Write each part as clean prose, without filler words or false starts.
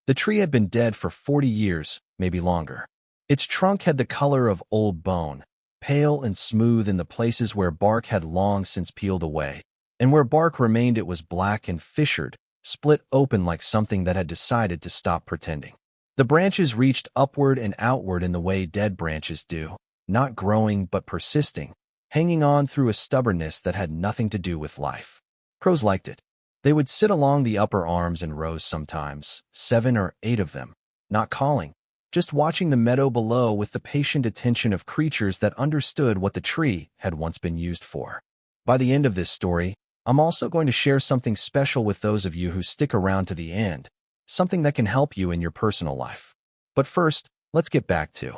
The tree had been dead for 40 years, maybe longer. Its trunk had the color of old bone, pale and smooth in the places where bark had long since peeled away, and where bark remained it was black and fissured, split open like something that had decided to stop pretending. The branches reached upward and outward in the way dead branches do, not growing but persisting, hanging on through a stubbornness that had nothing to do with life. Crows liked it. They would sit along the upper arms in rows sometimes, 7 or 8 of them, not calling, just watching the meadow below with the patient attention of creatures that understood what the tree had once been used for. By the end of this story, I'm also going to share something special with those of you who stick around to the end, something that can help you in your personal life. But first, let's get back to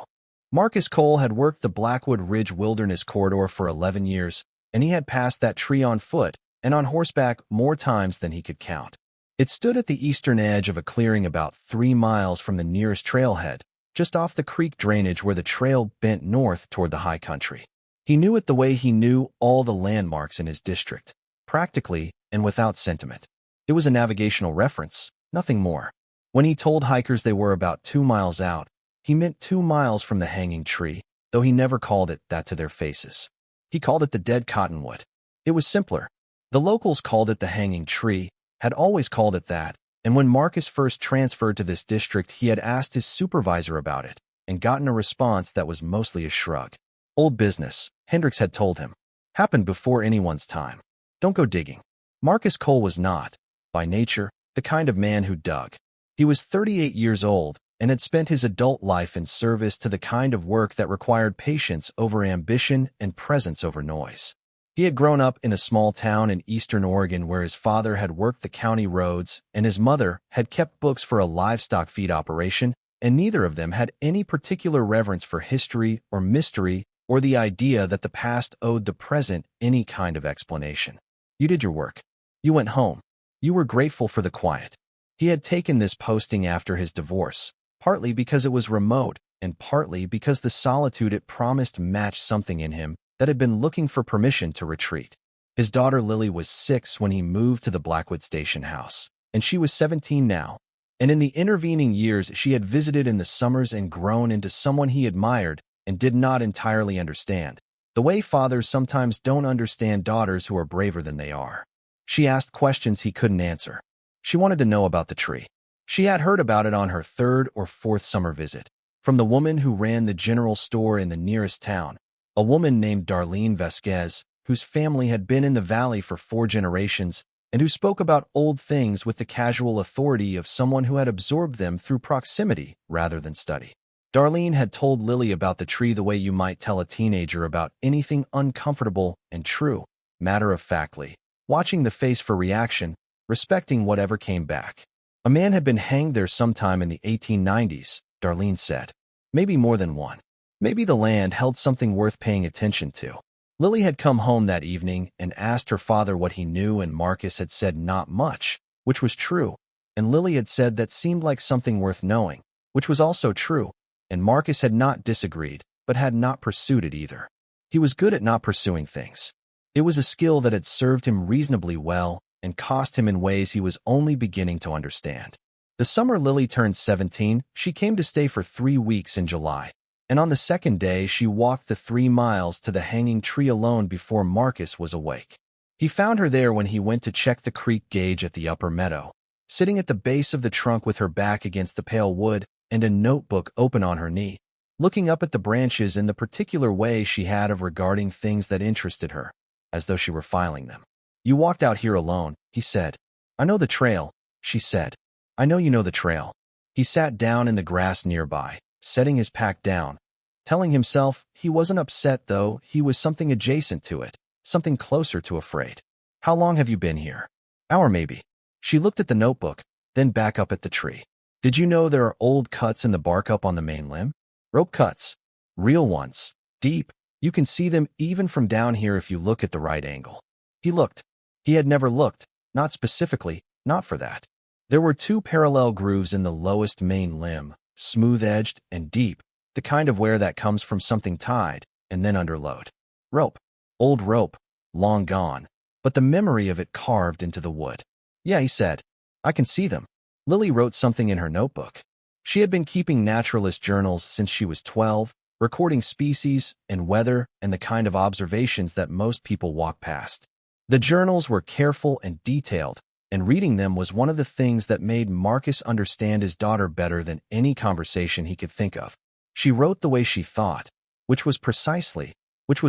Marcus Cole had worked the Blackwood Ridge Wilderness Corridor for 11 years, and he had passed that tree on foot and on horseback more times than he could count. It stood at the eastern edge of a clearing about 3 miles from the nearest trailhead, just off the creek drainage where the trail bent north toward the high country. He knew it the way he knew all the landmarks in his district, practically and without sentiment. It was a navigational reference, nothing more. When he told hikers they were about 2 miles out, he meant 2 miles from the hanging tree, though he never called it that to their faces. He called it the dead cottonwood. It was simpler. The locals called it the hanging tree, had always called it that, and when Marcus first transferred to this district he had asked his supervisor about it, and gotten a response that was mostly a shrug. Old business, Hendricks had told him. Happened before anyone's time. Don't go digging. Marcus Cole was not, by nature, the kind of man who dug. He was 38 years old, and had spent his adult life in service to the kind of work that required patience over ambition and presence over noise. He had grown up in a small town in eastern Oregon where his father had worked the county roads and his mother had kept books for a livestock feed operation, and neither of them had any particular reverence for history or mystery or the idea that the past owed the present any kind of explanation. You did your work. You went home. You were grateful for the quiet. He had taken this posting after his divorce, partly because it was remote and partly because the solitude it promised matched something in him that had been looking for permission to retreat. His daughter Lily was 6 when he moved to the Blackwood Station house, and she was 17 now, and in the intervening years she had visited in the summers and grown into someone he admired and did not entirely understand, the way fathers sometimes don't understand daughters who are braver than they are. She asked questions he couldn't answer. She wanted to know about the tree. She had heard about it on her 3rd or 4th summer visit, from the woman who ran the general store in the nearest town, a woman named Darlene Vasquez, whose family had been in the valley for 4 generations and who spoke about old things with the casual authority of someone who had absorbed them through proximity rather than study. Darlene had told Lily about the tree the way you might tell a teenager about anything uncomfortable and true, matter-of-factly, watching the face for reaction, respecting whatever came back. A man had been hanged there sometime in the 1890s, Darlene said. Maybe more than one. Maybe the land held something worth paying attention to. Lily had come home that evening and asked her father what he knew, and Marcus had said not much, which was true, and Lily had said that seemed like something worth knowing, which was also true, and Marcus had not disagreed, but had not pursued it either. He was good at not pursuing things. It was a skill that had served him reasonably well and cost him in ways he was only beginning to understand. The summer Lily turned 17, she came to stay for 3 weeks in July, and on the 2nd day she walked the 3 miles to the hanging tree alone before Marcus was awake. He found her there when he went to check the creek gauge at the upper meadow, sitting at the base of the trunk with her back against the pale wood and a notebook open on her knee, looking up at the branches in the particular way she had of regarding things that interested her, as though she were filing them. You walked out here alone, he said. I know the trail, she said. I know you know the trail. He sat down in the grass nearby, setting his pack down, telling himself he wasn't upset though, he was something adjacent to it, something closer to afraid. How long have you been here? Hour maybe. She looked at the notebook, then back up at the tree. Did you know there are old cuts in the bark up on the main limb? Rope cuts. Real ones. Deep. You can see them even from down here if you look at the right angle. He looked. He had never looked, not specifically, not for that. There were 2 parallel grooves in the lowest main limb, smooth-edged and deep, the kind of wear that comes from something tied and then underload. Rope. Old rope, long gone, but the memory of it carved into the wood. Yeah, he said. I can see them. Lily wrote something in her notebook. She had been keeping naturalist journals since she was 12, recording species and weather and the kind of observations that most people walk past. The journals were careful and detailed, and reading them was one of the things that made Marcus understand his daughter better than any conversation he could think of. She wrote the way she thought, which was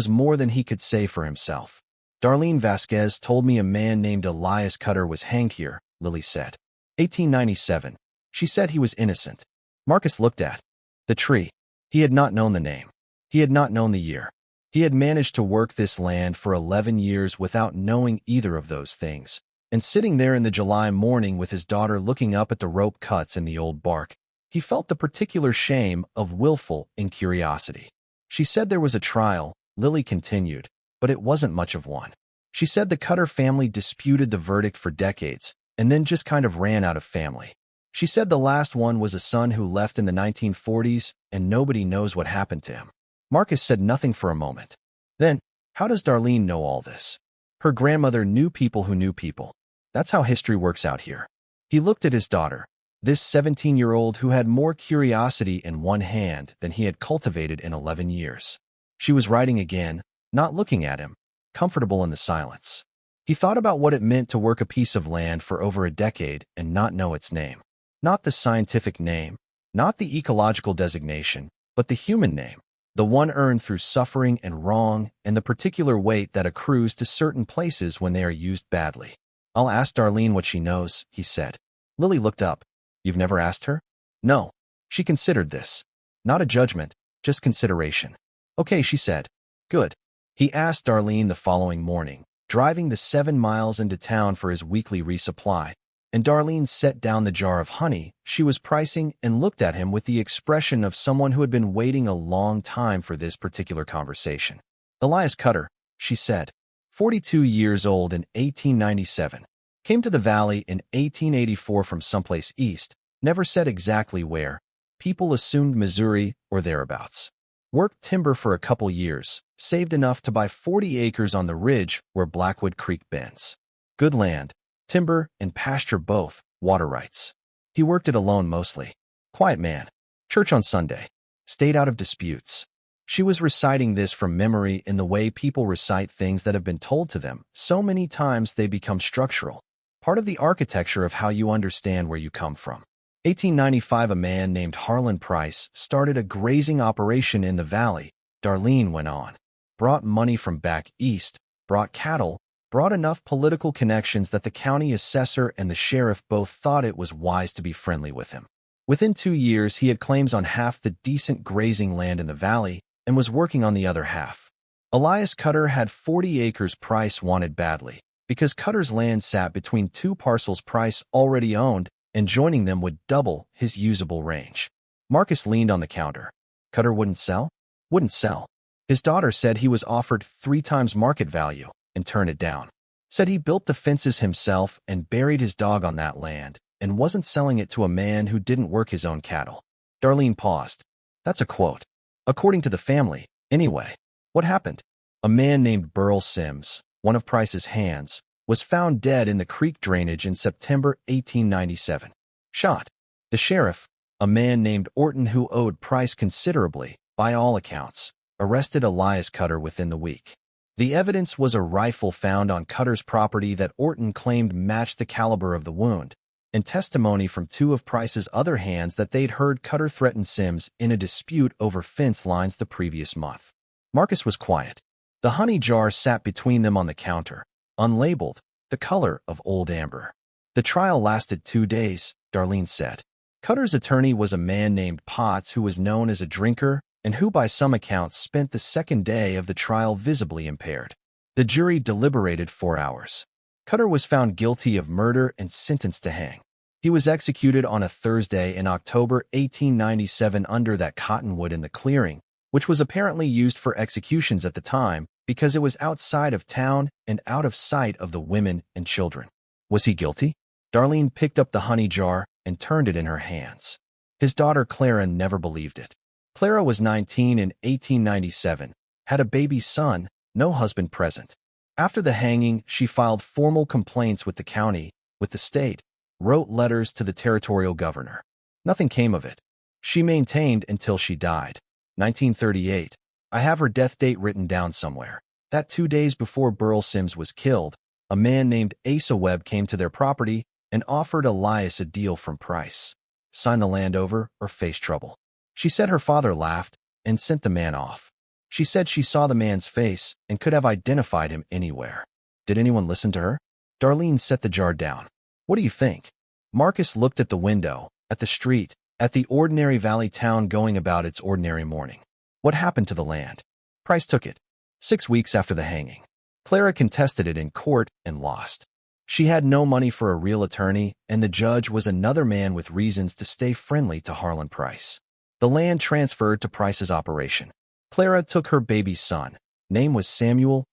more than he could say for himself. Darlene Vasquez told me a man named Elias Cutter was hanged here, Lily said. 1897. She said he was innocent. Marcus looked at the tree. He had not known the name. He had not known the year. He had managed to work this land for 11 years without knowing either of those things. And sitting there in the July morning with his daughter looking up at the rope cuts in the old bark, he felt the particular shame of willful incuriosity. She said there was a trial, Lily continued, but it wasn't much of one. She said the Cutter family disputed the verdict for decades, and then just kind of ran out of family. She said the last one was a son who left in the 1940s, and nobody knows what happened to him. Marcus said nothing for a moment. Then, how does Darlene know all this? Her grandmother knew people who knew people. That's how history works out here. He looked at his daughter, this 17-year-old who had more curiosity in one hand than he had cultivated in 11 years. She was writing again, not looking at him, comfortable in the silence. He thought about what it meant to work a piece of land for over a decade and not know its name. Not the scientific name, not the ecological designation, but the human name, the one earned through suffering and wrong and the particular weight that accrues to certain places when they are used badly. I'll ask Darlene what she knows, he said. Lily looked up. You've never asked her? No. She considered this. Not a judgment, just consideration. Okay, she said. Good. He asked Darlene the following morning, driving the 7 miles into town for his weekly resupply, and Darlene set down the jar of honey she was pricing and looked at him with the expression of someone who had been waiting a long time for this particular conversation. Elias Cutter, she said, 42 years old in 1897, came to the valley in 1884 from someplace east, never said exactly where, people assumed Missouri or thereabouts. Worked timber for a couple years, saved enough to buy 40 acres on the ridge where Blackwood Creek bends. Good land, timber and pasture both, water rights. He worked it alone mostly. Quiet man. Church on Sunday. Stayed out of disputes. She was reciting this from memory in the way people recite things that have been told to them so many times they become structural, part of the architecture of how you understand where you come from. 1895, a man named Harlan Pryce started a grazing operation in the valley, Darlene went on. Brought money from back east, brought cattle, brought enough political connections that the county assessor and the sheriff both thought it was wise to be friendly with him. Within 2 years, he had claims on half the decent grazing land in the valley and was working on the other half. Elias Cutter had 40 acres Pryce wanted badly, because Cutter's land sat between 2 parcels Pryce already owned, and joining them would double his usable range. Marcus leaned on the counter. Cutter wouldn't sell? Wouldn't sell. His daughter said he was offered 3 times market value and turned it down. Said he built the fences himself and buried his dog on that land and wasn't selling it to a man who didn't work his own cattle. Darlene paused. That's a quote. According to the family, anyway. What happened? A man named Burl Sims, one of Pryce's hands, was found dead in the creek drainage in September 1897. Shot. The sheriff, a man named Orton who owed Pryce considerably, by all accounts, arrested Elias Cutter within the week. The evidence was a rifle found on Cutter's property that Orton claimed matched the caliber of the wound, and testimony from 2 of Pryce's other hands that they'd heard Cutter threaten Sims in a dispute over fence lines the previous month. Marcus was quiet. The honey jar sat between them on the counter, unlabeled, the color of old amber. The trial lasted 2 days, Darlene said. Cutter's attorney was a man named Potts who was known as a drinker and who by some accounts spent the second day of the trial visibly impaired. The jury deliberated 4 hours. Cutter was found guilty of murder and sentenced to hang. He was executed on a Thursday in October 1897 under that cottonwood in the clearing, which was apparently used for executions at the time because it was outside of town and out of sight of the women and children. Was he guilty? Darlene picked up the honey jar and turned it in her hands. His daughter Clara never believed it. Clara was 19 in 1897, had a baby son, no husband present. After the hanging, she filed formal complaints with the county, with the state, wrote letters to the territorial governor. Nothing came of it. She maintained until she died. 1938. I have her death date written down somewhere. That 2 days before Burl Sims was killed, a man named Asa Webb came to their property and offered Elias a deal from Pryce. Sign the land over or face trouble. She said her father laughed and sent the man off. She said she saw the man's face and could have identified him anywhere. Did anyone listen to her? Darlene set the jar down. What do you think? Marcus looked at the window, at the street, at the ordinary valley town going about its ordinary morning. What happened to the land? Pryce took it. 6 weeks after the hanging. Clara contested it in court and lost. She had no money for a real attorney, and the judge was another man with reasons to stay friendly to Harlan Pryce. The land transferred to Pryce's operation. Clara took her baby son, name was Samuel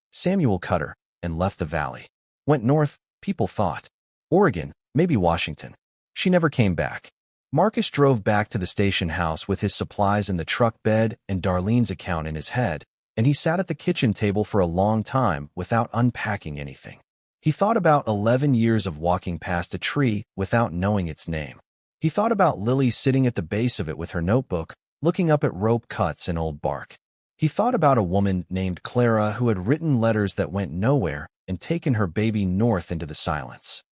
Cutter, and left the valley. Went north, people thought. Oregon, maybe Washington. She never came back. Marcus drove back to the station house with his supplies in the truck bed and Darlene's account in his head, and he sat at the kitchen table for a long time without unpacking anything. He thought about 11 years of walking past a tree without knowing its name. He thought about Lily sitting at the base of it with her notebook, looking up at rope cuts and old bark. He thought about a woman named Clara who had written letters that went nowhere and taken her baby north into the silence.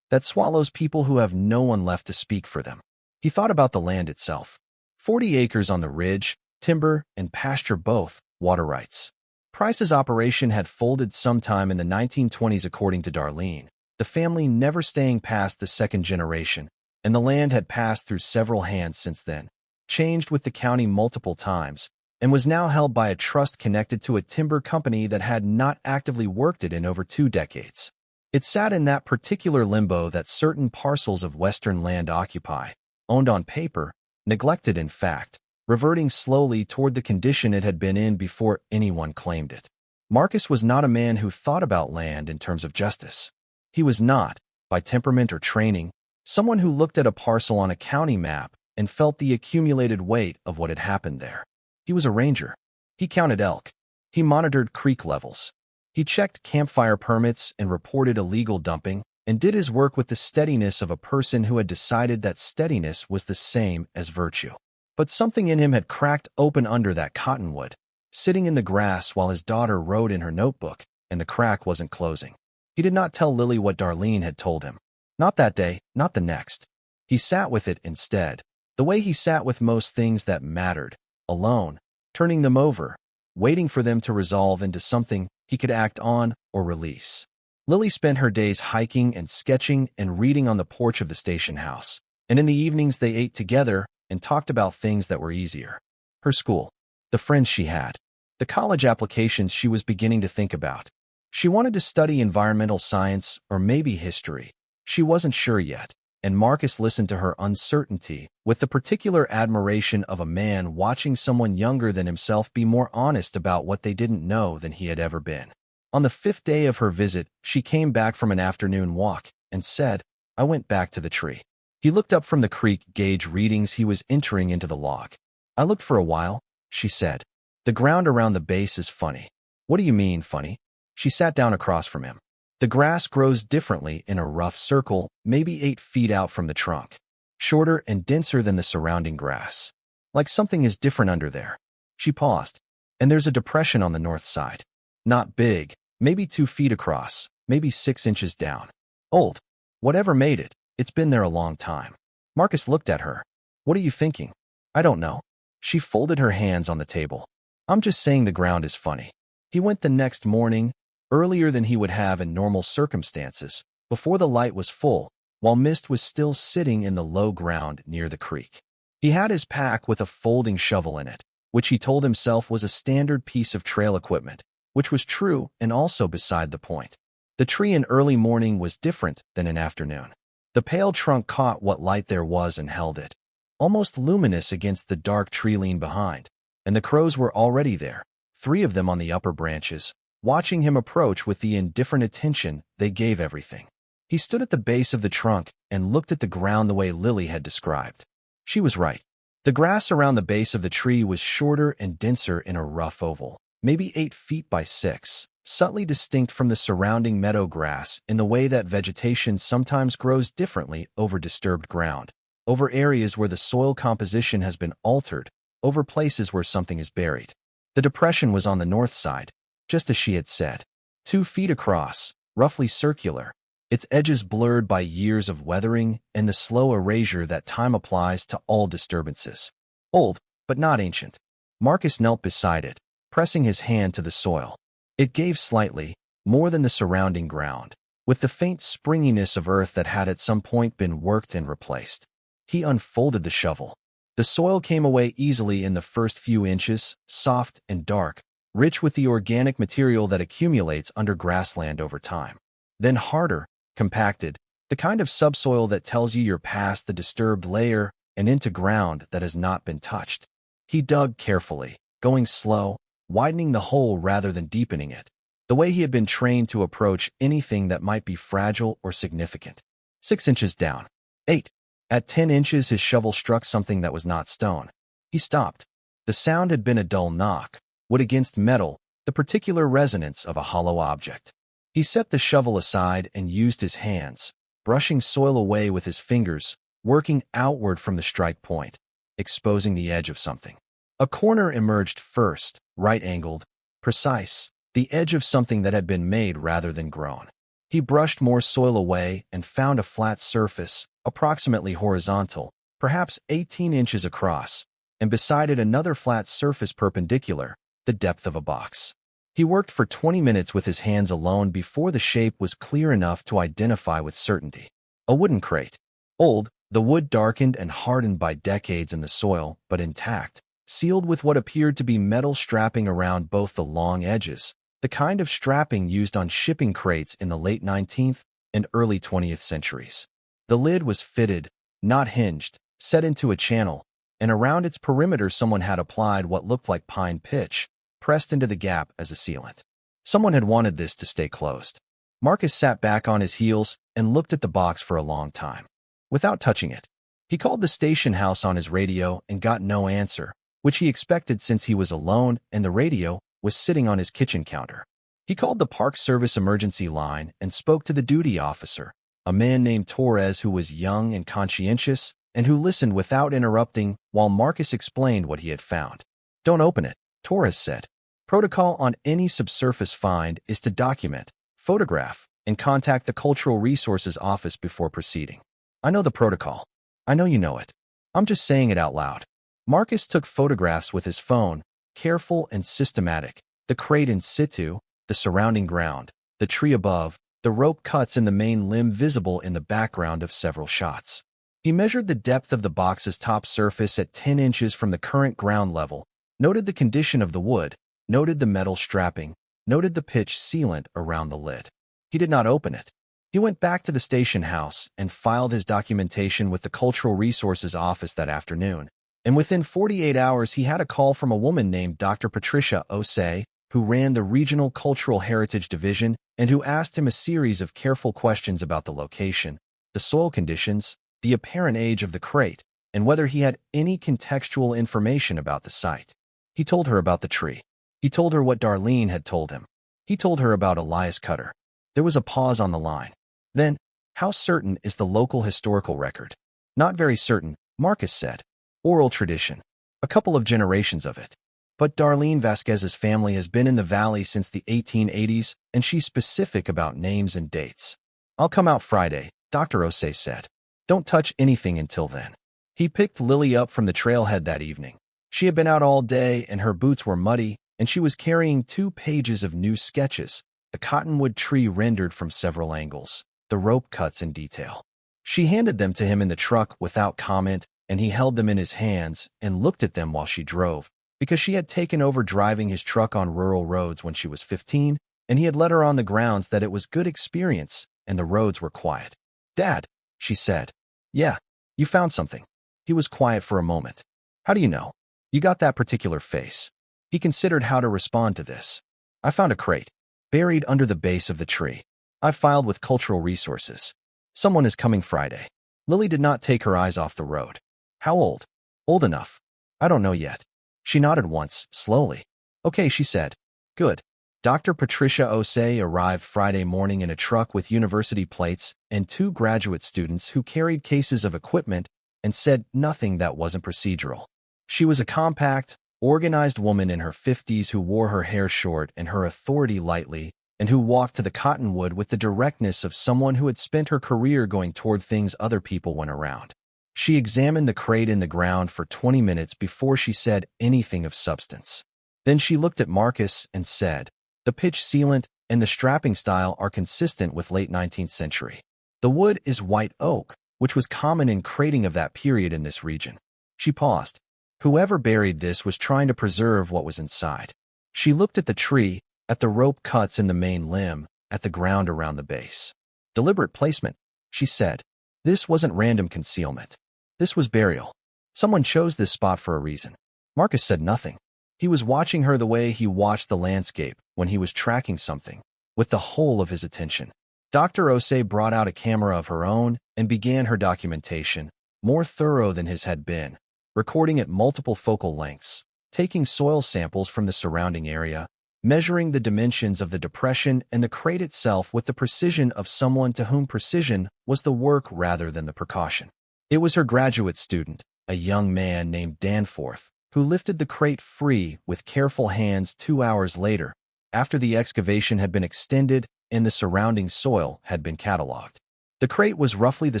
That swallows people who have no one left to speak for them. He thought about the land itself. 40 acres on the ridge, timber and pasture both, water rights. Pryce's operation had folded sometime in the 1920s according to Darlene, the family never staying past the second generation, and the land had passed through several hands since then, changed with the county multiple times, and was now held by a trust connected to a timber company that had not actively worked it in over 2 decades. It sat in that particular limbo that certain parcels of Western land occupy, owned on paper, neglected in fact, reverting slowly toward the condition it had been in before anyone claimed it. Marcus was not a man who thought about land in terms of justice. He was not, by temperament or training, someone who looked at a parcel on a county map and felt the accumulated weight of what had happened there. He was a ranger. He counted elk. He monitored creek levels. He checked campfire permits and reported illegal dumping, and did his work with the steadiness of a person who had decided that steadiness was the same as virtue. But something in him had cracked open under that cottonwood, sitting in the grass while his daughter wrote in her notebook, and the crack wasn't closing. He did not tell Lily what Darlene had told him. Not that day, not the next. He sat with it instead, the way he sat with most things that mattered, alone, turning them over, waiting for them to resolve into something he could act on or release. Lily spent her days hiking and sketching and reading on the porch of the station house, and in the evenings they ate together and talked about things that were easier. Her school, the friends she had, the college applications she was beginning to think about. She wanted to study environmental science or maybe history. She wasn't sure yet, and Marcus listened to her uncertainty with the particular admiration of a man watching someone younger than himself be more honest about what they didn't know than he had ever been. On the 5th day of her visit, she came back from an afternoon walk and said, "I went back to the tree." He looked up from the creek gauge readings he was entering into the log. "I looked for a while," she said. "The ground around the base is funny." "What do you mean, funny?" She sat down across from him. "The grass grows differently in a rough circle, maybe 8 feet out from the trunk. Shorter and denser than the surrounding grass. Like something is different under there." She paused. "And there's a depression on the north side. Not big, maybe 2 feet across, maybe 6 inches down. Old. Whatever made it, it's been there a long time." Marcus looked at her. "What are you thinking?" "I don't know." She folded her hands on the table. "I'm just saying the ground is funny." He went the next morning, earlier than he would have in normal circumstances, before the light was full, while mist was still sitting in the low ground near the creek. He had his pack with a folding shovel in it, which he told himself was a standard piece of trail equipment, which was true and also beside the point. The tree in early morning was different than in afternoon. The pale trunk caught what light there was and held it, almost luminous against the dark tree lean behind, and the crows were already there, 3 of them on the upper branches, watching him approach with the indifferent attention they gave everything. He stood at the base of the trunk and looked at the ground the way Lily had described. She was right. The grass around the base of the tree was shorter and denser in a rough oval, maybe 8 feet by 6, subtly distinct from the surrounding meadow grass in the way that vegetation sometimes grows differently over disturbed ground, over areas where the soil composition has been altered, over places where something is buried. The depression was on the north side, just as she had said, 2 feet across, roughly circular, its edges blurred by years of weathering and the slow erasure that time applies to all disturbances. Old, but not ancient. Marcus knelt beside it, pressing his hand to the soil. It gave slightly, more than the surrounding ground, with the faint springiness of earth that had at some point been worked and replaced. He unfolded the shovel. The soil came away easily in the first few inches, soft and dark, rich with the organic material that accumulates under grassland over time. Then harder, compacted, the kind of subsoil that tells you you're past the disturbed layer and into ground that has not been touched. He dug carefully, going slow, widening the hole rather than deepening it, the way he had been trained to approach anything that might be fragile or significant. 6 inches down. 8. At 10 inches his shovel struck something that was not stone. He stopped. The sound had been a dull knock, wood against metal, the particular resonance of a hollow object. He set the shovel aside and used his hands, brushing soil away with his fingers, working outward from the strike point, exposing the edge of something. A corner emerged first, right-angled, precise, the edge of something that had been made rather than grown. He brushed more soil away and found a flat surface, approximately horizontal, perhaps 18 inches across, and beside it another flat surface perpendicular, the depth of a box. He worked for 20 minutes with his hands alone before the shape was clear enough to identify with certainty. A wooden crate. Old, the wood darkened and hardened by decades in the soil, but intact, sealed with what appeared to be metal strapping around both the long edges, the kind of strapping used on shipping crates in the late 19th and early 20th centuries. The lid was fitted, not hinged, set into a channel, and around its perimeter someone had applied what looked like pine pitch, pressed into the gap as a sealant. Someone had wanted this to stay closed. Marcus sat back on his heels and looked at the box for a long time, without touching it. He called the station house on his radio and got no answer, which he expected since he was alone and the radio was sitting on his kitchen counter. He called the Park Service emergency line and spoke to the duty officer, a man named Torres who was young and conscientious and who listened without interrupting while Marcus explained what he had found. "Don't open it," Torres said. "Protocol on any subsurface find is to document, photograph, and contact the Cultural Resources Office before proceeding. I know the protocol. I know you know it. I'm just saying it out loud." Marcus took photographs with his phone, careful and systematic, the crate in situ, the surrounding ground, the tree above, the rope cuts in the main limb visible in the background of several shots. He measured the depth of the box's top surface at 10 inches from the current ground level, noted the condition of the wood, noted the metal strapping, noted the pitch sealant around the lid. He did not open it. He went back to the station house and filed his documentation with the Cultural Resources Office that afternoon, and within 48 hours he had a call from a woman named Dr. Patricia Osei, who ran the Regional Cultural Heritage Division and who asked him a series of careful questions about the location, the soil conditions, the apparent age of the crate, and whether he had any contextual information about the site. He told her about the tree. He told her what Darlene had told him. He told her about Elias Cutter. There was a pause on the line. Then, "How certain is the local historical record?" "Not very certain," Marcus said. "Oral tradition. A couple of generations of it. But Darlene Vasquez's family has been in the valley since the 1880s, and she's specific about names and dates." "I'll come out Friday," Dr. Osei said. "Don't touch anything until then." He picked Lily up from the trailhead that evening. She had been out all day, and her boots were muddy, and she was carrying 2 pages of new sketches, the cottonwood tree rendered from several angles, the rope cuts in detail. She handed them to him in the truck without comment, and he held them in his hands and looked at them while she drove, because she had taken over driving his truck on rural roads when she was 15, and he had let her on the grounds that it was good experience and the roads were quiet. "Dad," she said. "Yeah, you found something." He was quiet for a moment. "How do you know? You got that particular face." He considered how to respond to this. "I found a crate, buried under the base of the tree. I filed with Cultural Resources. Someone is coming Friday." Lily did not take her eyes off the road. "How old?" "Old enough. I don't know yet." She nodded once, slowly. "Okay," she said. "Good. Dr. Patricia Osei arrived Friday morning in a truck with university plates and two graduate students who carried cases of equipment and said nothing that wasn't procedural. She was a compact, organized woman in her 50s who wore her hair short and her authority lightly, and who walked to the cottonwood with the directness of someone who had spent her career going toward things other people went around. She examined the crate in the ground for 20 minutes before she said anything of substance. Then she looked at Marcus and said, "The pitch sealant and the strapping style are consistent with late 19th century. The wood is white oak, which was common in crating of that period in this region." She paused. Whoever buried this was trying to preserve what was inside. She looked at the tree, at the rope cuts in the main limb, at the ground around the base. "Deliberate placement," she said. "This wasn't random concealment. This was burial. Someone chose this spot for a reason." Marcus said nothing. He was watching her the way he watched the landscape when he was tracking something, with the whole of his attention. Dr. Osei brought out a camera of her own and began her documentation, more thorough than his had been, recording at multiple focal lengths, taking soil samples from the surrounding area, measuring the dimensions of the depression and the crate itself with the precision of someone to whom precision was the work rather than the precaution. It was her graduate student, a young man named Danforth, who lifted the crate free with careful hands 2 hours later, after the excavation had been extended and the surrounding soil had been catalogued. The crate was roughly the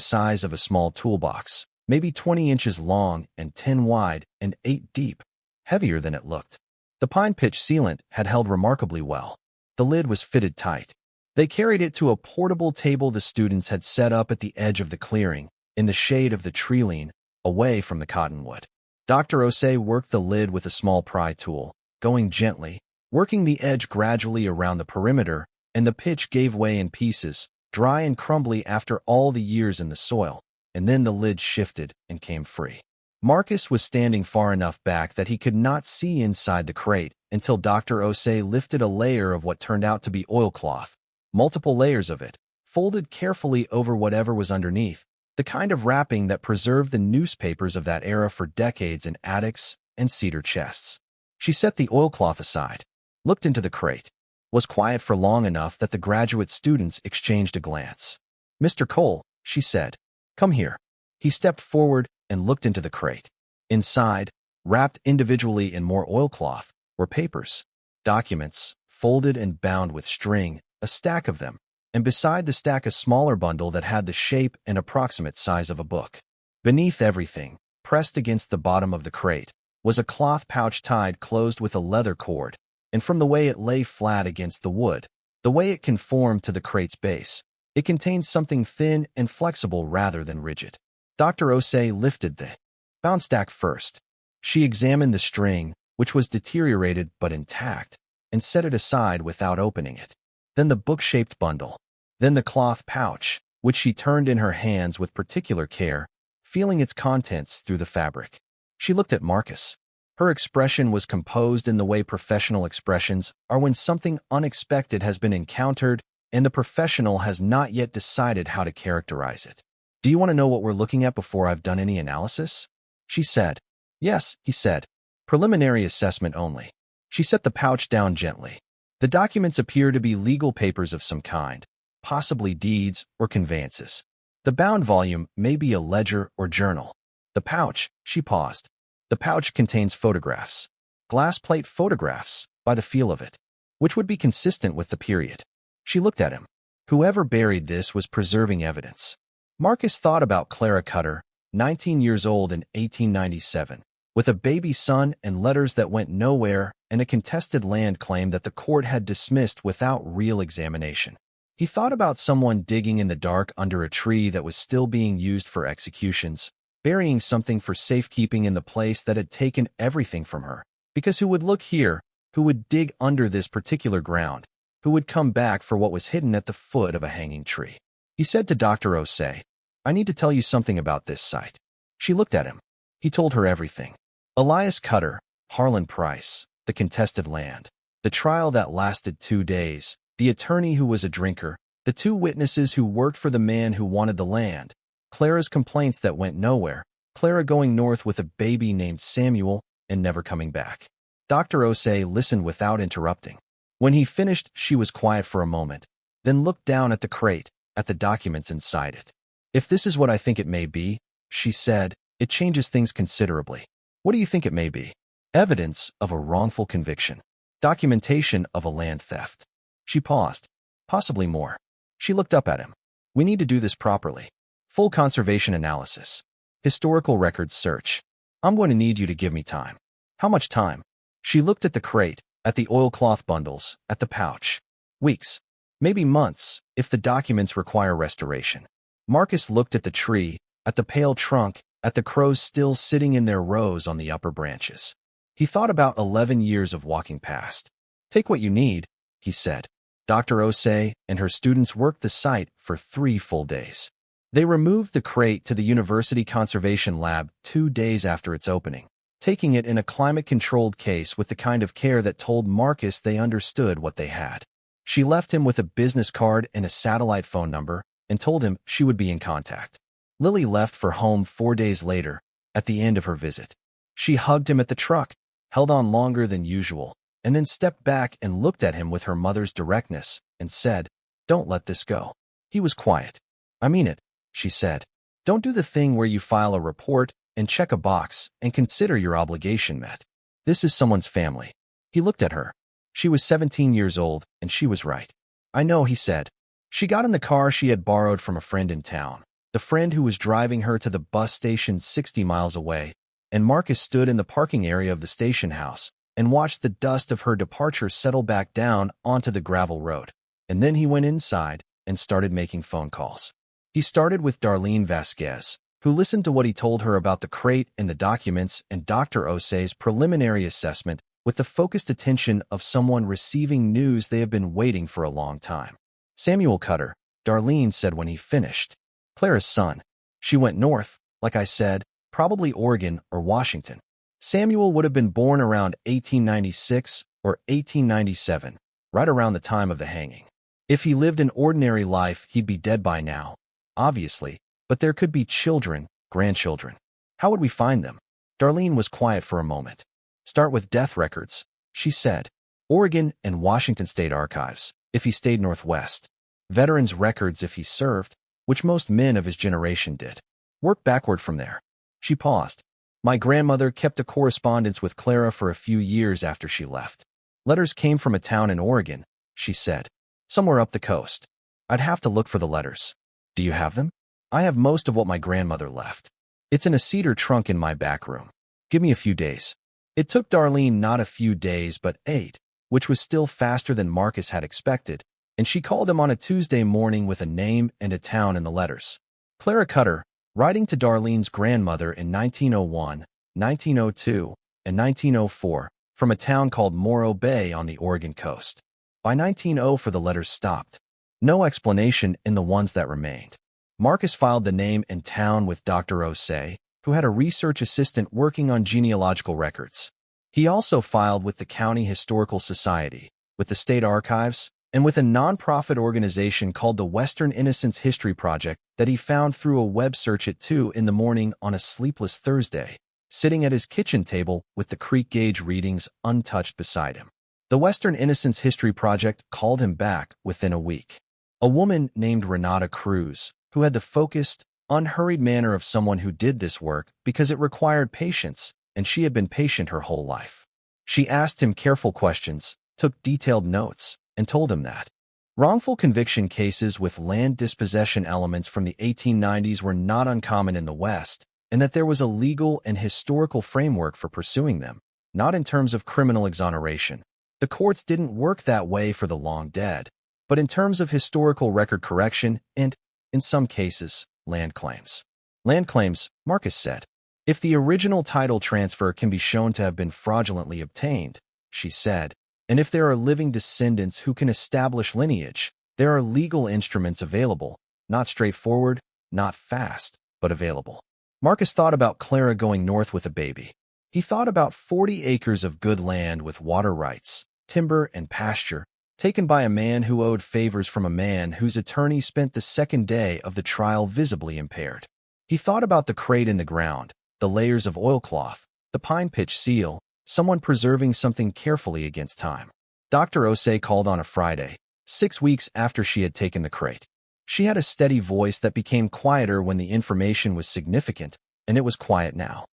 size of a small toolbox, maybe 20 inches long and 10 wide and 8 deep, heavier than it looked. The pine pitch sealant had held remarkably well. The lid was fitted tight. They carried it to a portable table the students had set up at the edge of the clearing, in the shade of the tree-line, away from the cottonwood. Dr. Osei worked the lid with a small pry tool, going gently, working the edge gradually around the perimeter, and the pitch gave way in pieces, dry and crumbly after all the years in the soil, and then the lid shifted and came free. Marcus was standing far enough back that he could not see inside the crate until Dr. Osei lifted a layer of what turned out to be oilcloth, multiple layers of it, folded carefully over whatever was underneath, the kind of wrapping that preserved the newspapers of that era for decades in attics and cedar chests. She set the oilcloth aside, looked into the crate, was quiet for long enough that the graduate students exchanged a glance. "Mr. Cole," she said, "come here." He stepped forward and looked into the crate. Inside, wrapped individually in more oilcloth, were papers, documents, folded and bound with string, a stack of them, and beside the stack a smaller bundle that had the shape and approximate size of a book. Beneath everything, pressed against the bottom of the crate, was a cloth pouch tied closed with a leather cord, and from the way it lay flat against the wood, the way it conformed to the crate's base, it contained something thin and flexible rather than rigid. Dr. Osei lifted the bound stack first. She examined the string, which was deteriorated but intact, and set it aside without opening it. Then the book-shaped bundle. Then the cloth pouch, which she turned in her hands with particular care, feeling its contents through the fabric. She looked at Marcus. Her expression was composed in the way professional expressions are when something unexpected has been encountered and the professional has not yet decided how to characterize it. "Do you want to know what we're looking at before I've done any analysis?" she said. "Yes," he said. "Preliminary assessment only." She set the pouch down gently. The documents appear to be legal papers of some kind, possibly deeds or conveyances. The bound volume may be a ledger or journal. The pouch, she paused. The pouch contains photographs. Glass plate photographs, by the feel of it, which would be consistent with the period. She looked at him. Whoever buried this was preserving evidence. Marcus thought about Clara Cutter, 19 years old in 1897, with a baby son and letters that went nowhere and a contested land claim that the court had dismissed without real examination. He thought about someone digging in the dark under a tree that was still being used for executions, burying something for safekeeping in the place that had taken everything from her. Because who would look here, who would dig under this particular ground, who would come back for what was hidden at the foot of a hanging tree? He said to Dr. Osei, "I need to tell you something about this site." She looked at him. He told her everything. Elias Cutter, Harlan Pryce, the contested land, the trial that lasted 2 days, the attorney who was a drinker, the 2 witnesses who worked for the man who wanted the land, Clara's complaints that went nowhere, Clara going north with a baby named Samuel and never coming back. Dr. Osei listened without interrupting. When he finished, she was quiet for a moment, then looked down at the crate, at the documents inside it. If this is what I think it may be, she said, it changes things considerably. What do you think it may be? Evidence of a wrongful conviction. Documentation of a land theft. She paused. Possibly more. She looked up at him. We need to do this properly. Full conservation analysis. Historical records search. I'm going to need you to give me time. How much time? She looked at the crate, at the oilcloth bundles, at the pouch. Weeks. Maybe months, if the documents require restoration. Marcus looked at the tree, at the pale trunk, at the crows still sitting in their rows on the upper branches. He thought about 11 years of walking past. Take what you need, he said. Dr. Osei and her students worked the site for 3 full days. They removed the crate to the University Conservation Lab 2 days after its opening, taking it in a climate-controlled case with the kind of care that told Marcus they understood what they had. She left him with a business card and a satellite phone number and told him she would be in contact. Lily left for home 4 days later, at the end of her visit. She hugged him at the truck, held on longer than usual, and then stepped back and looked at him with her mother's directness and said, "Don't let this go." He was quiet. "I mean it," she said. "Don't do the thing where you file a report and check a box and consider your obligation met. This is someone's family." He looked at her. She was 17 years old, and she was right. "I know," he said. She got in the car she had borrowed from a friend in town, the friend who was driving her to the bus station 60 miles away, and Marcus stood in the parking area of the station house and watched the dust of her departure settle back down onto the gravel road. And then he went inside and started making phone calls. He started with Darlene Vasquez, who listened to what he told her about the crate and the documents and Dr. Osei's preliminary assessment with the focused attention of someone receiving news they have been waiting for a long time. "Samuel Cutter," Darlene said when he finished. "Clara's son. She went north, like I said, probably Oregon or Washington. Samuel would have been born around 1896 or 1897, right around the time of the hanging. If he lived an ordinary life, he'd be dead by now, obviously, but there could be children, grandchildren. How would we find them?" Darlene was quiet for a moment. "Start with death records," she said. "Oregon and Washington State Archives, if he stayed northwest. Veterans' records if he served, which most men of his generation did. Work backward from there." She paused. "My grandmother kept a correspondence with Clara for a few years after she left. Letters came from a town in Oregon," she said. "Somewhere up the coast. I'd have to look for the letters. Do you have them?" "I have most of what my grandmother left. It's in a cedar trunk in my back room. Give me a few days." It took Darlene not a few days but 8, which was still faster than Marcus had expected, and she called him on a Tuesday morning with a name and a town in the letters. Clara Cutter, writing to Darlene's grandmother in 1901, 1902, and 1904, from a town called Morro Bay on the Oregon coast. By 1904 the letters stopped. No explanation in the ones that remained. Marcus filed the name and town with Dr. Osei, who had a research assistant working on genealogical records. He also filed with the County Historical Society, with the state archives, and with a nonprofit organization called the Western Innocence History Project that he found through a web search at 2 in the morning on a sleepless Thursday, sitting at his kitchen table with the creek gauge readings untouched beside him. The Western Innocence History Project called him back within a week. A woman named Renata Cruz, who had the focused, unhurried manner of someone who did this work because it required patience, and she had been patient her whole life. She asked him careful questions, took detailed notes, and told him that wrongful conviction cases with land dispossession elements from the 1890s were not uncommon in the West, and that there was a legal and historical framework for pursuing them, not in terms of criminal exoneration. The courts didn't work that way for the long dead, but in terms of historical record correction and, in some cases, land claims. Land claims, Marcus said. If the original title transfer can be shown to have been fraudulently obtained, she said, and if there are living descendants who can establish lineage, there are legal instruments available, not straightforward, not fast, but available. Marcus thought about Clara going north with a baby. He thought about 40 acres of good land with water rights, timber, and pasture, taken by a man who owed favors from a man whose attorney spent the second day of the trial visibly impaired. He thought about the crate in the ground, the layers of oilcloth, the pine pitch seal, someone preserving something carefully against time. Dr. Osei called on a Friday, 6 weeks after she had taken the crate. She had a steady voice that became quieter when the information was significant, and it was quiet now.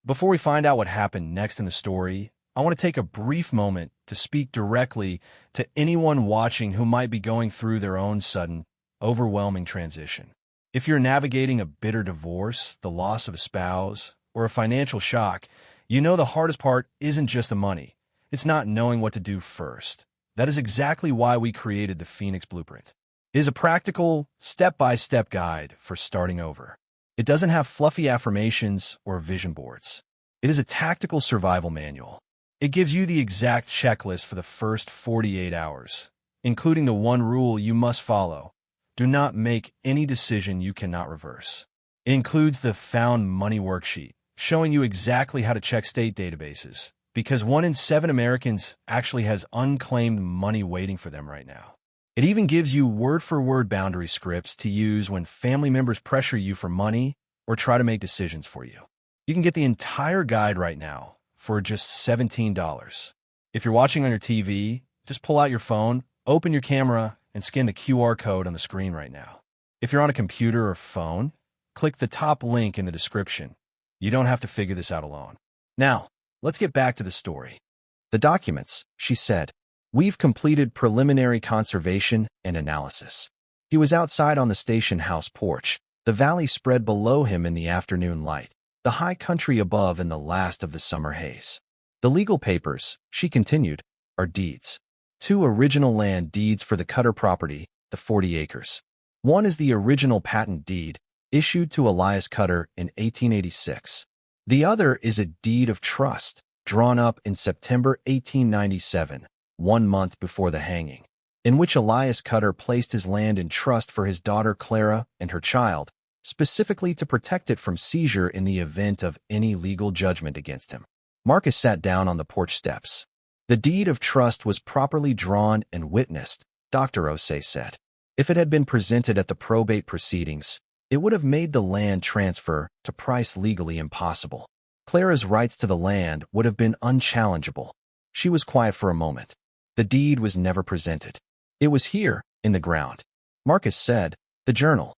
Before we find out what happened next in the story, I want to take a brief moment to speak directly to anyone watching who might be going through their own sudden, overwhelming transition. If you're navigating a bitter divorce, the loss of a spouse, or a financial shock, you know the hardest part isn't just the money. It's not knowing what to do first. That is exactly why we created the Phoenix Blueprint. It is a practical, step-by-step guide for starting over. It doesn't have fluffy affirmations or vision boards. It is a tactical survival manual. It gives you the exact checklist for the first 48 hours, including the one rule you must follow. Do not make any decision you cannot reverse. It includes the Found Money worksheet, showing you exactly how to check state databases, because 1 in 7 Americans actually has unclaimed money waiting for them right now. It even gives you word-for-word boundary scripts to use when family members pressure you for money or try to make decisions for you. You can get the entire guide right now for just $17. If you're watching on your TV, just pull out your phone, open your camera, and scan the QR code on the screen right now. If you're on a computer or phone, click the top link in the description. You don't have to figure this out alone. Now, let's get back to the story. The documents, she said. We've completed preliminary conservation and analysis. He was outside on the station house porch, the valley spread below him in the afternoon light, the high country above in the last of the summer haze. The legal papers, she continued, are deeds. 2 original land deeds for the Cutter property, the 40 acres. One is the original patent deed, issued to Elias Cutter in 1886. The other is a deed of trust, drawn up in September 1897. 1 month before the hanging, in which Elias Cutter placed his land in trust for his daughter Clara and her child, specifically to protect it from seizure in the event of any legal judgment against him. Marcus sat down on the porch steps. The deed of trust was properly drawn and witnessed, Dr. Osei said. If it had been presented at the probate proceedings, it would have made the land transfer to Pryce legally impossible. Clara's rights to the land would have been unchallengeable. She was quiet for a moment. The deed was never presented. It was here, in the ground. Marcus said, The journal,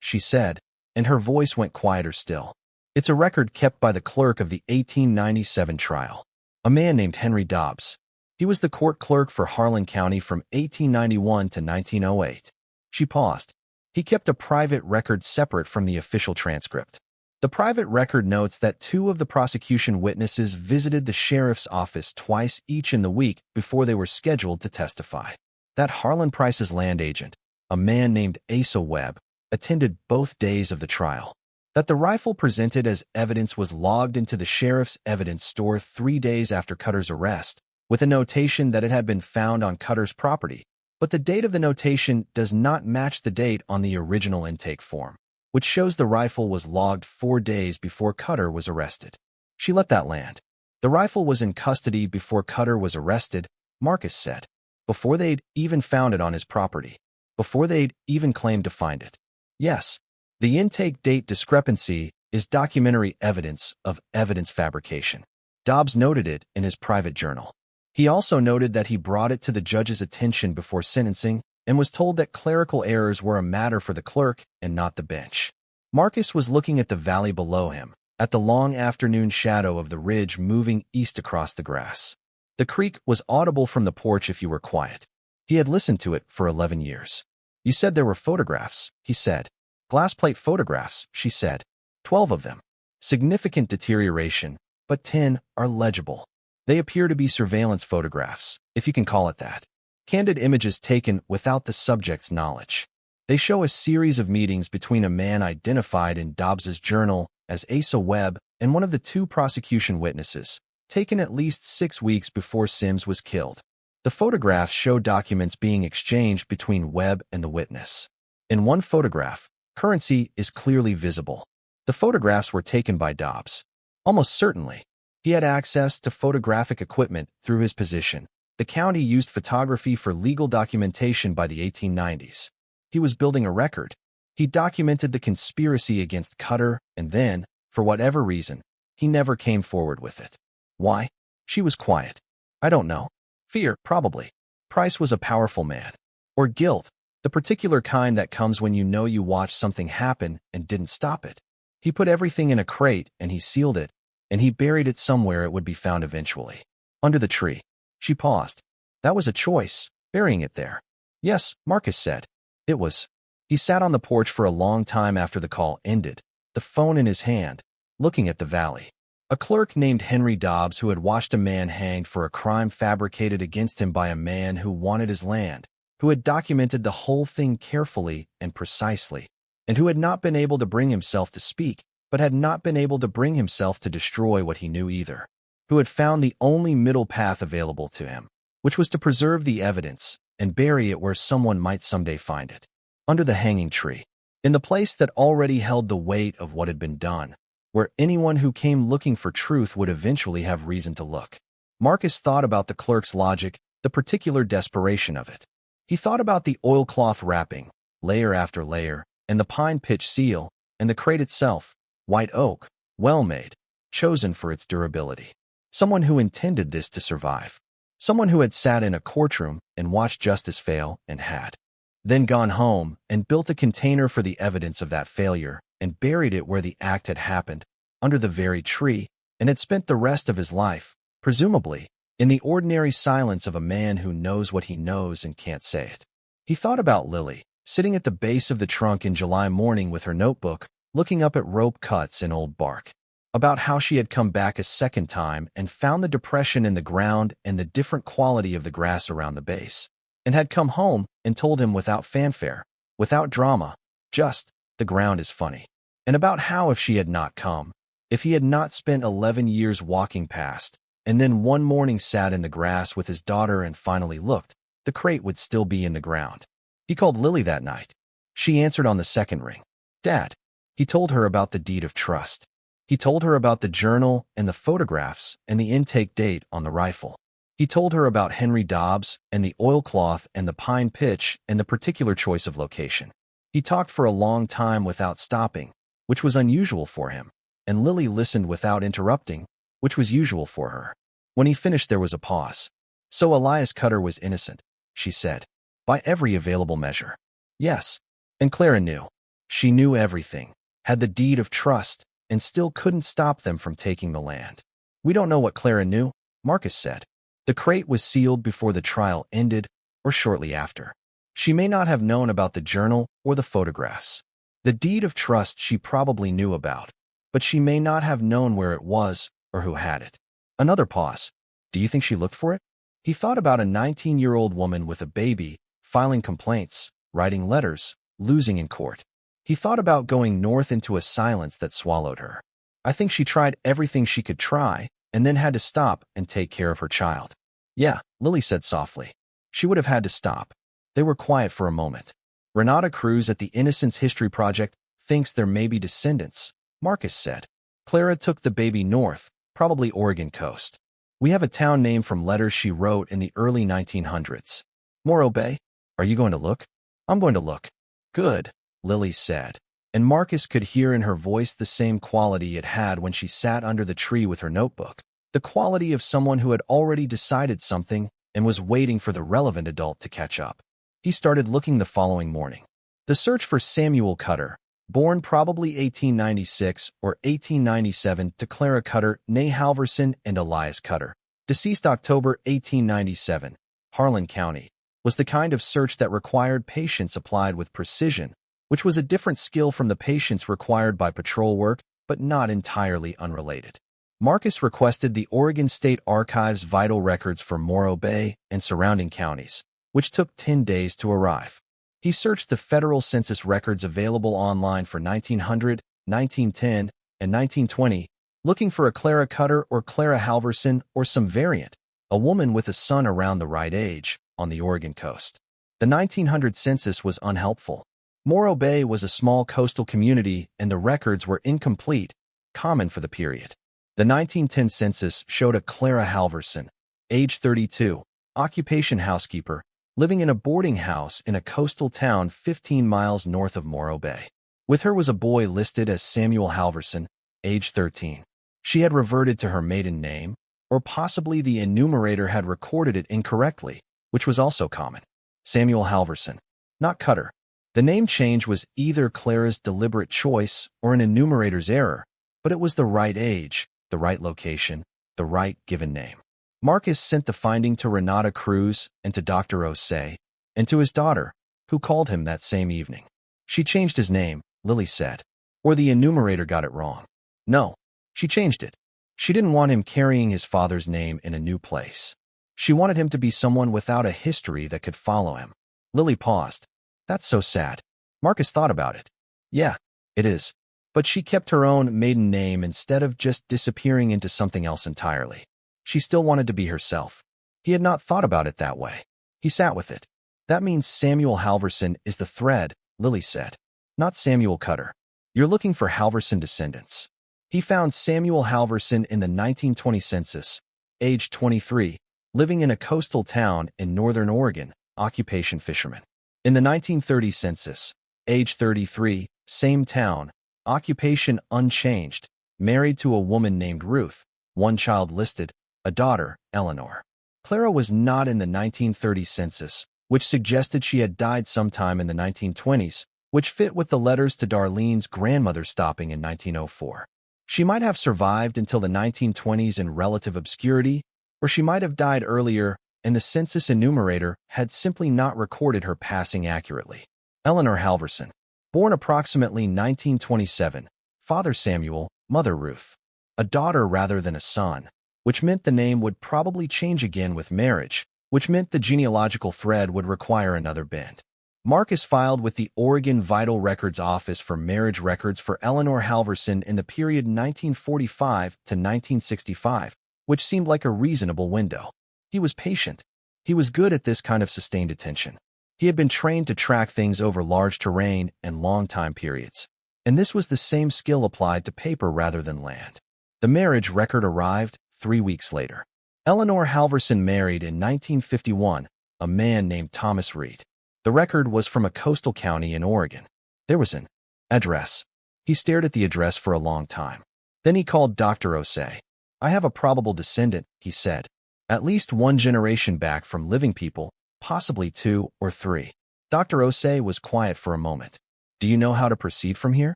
she said, and her voice went quieter still. It's a record kept by the clerk of the 1897 trial, a man named Henry Dobbs. He was the court clerk for Harlan County from 1891 to 1908. She paused. He kept a private record separate from the official transcript. The private record notes that 2 of the prosecution witnesses visited the sheriff's office twice each in the week before they were scheduled to testify. That Harlan Pryce's land agent, a man named Osei, attended both days of the trial. That the rifle presented as evidence was logged into the sheriff's evidence store 3 days after Cutter's arrest, with a notation that it had been found on Cutter's property, but the date of the notation does not match the date on the original intake form, which shows the rifle was logged 4 days before Cutter was arrested. She let that land. The rifle was in custody before Cutter was arrested, Marcus said, before they'd even found it on his property, before they'd even claimed to find it. Yes, the intake date discrepancy is documentary evidence of evidence fabrication. Dobbs noted it in his private journal. He also noted that he brought it to the judge's attention before sentencing and was told that clerical errors were a matter for the clerk and not the bench. Marcus was looking at the valley below him, at the long afternoon shadow of the ridge moving east across the grass. The creek was audible from the porch if you were quiet. He had listened to it for 11 years. You said there were photographs, he said. Glass plate photographs, she said. 12 of them. Significant deterioration, but 10 are legible. They appear to be surveillance photographs, if you can call it that. Candid images taken without the subject's knowledge. They show a series of meetings between a man identified in Dobbs's journal as Osei and one of the 2 prosecution witnesses, taken at least 6 weeks before Sims was killed. The photographs show documents being exchanged between Webb and the witness. In one photograph, currency is clearly visible. The photographs were taken by Dobbs. Almost certainly, he had access to photographic equipment through his position. The county used photography for legal documentation by the 1890s. He was building a record. He documented the conspiracy against Cutter, and then, for whatever reason, he never came forward with it. Why? She was quiet. I don't know. Fear, probably. Pryce was a powerful man. Or guilt, the particular kind that comes when you know you watched something happen and didn't stop it. He put everything in a crate and he sealed it, and he buried it somewhere it would be found eventually. Under the tree. She paused. That was a choice, burying it there. Yes, Marcus said. It was. He sat on the porch for a long time after the call ended, the phone in his hand, looking at the valley. A clerk named Henry Dobbs, who had watched a man hanged for a crime fabricated against him by a man who wanted his land, who had documented the whole thing carefully and precisely, and who had not been able to bring himself to speak, but had not been able to bring himself to destroy what he knew either, who had found the only middle path available to him, which was to preserve the evidence and bury it where someone might someday find it, under the hanging tree, in the place that already held the weight of what had been done, where anyone who came looking for truth would eventually have reason to look. Marcus thought about the clerk's logic, the particular desperation of it. He thought about the oilcloth wrapping, layer after layer, and the pine pitch seal, and the crate itself, white oak, well-made, chosen for its durability. Someone who intended this to survive. Someone who had sat in a courtroom and watched justice fail and had then gone home and built a container for the evidence of that failure and buried it where the act had happened, under the very tree, and had spent the rest of his life, presumably, in the ordinary silence of a man who knows what he knows and can't say it. He thought about Lily, sitting at the base of the trunk in July morning with her notebook, looking up at rope cuts and old bark. About how she had come back a second time and found the depression in the ground and the different quality of the grass around the base, and had come home and told him without fanfare, without drama, just, the ground is funny. And about how if she had not come, if he had not spent 11 years walking past, and then one morning sat in the grass with his daughter and finally looked, the crate would still be in the ground. He called Lily that night. She answered on the second ring. Dad. He told her about the deed of trust. He told her about the journal and the photographs and the intake date on the rifle. He told her about Henry Dobbs and the oilcloth and the pine pitch and the particular choice of location. He talked for a long time without stopping, which was unusual for him, and Lily listened without interrupting, which was usual for her. When he finished, there was a pause. So Elias Cutter was innocent, she said, by every available measure. Yes, and Clara knew. She knew everything, had the deed of trust, and still couldn't stop them from taking the land. We don't know what Clara knew, Marcus said. The crate was sealed before the trial ended, or shortly after. She may not have known about the journal or the photographs. The deed of trust she probably knew about, but she may not have known where it was or who had it. Another pause. Do you think she looked for it? He thought about a 19-year-old woman with a baby, filing complaints, writing letters, losing in court. He thought about going north into a silence that swallowed her. I think she tried everything she could try, and then had to stop and take care of her child. Yeah, Lily said softly. She would have had to stop. They were quiet for a moment. Renata Cruz at the Innocence History Project thinks there may be descendants, Marcus said. Clara took the baby north, probably Oregon coast. We have a town name from letters she wrote in the early 1900s. Morro Bay? Are you going to look? I'm going to look. Good, Lily said, and Marcus could hear in her voice the same quality it had when she sat under the tree with her notebook, the quality of someone who had already decided something and was waiting for the relevant adult to catch up. He started looking the following morning. The search for Samuel Cutter, born probably 1896 or 1897 to Clara Cutter, née Halverson, and Elias Cutter, deceased October 1897, Harlan County, was the kind of search that required patience applied with precision, which was a different skill from the patience required by patrol work, but not entirely unrelated. Marcus requested the Oregon State Archives vital records for Morro Bay and surrounding counties, which took 10 days to arrive. He searched the federal census records available online for 1900, 1910, and 1920, looking for a Clara Cutter or Clara Halverson or some variant, a woman with a son around the right age, on the Oregon coast. The 1900 census was unhelpful. Morro Bay was a small coastal community and the records were incomplete, common for the period. The 1910 census showed a Clara Halverson, age 32, occupation housekeeper, living in a boarding house in a coastal town 15 miles north of Morro Bay. With her was a boy listed as Samuel Halverson, age 13. She had reverted to her maiden name, or possibly the enumerator had recorded it incorrectly, which was also common. Samuel Halverson, not Cutter. The name change was either Clara's deliberate choice or an enumerator's error, but it was the right age, the right location, the right given name. Marcus sent the finding to Renata Cruz and to Dr. Osei, and to his daughter, who called him that same evening. She changed his name, Lily said. Or the enumerator got it wrong. No, she changed it. She didn't want him carrying his father's name in a new place. She wanted him to be someone without a history that could follow him. Lily paused. That's so sad. Marcus thought about it. Yeah, it is. But she kept her own maiden name instead of just disappearing into something else entirely. She still wanted to be herself. He had not thought about it that way. He sat with it. That means Samuel Halverson is the thread, Lily said. Not Samuel Cutter. You're looking for Halverson descendants. He found Samuel Halverson in the 1920 census, age 23, living in a coastal town in northern Oregon, occupation fisherman. In the 1930 census, age 33, same town, occupation unchanged, married to a woman named Ruth, one child listed, a daughter, Eleanor. Clara was not in the 1930 census, which suggested she had died sometime in the 1920s, which fit with the letters to Darlene's grandmother stopping in 1904. She might have survived until the 1920s in relative obscurity, or she might have died earlier, and the census enumerator had simply not recorded her passing accurately. Eleanor Halverson, born approximately 1927, father Samuel, mother Ruth. A daughter rather than a son, which meant the name would probably change again with marriage, which meant the genealogical thread would require another bend. Marcus filed with the Oregon Vital Records Office for marriage records for Eleanor Halverson in the period 1945 to 1965, which seemed like a reasonable window. He was patient. He was good at this kind of sustained attention. He had been trained to track things over large terrain and long time periods. And this was the same skill applied to paper rather than land. The marriage record arrived 3 weeks later. Eleanor Halverson married in 1951 a man named Thomas Reed. The record was from a coastal county in Oregon. There was an address. He stared at the address for a long time. Then he called Dr. Osei. I have a probable descendant, he said. At least one generation back from living people, possibly 2 or 3. Dr. Osei was quiet for a moment. Do you know how to proceed from here?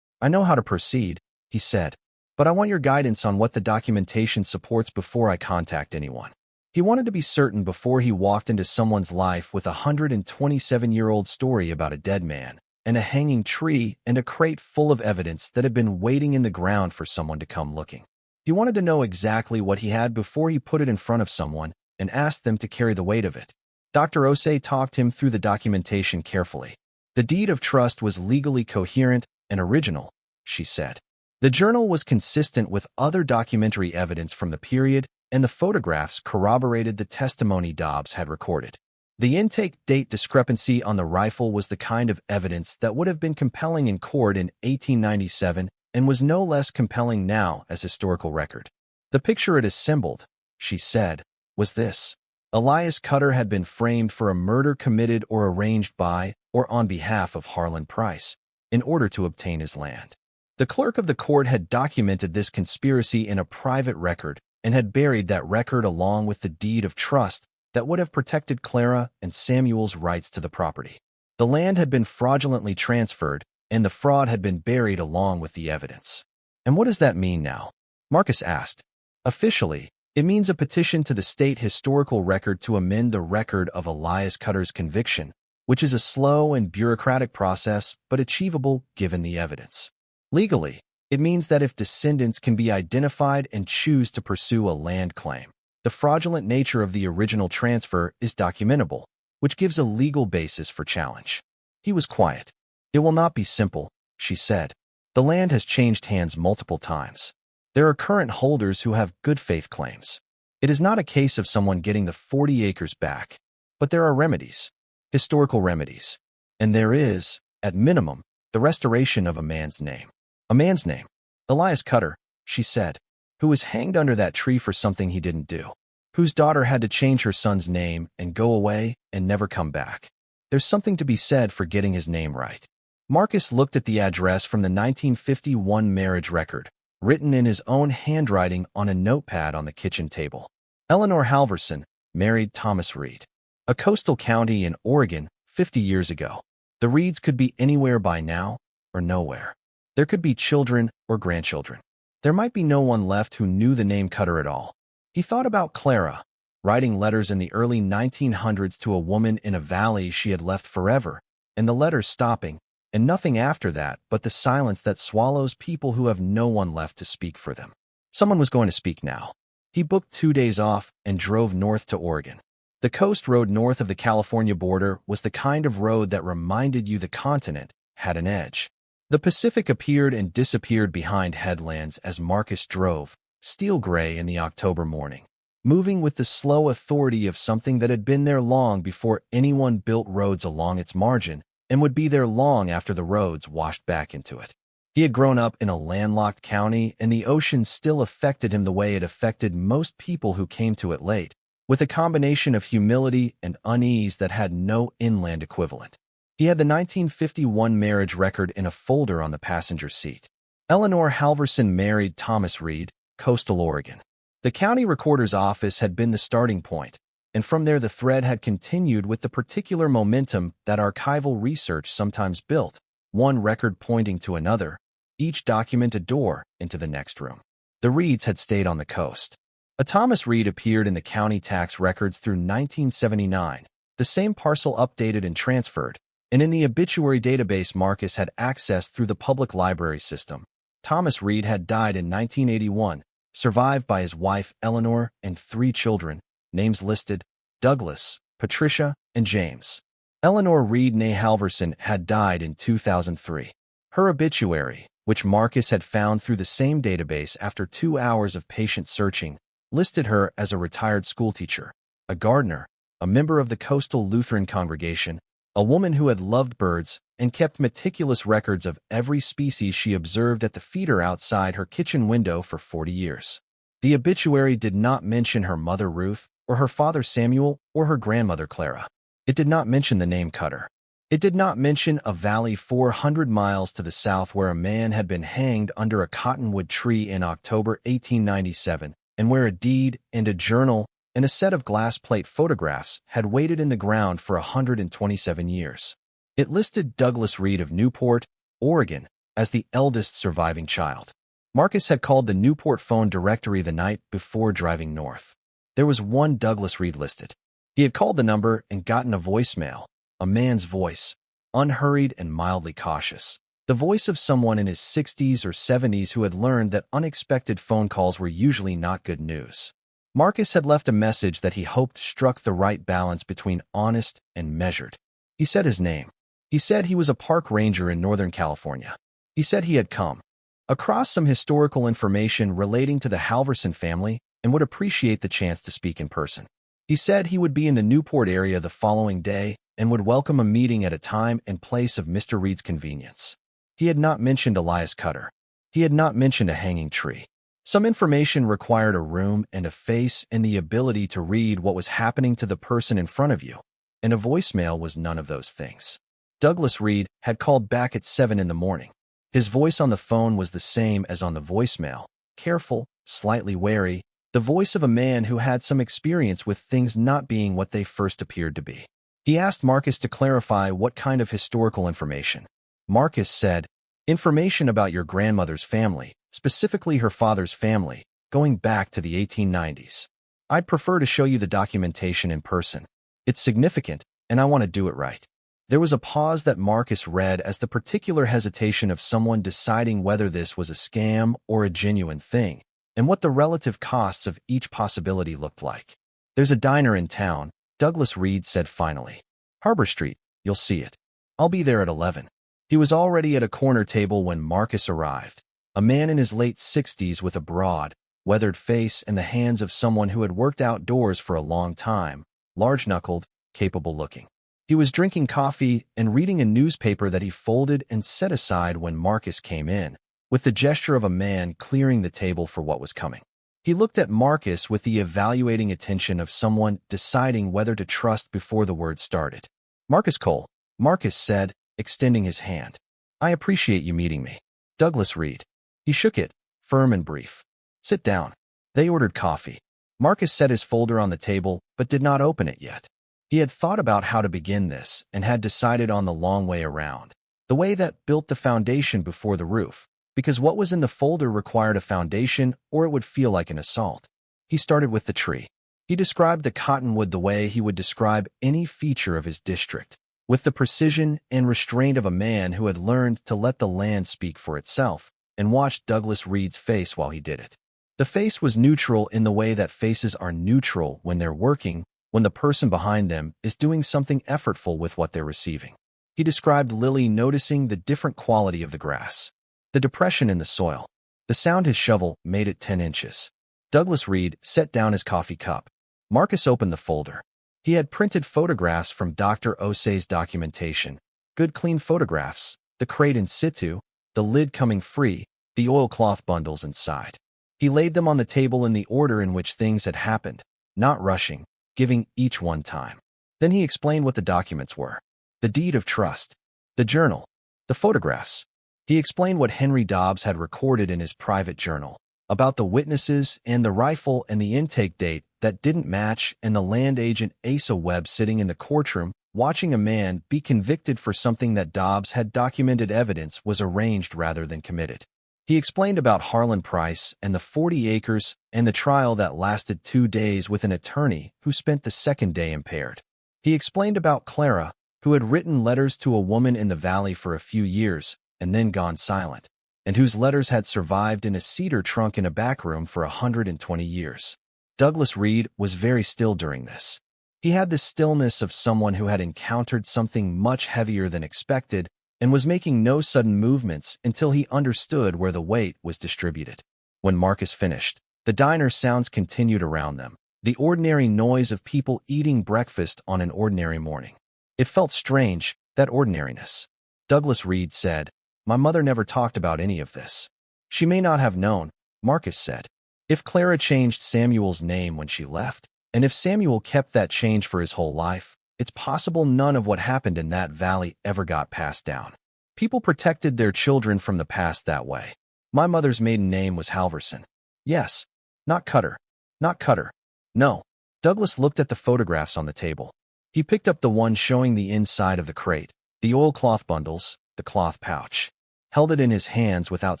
I know how to proceed, he said. But I want your guidance on what the documentation supports before I contact anyone. He wanted to be certain before he walked into someone's life with a 127-year-old story about a dead man, and a hanging tree and a crate full of evidence that had been waiting in the ground for someone to come looking. He wanted to know exactly what he had before he put it in front of someone and asked them to carry the weight of it. Dr. Osei talked him through the documentation carefully. The deed of trust was legally coherent and original, she said. The journal was consistent with other documentary evidence from the period, and the photographs corroborated the testimony Dobbs had recorded. The intake date discrepancy on the rifle was the kind of evidence that would have been compelling in court in 1897 and was no less compelling now as historical record. The picture it assembled, she said, was this. Elias Cutter had been framed for a murder committed or arranged by or on behalf of Harlan Pryce in order to obtain his land. The clerk of the court had documented this conspiracy in a private record and had buried that record along with the deed of trust that would have protected Clara and Samuel's rights to the property. The land had been fraudulently transferred, and the fraud had been buried along with the evidence. And what does that mean now? Marcus asked. Officially, it means a petition to the state historical record to amend the record of Elias Cutter's conviction, which is a slow and bureaucratic process but achievable given the evidence. Legally, it means that if descendants can be identified and choose to pursue a land claim, the fraudulent nature of the original transfer is documentable, which gives a legal basis for challenge. He was quiet. It will not be simple, she said. The land has changed hands multiple times. There are current holders who have good faith claims. It is not a case of someone getting the 40 acres back, but there are remedies, historical remedies. And there is, at minimum, the restoration of a man's name. A man's name, Elias Cutter, she said, who was hanged under that tree for something he didn't do, whose daughter had to change her son's name and go away and never come back. There's something to be said for getting his name right. Marcus looked at the address from the 1951 marriage record, written in his own handwriting on a notepad on the kitchen table. Eleanor Halverson married Thomas Reed. A coastal county in Oregon 50 years ago. The Reeds could be anywhere by now or nowhere. There could be children or grandchildren. There might be no one left who knew the name Cutter at all. He thought about Clara, writing letters in the early 1900s to a woman in a valley she had left forever, and the letters stopping, and nothing after that but the silence that swallows people who have no one left to speak for them. Someone was going to speak now. He booked 2 days off and drove north to Oregon. The coast road north of the California border was the kind of road that reminded you the continent had an edge. The Pacific appeared and disappeared behind headlands as Marcus drove, steel gray in the October morning, moving with the slow authority of something that had been there long before anyone built roads along its margin and would be there long after the roads washed back into it. He had grown up in a landlocked county, and the ocean still affected him the way it affected most people who came to it late, with a combination of humility and unease that had no inland equivalent. He had the 1951 marriage record in a folder on the passenger seat. Eleanor Halverson married Thomas Reed, coastal Oregon. The county recorder's office had been the starting point, and from there the thread had continued with the particular momentum that archival research sometimes built, one record pointing to another, each document a door into the next room. The Reeds had stayed on the coast. A Thomas Reed appeared in the county tax records through 1979, the same parcel updated and transferred, and in the obituary database Marcus had accessed through the public library system. Thomas Reed had died in 1981, survived by his wife Eleanor and 3 children, names listed: Douglas, Patricia, and James. Eleanor Reed née Halverson had died in 2003. Her obituary, which Marcus had found through the same database after 2 hours of patient searching, listed her as a retired schoolteacher, a gardener, a member of the coastal Lutheran congregation, a woman who had loved birds and kept meticulous records of every species she observed at the feeder outside her kitchen window for 40 years. The obituary did not mention her mother Ruth, or her father Samuel, or her grandmother Clara. It did not mention the name Cutter. It did not mention a valley 400 miles to the south where a man had been hanged under a cottonwood tree in October 1897, and where a deed and a journal and a set of glass plate photographs had waited in the ground for 127 years. It listed Douglas Reed of Newport, Oregon, as the eldest surviving child. Marcus had called the Newport phone directory the night before driving north. There was one Douglas Reed listed. He had called the number and gotten a voicemail, a man's voice, unhurried and mildly cautious. The voice of someone in his 60s or 70s who had learned that unexpected phone calls were usually not good news. Marcus had left a message that he hoped struck the right balance between honest and measured. He said his name. He said he was a park ranger in Northern California. He said he had come across some historical information relating to the Halverson family and would appreciate the chance to speak in person. He said he would be in the Newport area the following day and would welcome a meeting at a time and place of Mr. Reed's convenience. He had not mentioned Elias Cutter. He had not mentioned a hanging tree. Some information required a room and a face and the ability to read what was happening to the person in front of you, and a voicemail was none of those things. Douglas Reed had called back at 7 in the morning. His voice on the phone was the same as on the voicemail, careful, slightly wary, the voice of a man who had some experience with things not being what they first appeared to be. He asked Marcus to clarify what kind of historical information. Marcus said, "Information about your grandmother's family, specifically her father's family, going back to the 1890s. I'd prefer to show you the documentation in person. It's significant, and I want to do it right." There was a pause that Marcus read as the particular hesitation of someone deciding whether this was a scam or a genuine thing, and what the relative costs of each possibility looked like. "There's a diner in town," Douglas Reed said finally. "Harbor Street, you'll see it. I'll be there at 11. He was already at a corner table when Marcus arrived, a man in his late 60s with a broad, weathered face and the hands of someone who had worked outdoors for a long time, large-knuckled, capable-looking. He was drinking coffee and reading a newspaper that he folded and set aside when Marcus came in, with the gesture of a man clearing the table for what was coming. He looked at Marcus with the evaluating attention of someone deciding whether to trust before the word started. "Marcus Cole," Marcus said, extending his hand. "I appreciate you meeting me." "Douglas Reed." He shook it, firm and brief. "Sit down." They ordered coffee. Marcus set his folder on the table, but did not open it yet. He had thought about how to begin this and had decided on the long way around, the way that built the foundation before the roof, because what was in the folder required a foundation or it would feel like an assault. He started with the tree. He described the cottonwood the way he would describe any feature of his district, with the precision and restraint of a man who had learned to let the land speak for itself, and watched Douglas Reed's face while he did it. The face was neutral in the way that faces are neutral when they're working, when the person behind them is doing something effortful with what they're receiving. He described Lily noticing the different quality of the grass, the depression in the soil, the sound his shovel made at 10 inches. Douglas Reed set down his coffee cup. Marcus opened the folder. He had printed photographs from Dr. Osei's documentation, good clean photographs, the crate in situ, the lid coming free, the oilcloth bundles inside. He laid them on the table in the order in which things had happened, not rushing, giving each one time. Then he explained what the documents were. The deed of trust, the journal, the photographs. He explained what Henry Dobbs had recorded in his private journal, about the witnesses and the rifle and the intake date that didn't match, and the land agent Asa Webb sitting in the courtroom watching a man be convicted for something that Dobbs had documented evidence was arranged rather than committed. He explained about Harlan Pryce and the 40 acres and the trial that lasted 2 days with an attorney who spent the second day impaired. He explained about Clara, who had written letters to a woman in the valley for a few years and then gone silent, and whose letters had survived in a cedar trunk in a back room for 120 years. Douglas Reed was very still during this. He had the stillness of someone who had encountered something much heavier than expected and was making no sudden movements until he understood where the weight was distributed. When Marcus finished, the diner sounds continued around them, the ordinary noise of people eating breakfast on an ordinary morning. It felt strange, that ordinariness. Douglas Reed said, "My mother never talked about any of this." "She may not have known," Marcus said. "If Clara changed Samuel's name when she left, and if Samuel kept that change for his whole life, it's possible none of what happened in that valley ever got passed down. People protected their children from the past that way. My mother's maiden name was Halverson. Yes. Not Cutter. Not Cutter. No." Douglas looked at the photographs on the table. He picked up the one showing the inside of the crate, the oilcloth bundles, the cloth pouch. Held it in his hands without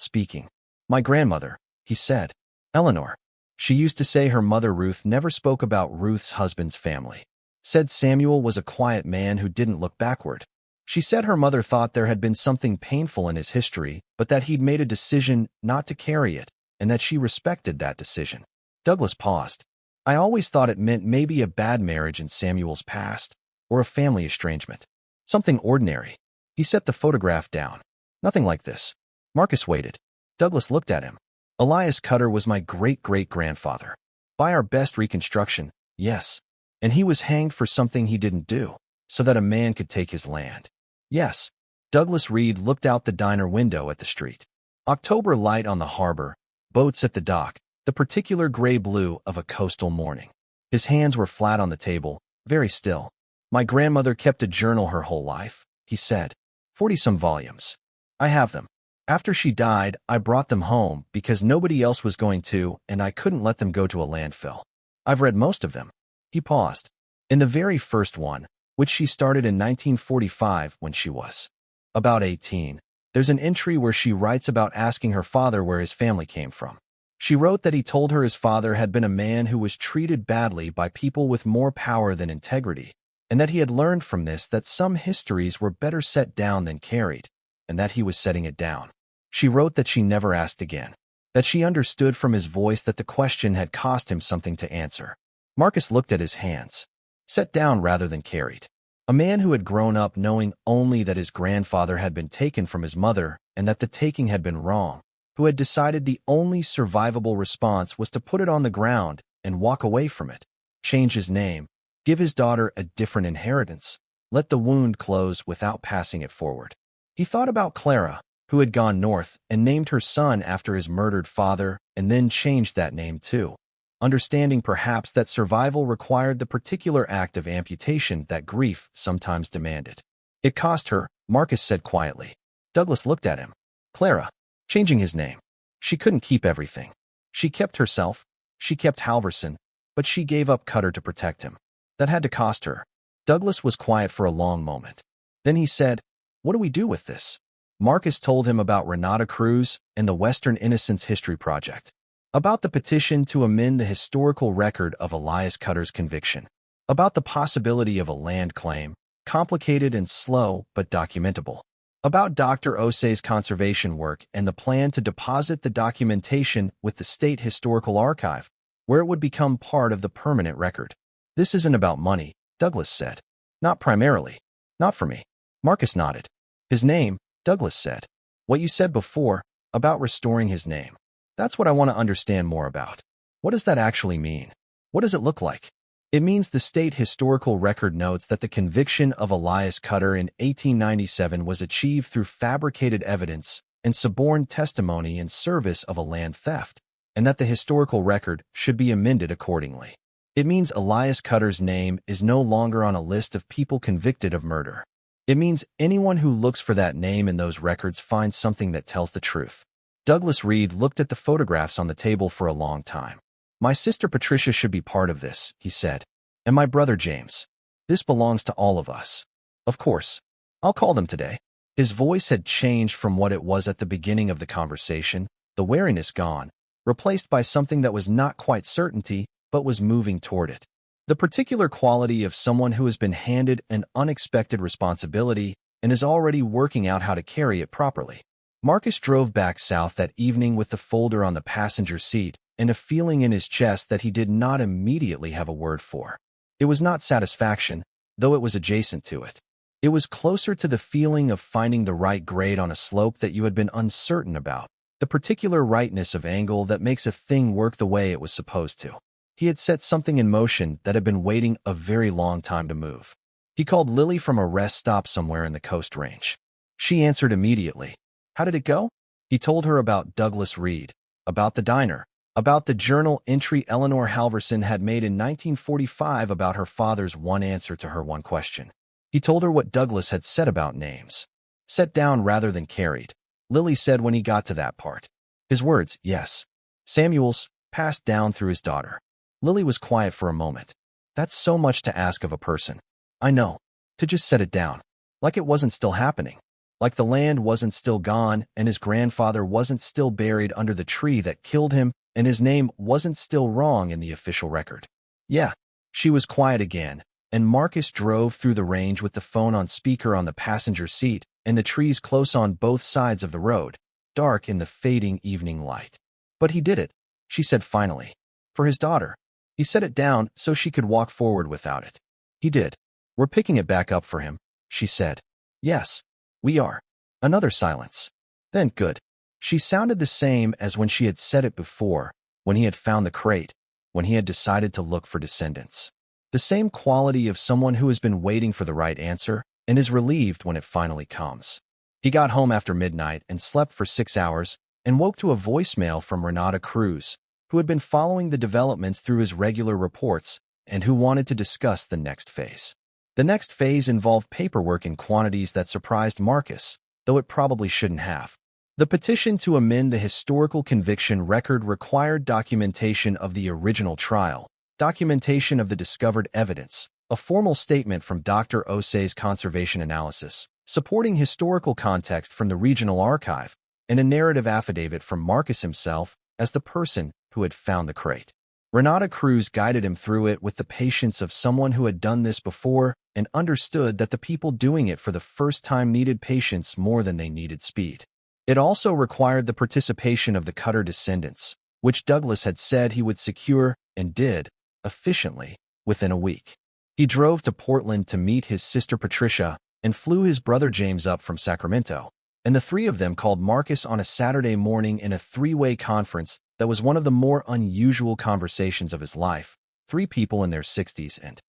speaking. "My grandmother," he said. "Eleanor. She used to say her mother Ruth never spoke about Ruth's husband's family. Said Samuel was a quiet man who didn't look backward. She said her mother thought there had been something painful in his history, but that he'd made a decision not to carry it, and that she respected that decision." Douglas paused. "I always thought it meant maybe a bad marriage in Samuel's past, or a family estrangement. Something ordinary." He set the photograph down. "Nothing like this." Marcus waited. Douglas looked at him. "Elias Cutter was my great-great-grandfather. By our best reconstruction, yes. And he was hanged for something he didn't do, so that a man could take his land. Yes." Douglas Reed looked out the diner window at the street. October light on the harbor, boats at the dock, the particular gray-blue of a coastal morning. His hands were flat on the table, very still. "My grandmother kept a journal her whole life," he said. 40-some volumes. I have them. After she died, I brought them home because nobody else was going to, and I couldn't let them go to a landfill. I've read most of them." He paused. "In the very first one, which she started in 1945 when she was about 18, there's an entry where she writes about asking her father where his family came from. She wrote that he told her his father had been a man who was treated badly by people with more power than integrity, and that he had learned from this that some histories were better set down than carried, and that he was setting it down. She wrote that she never asked again, that she understood from his voice that the question had cost him something to answer." Marcus looked at his hands. "Set down rather than carried." A man who had grown up knowing only that his grandfather had been taken from his mother and that the taking had been wrong, who had decided the only survivable response was to put it on the ground and walk away from it, change his name, give his daughter a different inheritance, let the wound close without passing it forward. He thought about Clara, who had gone north and named her son after his murdered father and then changed that name too, understanding perhaps that survival required the particular act of amputation that grief sometimes demanded. "It cost her," Marcus said quietly. Douglas looked at him. "Clara." Changing his name. She couldn't keep everything. She kept herself, she kept Halverson, but she gave up Cutter to protect him. That had to cost her. Douglas was quiet for a long moment. Then he said, "What do we do with this?" Marcus told him about Renata Cruz and the Western Innocence History Project, about the petition to amend the historical record of Elias Cutter's conviction, about the possibility of a land claim, complicated and slow but documentable, about Dr. Osei's conservation work and the plan to deposit the documentation with the State Historical Archive, where it would become part of the permanent record. "This isn't about money," Douglas said. "Not primarily. Not for me." Marcus nodded. "His name," Douglas said. "What you said before, about restoring his name. That's what I want to understand more about. What does that actually mean? What does it look like?" "It means the State Historical Record notes that the conviction of Elias Cutter in 1897 was achieved through fabricated evidence and suborned testimony in service of a land theft, and that the historical record should be amended accordingly. It means Elias Cutter's name is no longer on a list of people convicted of murder. It means anyone who looks for that name in those records finds something that tells the truth." Douglas Reed looked at the photographs on the table for a long time. "My sister Patricia should be part of this," he said. "And my brother James. This belongs to all of us. Of course. I'll call them today." His voice had changed from what it was at the beginning of the conversation, the wariness gone, replaced by something that was not quite certainty, but was moving toward it. The particular quality of someone who has been handed an unexpected responsibility and is already working out how to carry it properly. Marcus drove back south that evening with the folder on the passenger seat and a feeling in his chest that he did not immediately have a word for. It was not satisfaction, though it was adjacent to it. It was closer to the feeling of finding the right grade on a slope that you had been uncertain about, the particular rightness of angle that makes a thing work the way it was supposed to. He had set something in motion that had been waiting a very long time to move. He called Lily from a rest stop somewhere in the Coast Range. She answered immediately. How did it go? He told her about Douglas Reed, about the diner, about the journal entry Eleanor Halverson had made in 1945 about her father's one answer to her one question. He told her what Douglas had said about names. Set down rather than carried, Lily said when he got to that part. His words, yes. Samuel's, passed down through his daughter. Lily was quiet for a moment. That's so much to ask of a person. I know. To just set it down. Like it wasn't still happening. Like the land wasn't still gone and his grandfather wasn't still buried under the tree that killed him and his name wasn't still wrong in the official record. Yeah. She was quiet again, and Marcus drove through the range with the phone on speaker on the passenger seat and the trees close on both sides of the road, dark in the fading evening light. But he did it, she said finally. For his daughter. He set it down so she could walk forward without it. He did. We're picking it back up for him, she said. Yes, we are. Another silence. Then good. She sounded the same as when she had said it before, when he had found the crate, when he had decided to look for descendants. The same quality of someone who has been waiting for the right answer and is relieved when it finally comes. He got home after midnight and slept for 6 hours and woke to a voicemail from Renata Cruz, who had been following the developments through his regular reports and who wanted to discuss the next phase. The next phase involved paperwork in quantities that surprised Marcus, though it probably shouldn't have. The petition to amend the historical conviction record required documentation of the original trial, documentation of the discovered evidence, a formal statement from Dr. Osei's conservation analysis, supporting historical context from the regional archive, and a narrative affidavit from Marcus himself as the person who had found the crate. Renata Cruz guided him through it with the patience of someone who had done this before and understood that the people doing it for the first time needed patience more than they needed speed. It also required the participation of the Cutter descendants, which Douglas had said he would secure and did, efficiently, within a week. He drove to Portland to meet his sister Patricia and flew his brother James up from Sacramento, and the three of them called Marcus on a Saturday morning in a three-way conference that was one of the more unusual conversations of his life, 3 people in their 60s and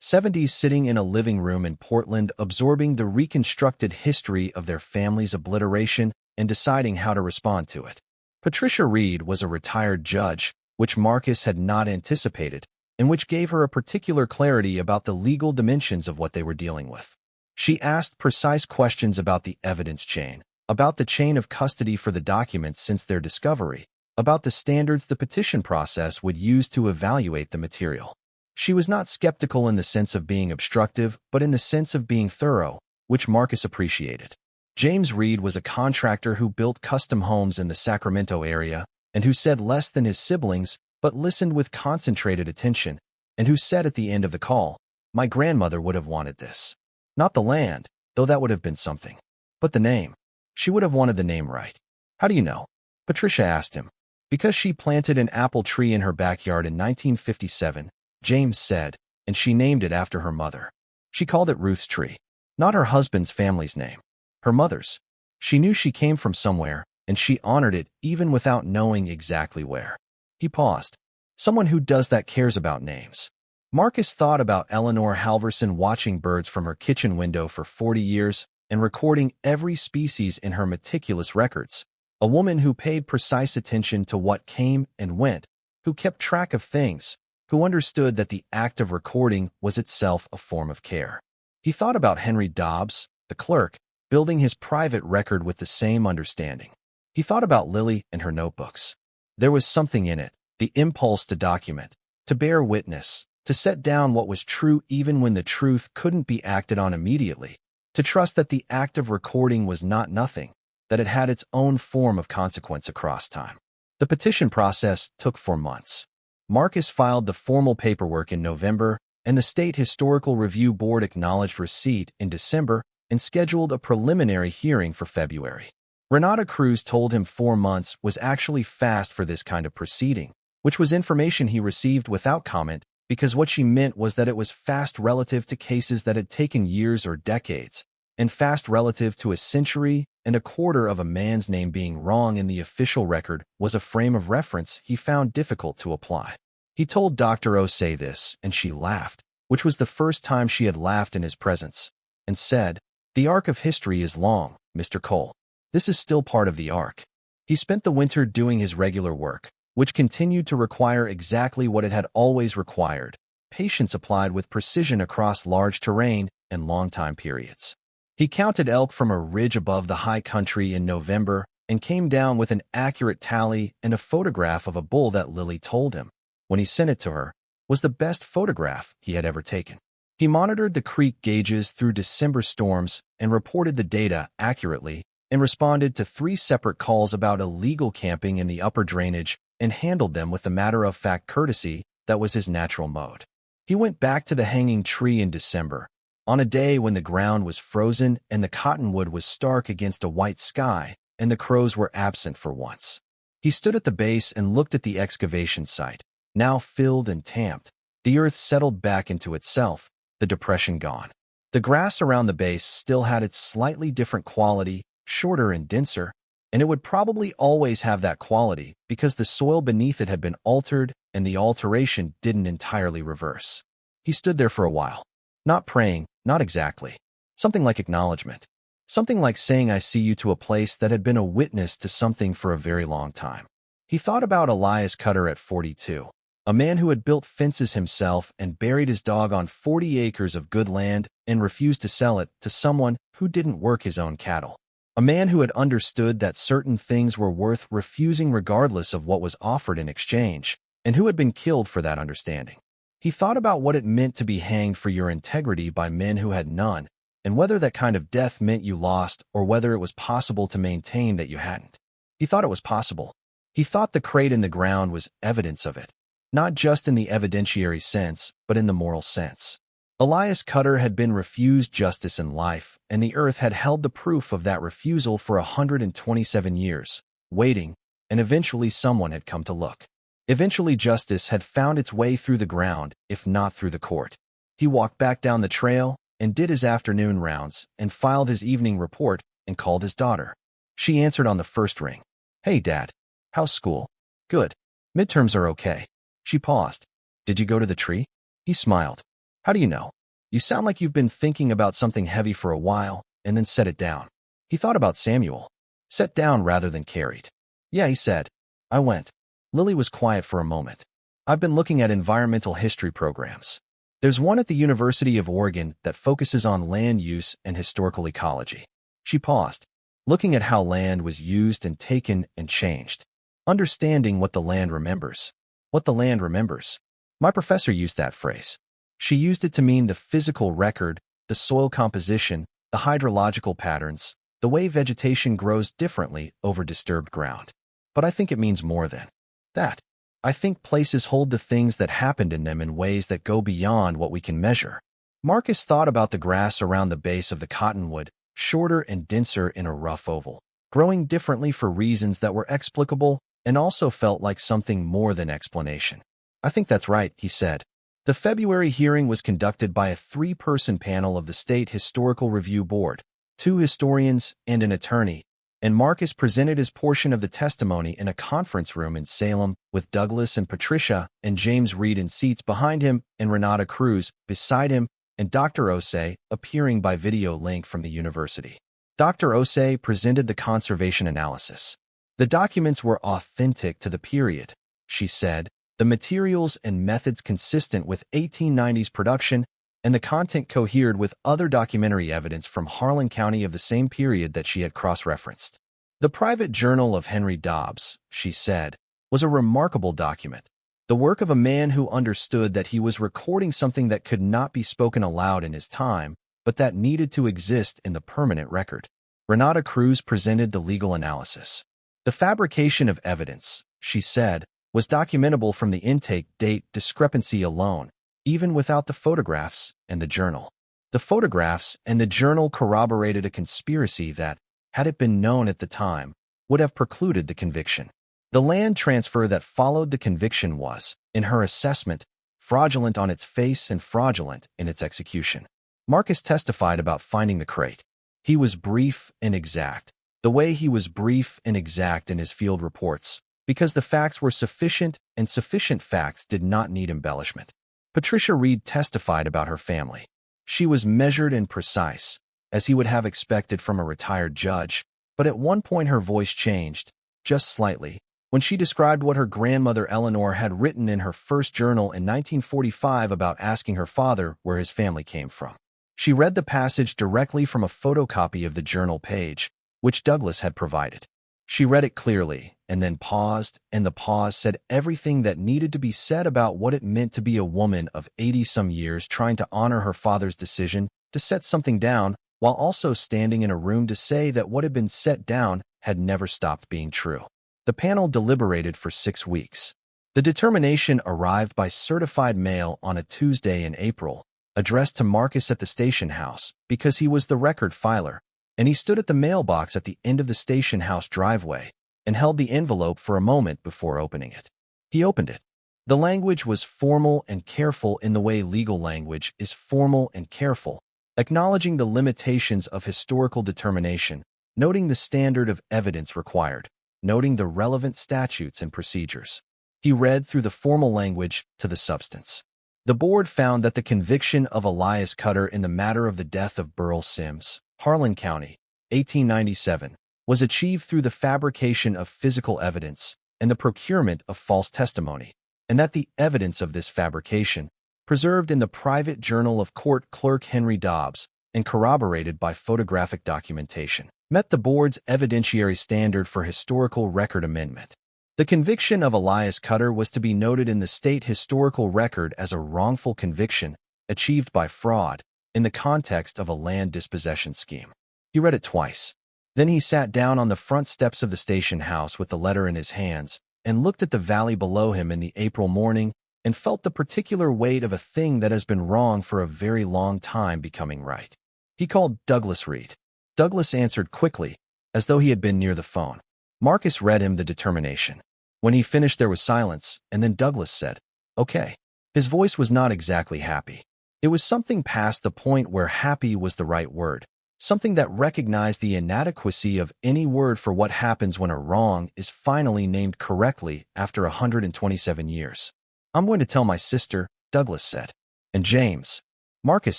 70s sitting in a living room in Portland absorbing the reconstructed history of their family's obliteration and deciding how to respond to it. Patricia Reed was a retired judge, which Marcus had not anticipated, and which gave her a particular clarity about the legal dimensions of what they were dealing with. She asked precise questions about the evidence chain, about the chain of custody for the documents since their discovery, about the standards the petition process would use to evaluate the material. She was not skeptical in the sense of being obstructive, but in the sense of being thorough, which Marcus appreciated. James Reed was a contractor who built custom homes in the Sacramento area, and who said less than his siblings, but listened with concentrated attention, and who said at the end of the call, "My grandmother would have wanted this. Not the land, though that would have been something. But the name. She would have wanted the name right." "How do you know?" Patricia asked him. "Because she planted an apple tree in her backyard in 1957, James said, and she named it after her mother. She called it Ruth's tree. Not her husband's family's name. Her mother's. She knew she came from somewhere, and she honored it even without knowing exactly where." He paused. Someone who does that cares about names. Marcus thought about Eleanor Halverson watching birds from her kitchen window for 40 years and recording every species in her meticulous records. A woman who paid precise attention to what came and went, who kept track of things, who understood that the act of recording was itself a form of care. He thought about Henry Dobbs, the clerk, building his private record with the same understanding. He thought about Lily and her notebooks. There was something in it, the impulse to document, to bear witness, to set down what was true even when the truth couldn't be acted on immediately, to trust that the act of recording was not nothing, that it had its own form of consequence across time. The petition process took 4 months. Marcus filed the formal paperwork in November, and the State Historical Review Board acknowledged receipt in December and scheduled a preliminary hearing for February. Renata Cruz told him 4 months was actually fast for this kind of proceeding, which was information he received without comment, because what she meant was that it was fast relative to cases that had taken years or decades, and fast relative to a century and a quarter of a man's name being wrong in the official record was a frame of reference he found difficult to apply. He told Dr. Osei this, and she laughed, which was the first time she had laughed in his presence, and said, "The arc of history is long, Mr. Cole. This is still part of the arc." He spent the winter doing his regular work, which continued to require exactly what it had always required, patience applied with precision across large terrain and long time periods. He counted elk from a ridge above the high country in November and came down with an accurate tally and a photograph of a bull that Lily told him, when he sent it to her, was the best photograph he had ever taken. He monitored the creek gauges through December storms and reported the data accurately and responded to 3 separate calls about illegal camping in the upper drainage and handled them with the matter-of-fact courtesy that was his natural mode. He went back to the hanging tree in December, on a day when the ground was frozen and the cottonwood was stark against a white sky and the crows were absent for once. He stood at the base and looked at the excavation site, now filled and tamped. The earth settled back into itself, the depression gone. The grass around the base still had its slightly different quality, shorter and denser, and it would probably always have that quality because the soil beneath it had been altered and the alteration didn't entirely reverse. He stood there for a while. Not praying, not exactly. Something like acknowledgement. Something like saying I see you to a place that had been a witness to something for a very long time. He thought about Elias Cutter at 42, a man who had built fences himself and buried his dog on 40 acres of good land and refused to sell it to someone who didn't work his own cattle. A man who had understood that certain things were worth refusing regardless of what was offered in exchange, and who had been killed for that understanding. He thought about what it meant to be hanged for your integrity by men who had none, and whether that kind of death meant you lost or whether it was possible to maintain that you hadn't. He thought it was possible. He thought the crate in the ground was evidence of it, not just in the evidentiary sense, but in the moral sense. Elias Cutter had been refused justice in life, and the earth had held the proof of that refusal for 127 years, waiting, and eventually someone had come to look. Eventually justice had found its way through the ground, if not through the court. He walked back down the trail and did his afternoon rounds and filed his evening report and called his daughter. She answered on the first ring. "Hey, Dad. How's school?" "Good. Midterms are okay." She paused. "Did you go to the tree?" He smiled. "How do you know? You sound like you've been thinking about something heavy for a while and then set it down." He thought about Samuel. Set down rather than carried. "Yeah," he said. "I went." Lily was quiet for a moment. "I've been looking at environmental history programs. There's one at the University of Oregon that focuses on land use and historical ecology." She paused. looking at how land was used and taken and changed. Understanding what the land remembers. What the land remembers. My professor used that phrase. She used it to mean the physical record, the soil composition, the hydrological patterns, the way vegetation grows differently over disturbed ground. But I think it means more than that. I think places hold the things that happened in them in ways that go beyond what we can measure. Marcus thought about the grass around the base of the cottonwood, shorter and denser in a rough oval, growing differently for reasons that were explicable and also felt like something more than explanation. I think that's right, he said. The February hearing was conducted by a 3-person panel of the State Historical Review Board, 2 historians and an attorney, and Marcus presented his portion of the testimony in a conference room in Salem with Douglas and Patricia and James Reed in seats behind him and Renata Cruz beside him and Dr. Osei appearing by video link from the university. Dr. Osei presented the conservation analysis. The documents were authentic to the period, she said, the materials and methods consistent with 1890s production, and the content cohered with other documentary evidence from Harlan County of the same period that she had cross-referenced. The private journal of Henry Dobbs, she said, was a remarkable document, the work of a man who understood that he was recording something that could not be spoken aloud in his time, but that needed to exist in the permanent record. Renata Cruz presented the legal analysis. The fabrication of evidence, she said, was documentable from the intake date discrepancy alone, even without the photographs and the journal. The photographs and the journal corroborated a conspiracy that, had it been known at the time, would have precluded the conviction. The land transfer that followed the conviction was, in her assessment, fraudulent on its face and fraudulent in its execution. Marcus testified about finding the crate. He was brief and exact, the way he was brief and exact in his field reports, because the facts were sufficient and sufficient facts did not need embellishment. Patricia Reed testified about her family. She was measured and precise, as he would have expected from a retired judge, but at one point her voice changed, just slightly, when she described what her grandmother Eleanor had written in her first journal in 1945 about asking her father where his family came from. She read the passage directly from a photocopy of the journal page, which Douglas had provided. She read it clearly, and then paused, and the pause said everything that needed to be said about what it meant to be a woman of 80-some years trying to honor her father's decision to set something down, while also standing in a room to say that what had been set down had never stopped being true. The panel deliberated for 6 weeks. The determination arrived by certified mail on a Tuesday in April, addressed to Marcus at the station house, because he was the record filer, and he stood at the mailbox at the end of the station house driveway and held the envelope for a moment before opening it. He opened it. The language was formal and careful in the way legal language is formal and careful, acknowledging the limitations of historical determination, noting the standard of evidence required, noting the relevant statutes and procedures. He read through the formal language to the substance. The board found that the conviction of Elias Cutter in the matter of the death of Burl Sims, Harlan County, 1897, was achieved through the fabrication of physical evidence and the procurement of false testimony, and that the evidence of this fabrication, preserved in the private journal of court clerk Henry Dobbs and corroborated by photographic documentation, met the board's evidentiary standard for historical record amendment. The conviction of Elias Cutter was to be noted in the state historical record as a wrongful conviction achieved by fraud in the context of a land dispossession scheme. He read it twice. Then he sat down on the front steps of the station house with the letter in his hands and looked at the valley below him in the April morning and felt the particular weight of a thing that has been wrong for a very long time becoming right. He called Douglas Reed. Douglas answered quickly, as though he had been near the phone. Marcus read him the determination. When he finished, there was silence, and then Douglas said, "Okay." His voice was not exactly happy. It was something past the point where happy was the right word, something that recognized the inadequacy of any word for what happens when a wrong is finally named correctly after 127 years. "I'm going to tell my sister," Douglas said. "And James," Marcus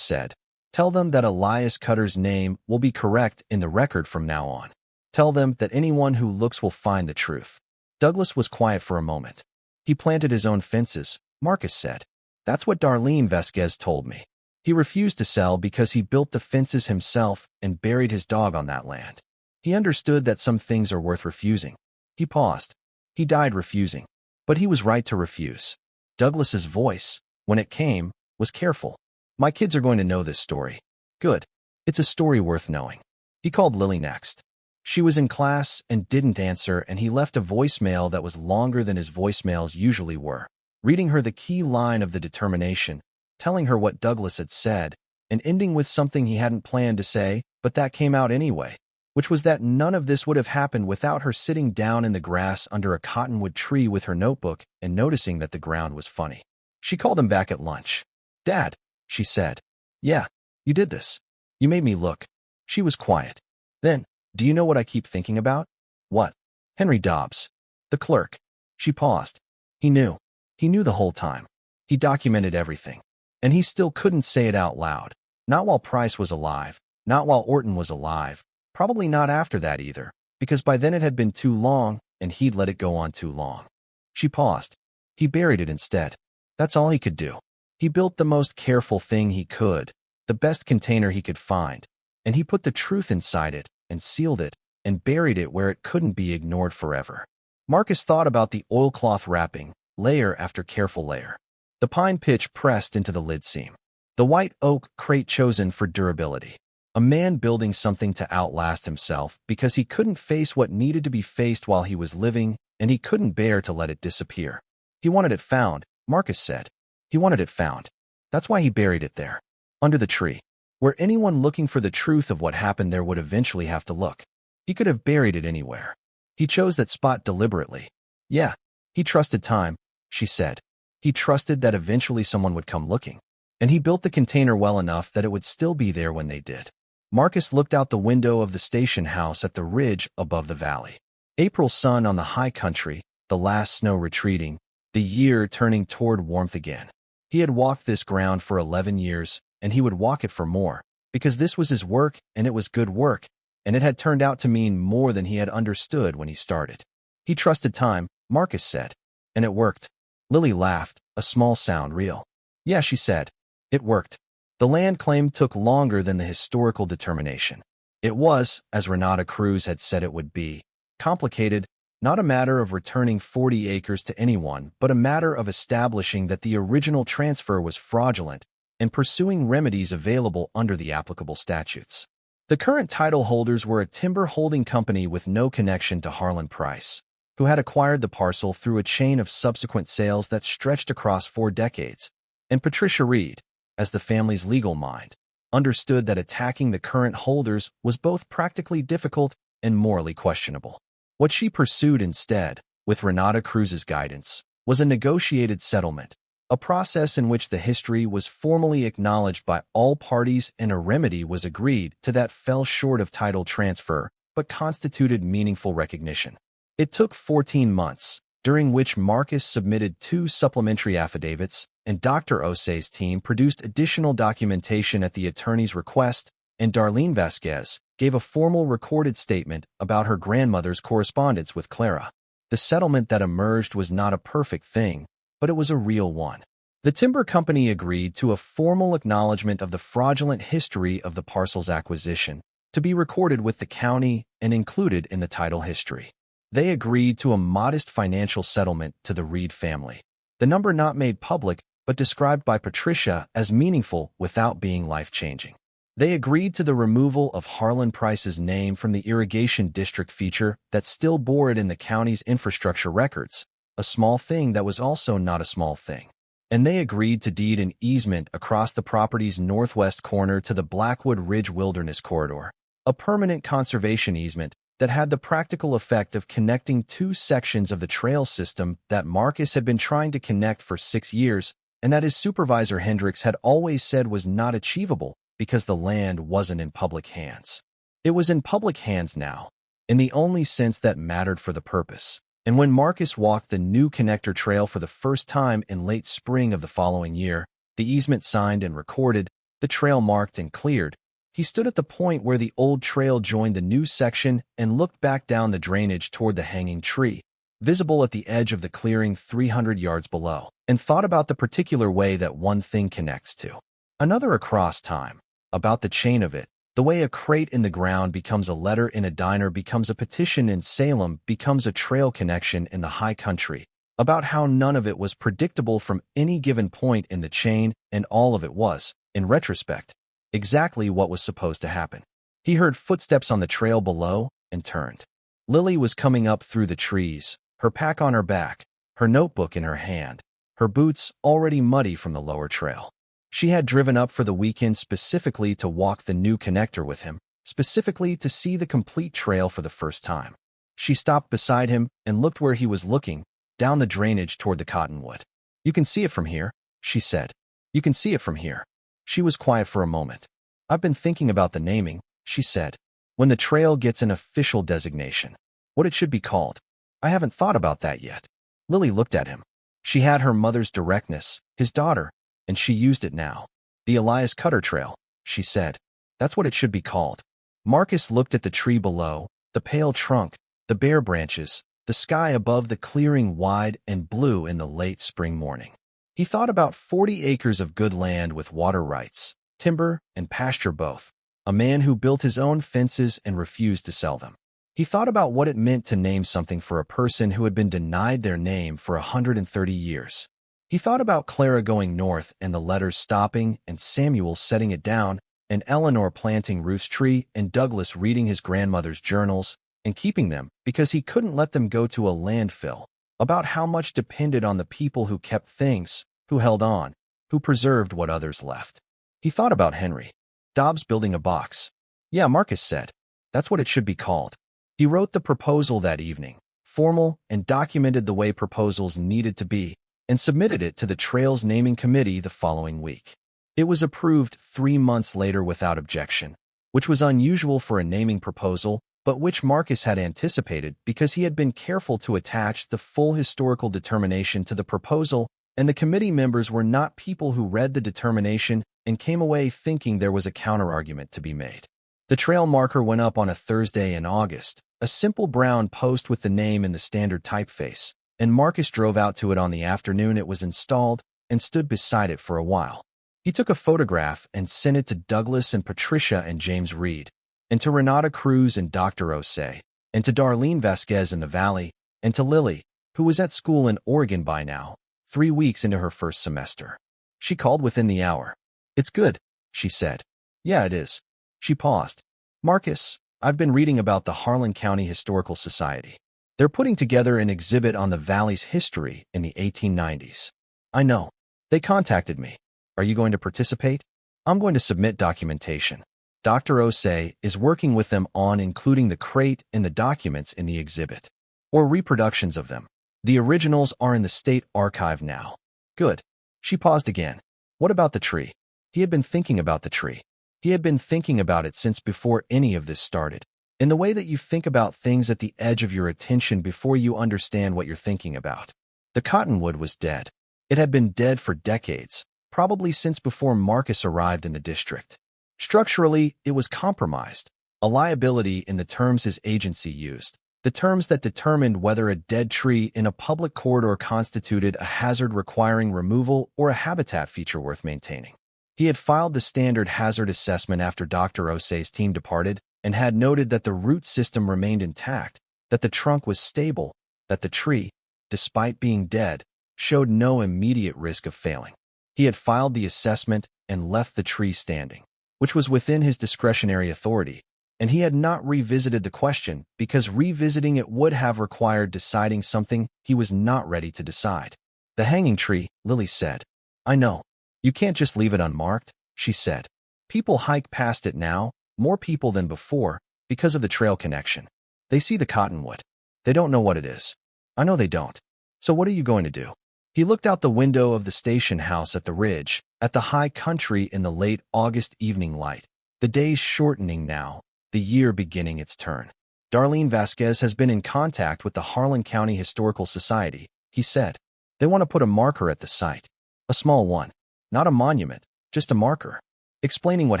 said. "Tell them that Elias Cutter's name will be correct in the record from now on. Tell them that anyone who looks will find the truth." Douglas was quiet for a moment. "He planted his own fences," Marcus said. "That's what Darlene Vasquez told me. He refused to sell because he built the fences himself and buried his dog on that land. He understood that some things are worth refusing. He paused. He died refusing. But he was right to refuse. Douglas's voice, when it came, was careful. My kids are going to know this story. Good. It's a story worth knowing. He called Lily next. She was in class and didn't answer, and he left a voicemail that was longer than his voicemails usually were, reading her the key line of the determination, telling her what Douglas had said, and ending with something he hadn't planned to say, but that came out anyway, which was that none of this would have happened without her sitting down in the grass under a cottonwood tree with her notebook and noticing that the ground was funny. She called him back at lunch. Dad, she said. Yeah, you did this. You made me look. She was quiet. Then, do you know what I keep thinking about? What? Henry Dobbs. The clerk. She paused. He knew. He knew the whole time. He documented everything. And he still couldn't say it out loud. Not while Pryce was alive. Not while Orton was alive. Probably not after that either, because by then it had been too long, and he'd let it go on too long. She paused. He buried it instead. That's all he could do. He built the most careful thing he could, the best container he could find, and he put the truth inside it, and sealed it, and buried it where it couldn't be ignored forever. Marcus thought about the oilcloth wrapping, layer after careful layer. The pine pitch pressed into the lid seam. The white oak crate chosen for durability. A man building something to outlast himself because he couldn't face what needed to be faced while he was living, and he couldn't bear to let it disappear. He wanted it found, Marcus said. He wanted it found. That's why he buried it there, under the tree, where anyone looking for the truth of what happened there would eventually have to look. He could have buried it anywhere. He chose that spot deliberately. Yeah, he trusted time, she said. He trusted that eventually someone would come looking. And he built the container well enough that it would still be there when they did. Marcus looked out the window of the station house at the ridge above the valley. April sun on the high country, the last snow retreating, the year turning toward warmth again. He had walked this ground for 11 years, and he would walk it for more, because this was his work, and it was good work, and it had turned out to mean more than he had understood when he started. He trusted time, Marcus said. And it worked. Lily laughed, a small sound real. Yeah, she said. It worked. The land claim took longer than the historical determination. It was, as Renata Cruz had said it would be, complicated, not a matter of returning 40 acres to anyone, but a matter of establishing that the original transfer was fraudulent and pursuing remedies available under the applicable statutes. The current title holders were a timber holding company with no connection to Harlan Pryce, who had acquired the parcel through a chain of subsequent sales that stretched across 4 decades, and Patricia Reed, as the family's legal mind, understood that attacking the current holders was both practically difficult and morally questionable. What she pursued instead, with Renata Cruz's guidance, was a negotiated settlement, a process in which the history was formally acknowledged by all parties and a remedy was agreed to that fell short of title transfer but constituted meaningful recognition. It took 14 months, during which Marcus submitted 2 supplementary affidavits, and Dr. Osei's team produced additional documentation at the attorney's request, and Darlene Vasquez gave a formal recorded statement about her grandmother's correspondence with Clara. The settlement that emerged was not a perfect thing, but it was a real one. The timber company agreed to a formal acknowledgement of the fraudulent history of the parcel's acquisition, to be recorded with the county and included in the title history. They agreed to a modest financial settlement to the Reed family, the number not made public but described by Patricia as meaningful without being life-changing. They agreed to the removal of Harlan Pryce's name from the irrigation district feature that still bore it in the county's infrastructure records, a small thing that was also not a small thing. And they agreed to deed an easement across the property's northwest corner to the Blackwood Ridge Wilderness Corridor, a permanent conservation easement that had the practical effect of connecting 2 sections of the trail system that Marcus had been trying to connect for 6 years, and that his supervisor Hendricks had always said was not achievable because the land wasn't in public hands. It was in public hands now, in the only sense that mattered for the purpose. And when Marcus walked the new connector trail for the first time in late spring of the following year, the easement signed and recorded, the trail marked and cleared, he stood at the point where the old trail joined the new section and looked back down the drainage toward the hanging tree, visible at the edge of the clearing 300 yards below, and thought about the particular way that one thing connects to another across time, about the chain of it, The way a crate in the ground becomes a letter in a diner becomes a petition in Salem becomes a trail connection in the high country, about how none of it was predictable from any given point in the chain, and all of it was, in retrospect, exactly what was supposed to happen. He heard footsteps on the trail below and turned. Lily was coming up through the trees, her pack on her back, her notebook in her hand, her boots already muddy from the lower trail. She had driven up for the weekend specifically to walk the new connector with him, specifically to see the complete trail for the first time. She stopped beside him and looked where he was looking, down the drainage toward the cottonwood. "You can see it from here," she said. "You can see it from here." She was quiet for a moment. "I've been thinking about the naming," she said. "When the trail gets an official designation, what it should be called. I haven't thought about that yet." Lily looked at him. She had her mother's directness, his daughter, and she used it now. "The Elias Cutter Trail," she said. "That's what it should be called." Marcus looked at the tree below, the pale trunk, the bare branches, the sky above the clearing wide and blue in the late spring morning. He thought about 40 acres of good land with water rights, timber, and pasture both, a man who built his own fences and refused to sell them. He thought about what it meant to name something for a person who had been denied their name for 130 years. He thought about Clara going north and the letters stopping and Samuel setting it down and Eleanor planting Ruth's tree and Douglas reading his grandmother's journals and keeping them because he couldn't let them go to a landfill, about how much depended on the people who kept things, who held on, who preserved what others left. He thought about Henry Dobbs building a box. "Yeah," Marcus said. "That's what it should be called." He wrote the proposal that evening, formal, and documented the way proposals needed to be, and submitted it to the Trails Naming Committee the following week. It was approved 3 months later without objection, which was unusual for a naming proposal, but which Marcus had anticipated because he had been careful to attach the full historical determination to the proposal, and the committee members were not people who read the determination and came away thinking there was a counterargument to be made. The trail marker went up on a Thursday in August, a simple brown post with the name in the standard typeface, and Marcus drove out to it on the afternoon it was installed and stood beside it for a while. He took a photograph and sent it to Douglas and Patricia and James Reed, and to Renata Cruz and Dr. Osei, and to Darlene Vasquez in the Valley, and to Lily, who was at school in Oregon by now, 3 weeks into her first semester. She called within the hour. "It's good," she said. "Yeah, it is." She paused. "Marcus, I've been reading about the Harlan County Historical Society. They're putting together an exhibit on the Valley's history in the 1890s. "I know. They contacted me. Are you going to participate?" "I'm going to submit documentation. Dr. Osei is working with them on including the crate and the documents in the exhibit, or reproductions of them. The originals are in the state archive now." "Good." She paused again. "What about the tree?" He had been thinking about the tree. He had been thinking about it since before any of this started, in the way that you think about things at the edge of your attention before you understand what you're thinking about. The cottonwood was dead. It had been dead for decades, probably since before Marcus arrived in the district. Structurally, it was compromised, a liability in the terms his agency used, the terms that determined whether a dead tree in a public corridor constituted a hazard requiring removal or a habitat feature worth maintaining. He had filed the standard hazard assessment after Dr. Osei's team departed and had noted that the root system remained intact, that the trunk was stable, that the tree, despite being dead, showed no immediate risk of failing. He had filed the assessment and left the tree standing, which was within his discretionary authority, and he had not revisited the question because revisiting it would have required deciding something he was not ready to decide. "The hanging tree," Lily said. "I know. You can't just leave it unmarked," she said. "People hike past it now, more people than before, because of the trail connection. They see the cottonwood. They don't know what it is. I know they don't. So what are you going to do?" He looked out the window of the station house at the ridge, at the high country in the late August evening light, the days shortening now, the year beginning its turn. "Darlene Vasquez has been in contact with the Harlan County Historical Society," he said. "They want to put a marker at the site. A small one. Not a monument, just a marker, explaining what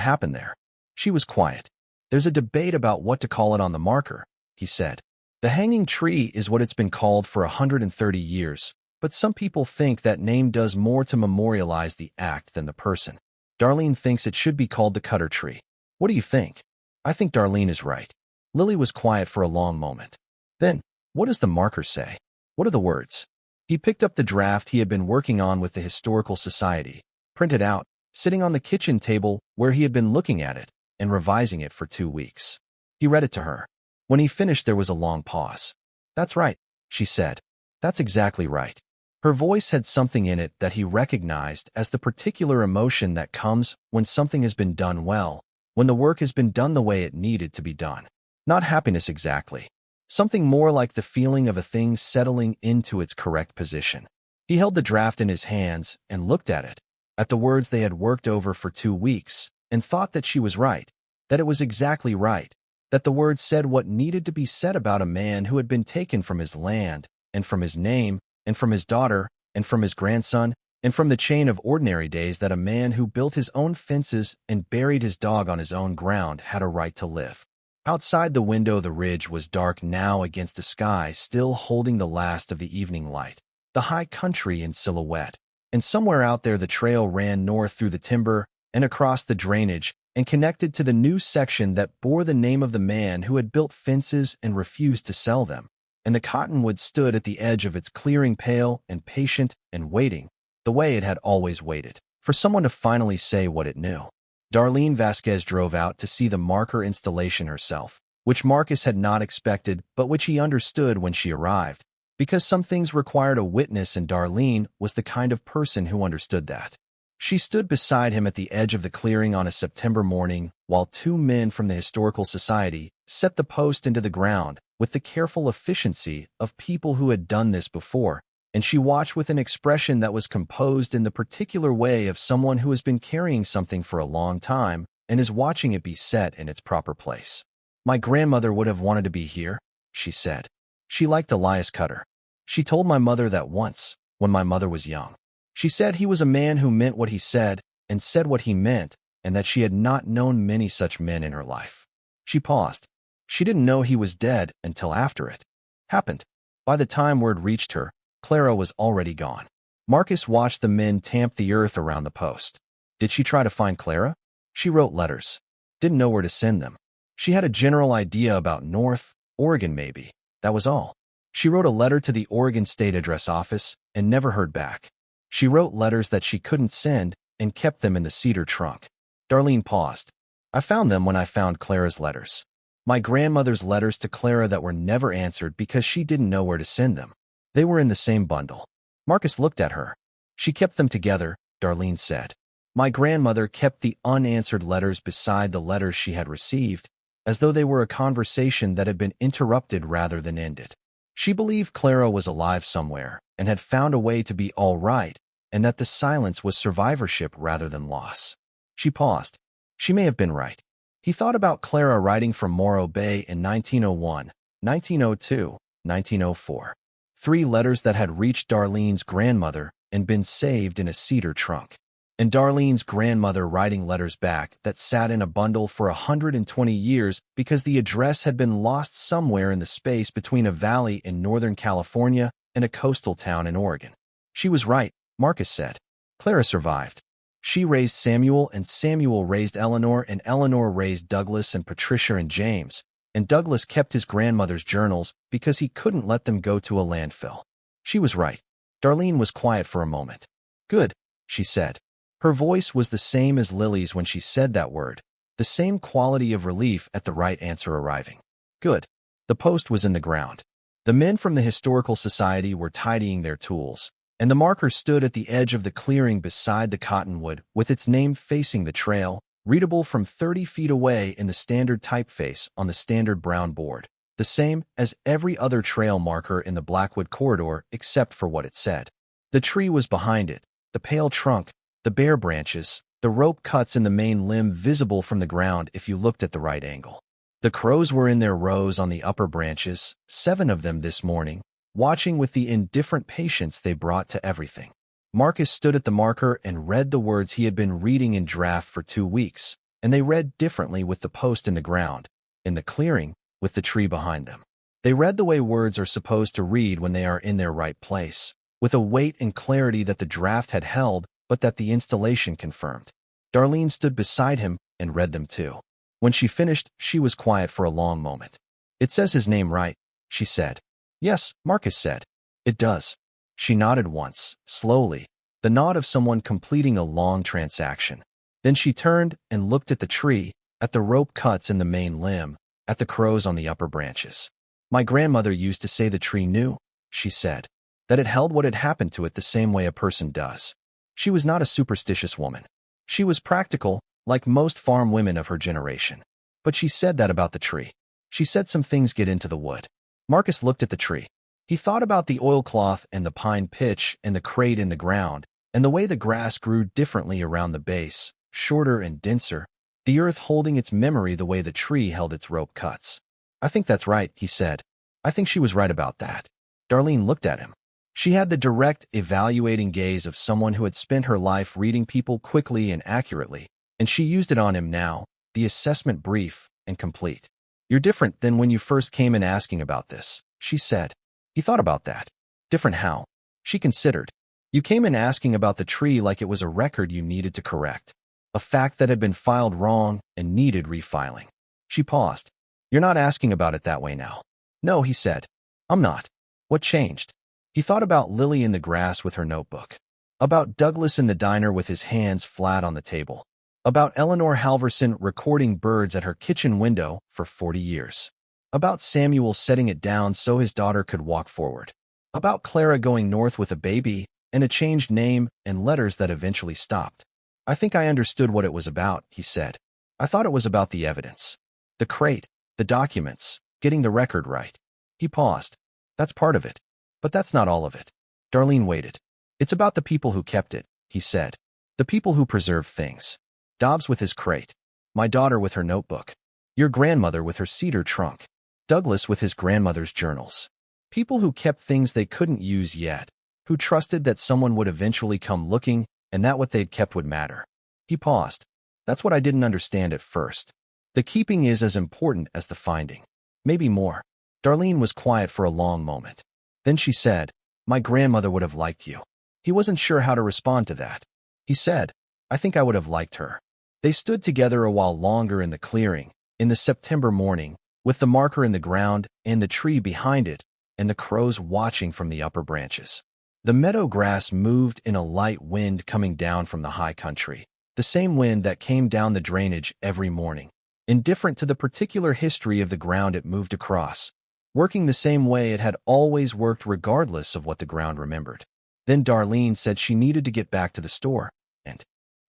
happened there." She was quiet. "There's a debate about what to call it on the marker," he said. "The hanging tree is what it's been called for 130 years, but some people think that name does more to memorialize the act than the person. Darlene thinks it should be called the Cutter tree." What do you think? I think Darlene is right. Lily was quiet for a long moment. Then, what does the marker say? What are the words? He picked up the draft he had been working on with the Historical Society, printed out, sitting on the kitchen table where he had been looking at it and revising it for 2 weeks. He read it to her. When he finished, there was a long pause. That's right, she said. That's exactly right. Her voice had something in it that he recognized as the particular emotion that comes when something has been done well, when the work has been done the way it needed to be done. Not happiness exactly. Something more like the feeling of a thing settling into its correct position. He held the draft in his hands and looked at it, at the words they had worked over for 2 weeks, and thought that she was right, that it was exactly right, that the words said what needed to be said about a man who had been taken from his land, and from his name, and from his daughter, and from his grandson, and from the chain of ordinary days that a man who built his own fences and buried his dog on his own ground had a right to live. Outside the window, the ridge was dark now against a sky still holding the last of the evening light, the high country in silhouette. And somewhere out there the trail ran north through the timber and across the drainage and connected to the new section that bore the name of the man who had built fences and refused to sell them. And the cottonwood stood at the edge of its clearing, pale and patient and waiting, the way it had always waited, for someone to finally say what it knew. Darlene Vasquez drove out to see the marker installation herself, which Marcus had not expected but which he understood when she arrived, because some things required a witness and Darlene was the kind of person who understood that. She stood beside him at the edge of the clearing on a September morning while 2 men from the Historical Society set the post into the ground with the careful efficiency of people who had done this before, and she watched with an expression that was composed in the particular way of someone who has been carrying something for a long time and is watching it be set in its proper place. My grandmother would have wanted to be here, she said. She liked Elias Cutter. She told my mother that once, when my mother was young. She said he was a man who meant what he said and said what he meant, and that she had not known many such men in her life. She paused. She didn't know he was dead until after it happened. By the time word reached her, Clara was already gone. Marcus watched the men tamp the earth around the post. Did she try to find Clara? She wrote letters. Didn't know where to send them. She had a general idea about North Oregon maybe. That was all. She wrote a letter to the Oregon State Address Office and never heard back. She wrote letters that she couldn't send and kept them in the cedar trunk. Darlene paused. I found them when I found Clara's letters. My grandmother's letters to Clara that were never answered because she didn't know where to send them. They were in the same bundle. Marcus looked at her. She kept them together, Darlene said. My grandmother kept the unanswered letters beside the letters she had received, as though they were a conversation that had been interrupted rather than ended. She believed Clara was alive somewhere and had found a way to be all right, and that the silence was survivorship rather than loss. She paused. She may have been right. He thought about Clara writing from Morro Bay in 1901, 1902, 1904. 3 letters that had reached Darlene's grandmother and been saved in a cedar trunk. And Darlene's grandmother writing letters back that sat in a bundle for 120 years because the address had been lost somewhere in the space between a valley in Northern California and a coastal town in Oregon. She was right, Marcus said. Clara survived. She raised Samuel, and Samuel raised Eleanor, and Eleanor raised Douglas and Patricia and James, and Douglas kept his grandmother's journals because he couldn't let them go to a landfill. She was right. Darlene was quiet for a moment. Good, she said. Her voice was the same as Lily's when she said that word, the same quality of relief at the right answer arriving. Good. The post was in the ground. The men from the Historical Society were tidying their tools, and the marker stood at the edge of the clearing beside the cottonwood with its name facing the trail, readable from 30 feet away in the standard typeface on the standard brown board, the same as every other trail marker in the Blackwood corridor except for what it said. The tree was behind it, the pale trunk, the bare branches, the rope cuts in the main limb visible from the ground if you looked at the right angle. The crows were in their rows on the upper branches, 7 of them this morning, watching with the indifferent patience they brought to everything. Marcus stood at the marker and read the words he had been reading in draft for 2 weeks, and they read differently with the post in the ground, in the clearing, with the tree behind them. They read the way words are supposed to read when they are in their right place, with a weight and clarity that the draft had held, but that the installation confirmed. Darlene stood beside him and read them too. When she finished, she was quiet for a long moment. "It says his name right," she said. "Yes," Marcus said. "It does." She nodded once, slowly, the nod of someone completing a long transaction. Then she turned and looked at the tree, at the rope cuts in the main limb, at the crows on the upper branches. "My grandmother used to say the tree knew," she said, "that it held what had happened to it the same way a person does." She was not a superstitious woman. She was practical, like most farm women of her generation. But she said that about the tree. She said some things get into the wood. Marcus looked at the tree. He thought about the oilcloth and the pine pitch and the crate in the ground, and the way the grass grew differently around the base, shorter and denser, the earth holding its memory the way the tree held its rope cuts. "I think that's right," he said. "I think she was right about that." Darlene looked at him. She had the direct, evaluating gaze of someone who had spent her life reading people quickly and accurately, and she used it on him now, the assessment brief and complete. "You're different than when you first came in asking about this," she said. He thought about that. Different how? She considered. "You came in asking about the tree like it was a record you needed to correct, a fact that had been filed wrong and needed refiling." She paused. "You're not asking about it that way now." "No," he said. "I'm not." "What changed?" He thought about Lily in the grass with her notebook, about Douglas in the diner with his hands flat on the table, about Eleanor Halverson recording birds at her kitchen window for 40 years, about Samuel setting it down so his daughter could walk forward, about Clara going north with a baby and a changed name and letters that eventually stopped. "I think I understood what it was about," he said. "I thought it was about the evidence. The crate, the documents, getting the record right." He paused. "That's part of it. But that's not all of it." Darlene waited. "It's about the people who kept it," he said. "The people who preserved things. Dobbs with his crate. My daughter with her notebook. Your grandmother with her cedar trunk. Douglas with his grandmother's journals. People who kept things they couldn't use yet, who trusted that someone would eventually come looking and that what they'd kept would matter." He paused. "That's what I didn't understand at first. The keeping is as important as the finding. Maybe more." Darlene was quiet for a long moment. Then she said, "My grandmother would have liked you." He wasn't sure how to respond to that. He said, "I think I would have liked her." They stood together a while longer in the clearing, in the September morning, with the marker in the ground and the tree behind it, and the crows watching from the upper branches. The meadow grass moved in a light wind coming down from the high country, the same wind that came down the drainage every morning, indifferent to the particular history of the ground it moved across, working the same way it had always worked regardless of what the ground remembered. Then Darlene said she needed to get back to the store, and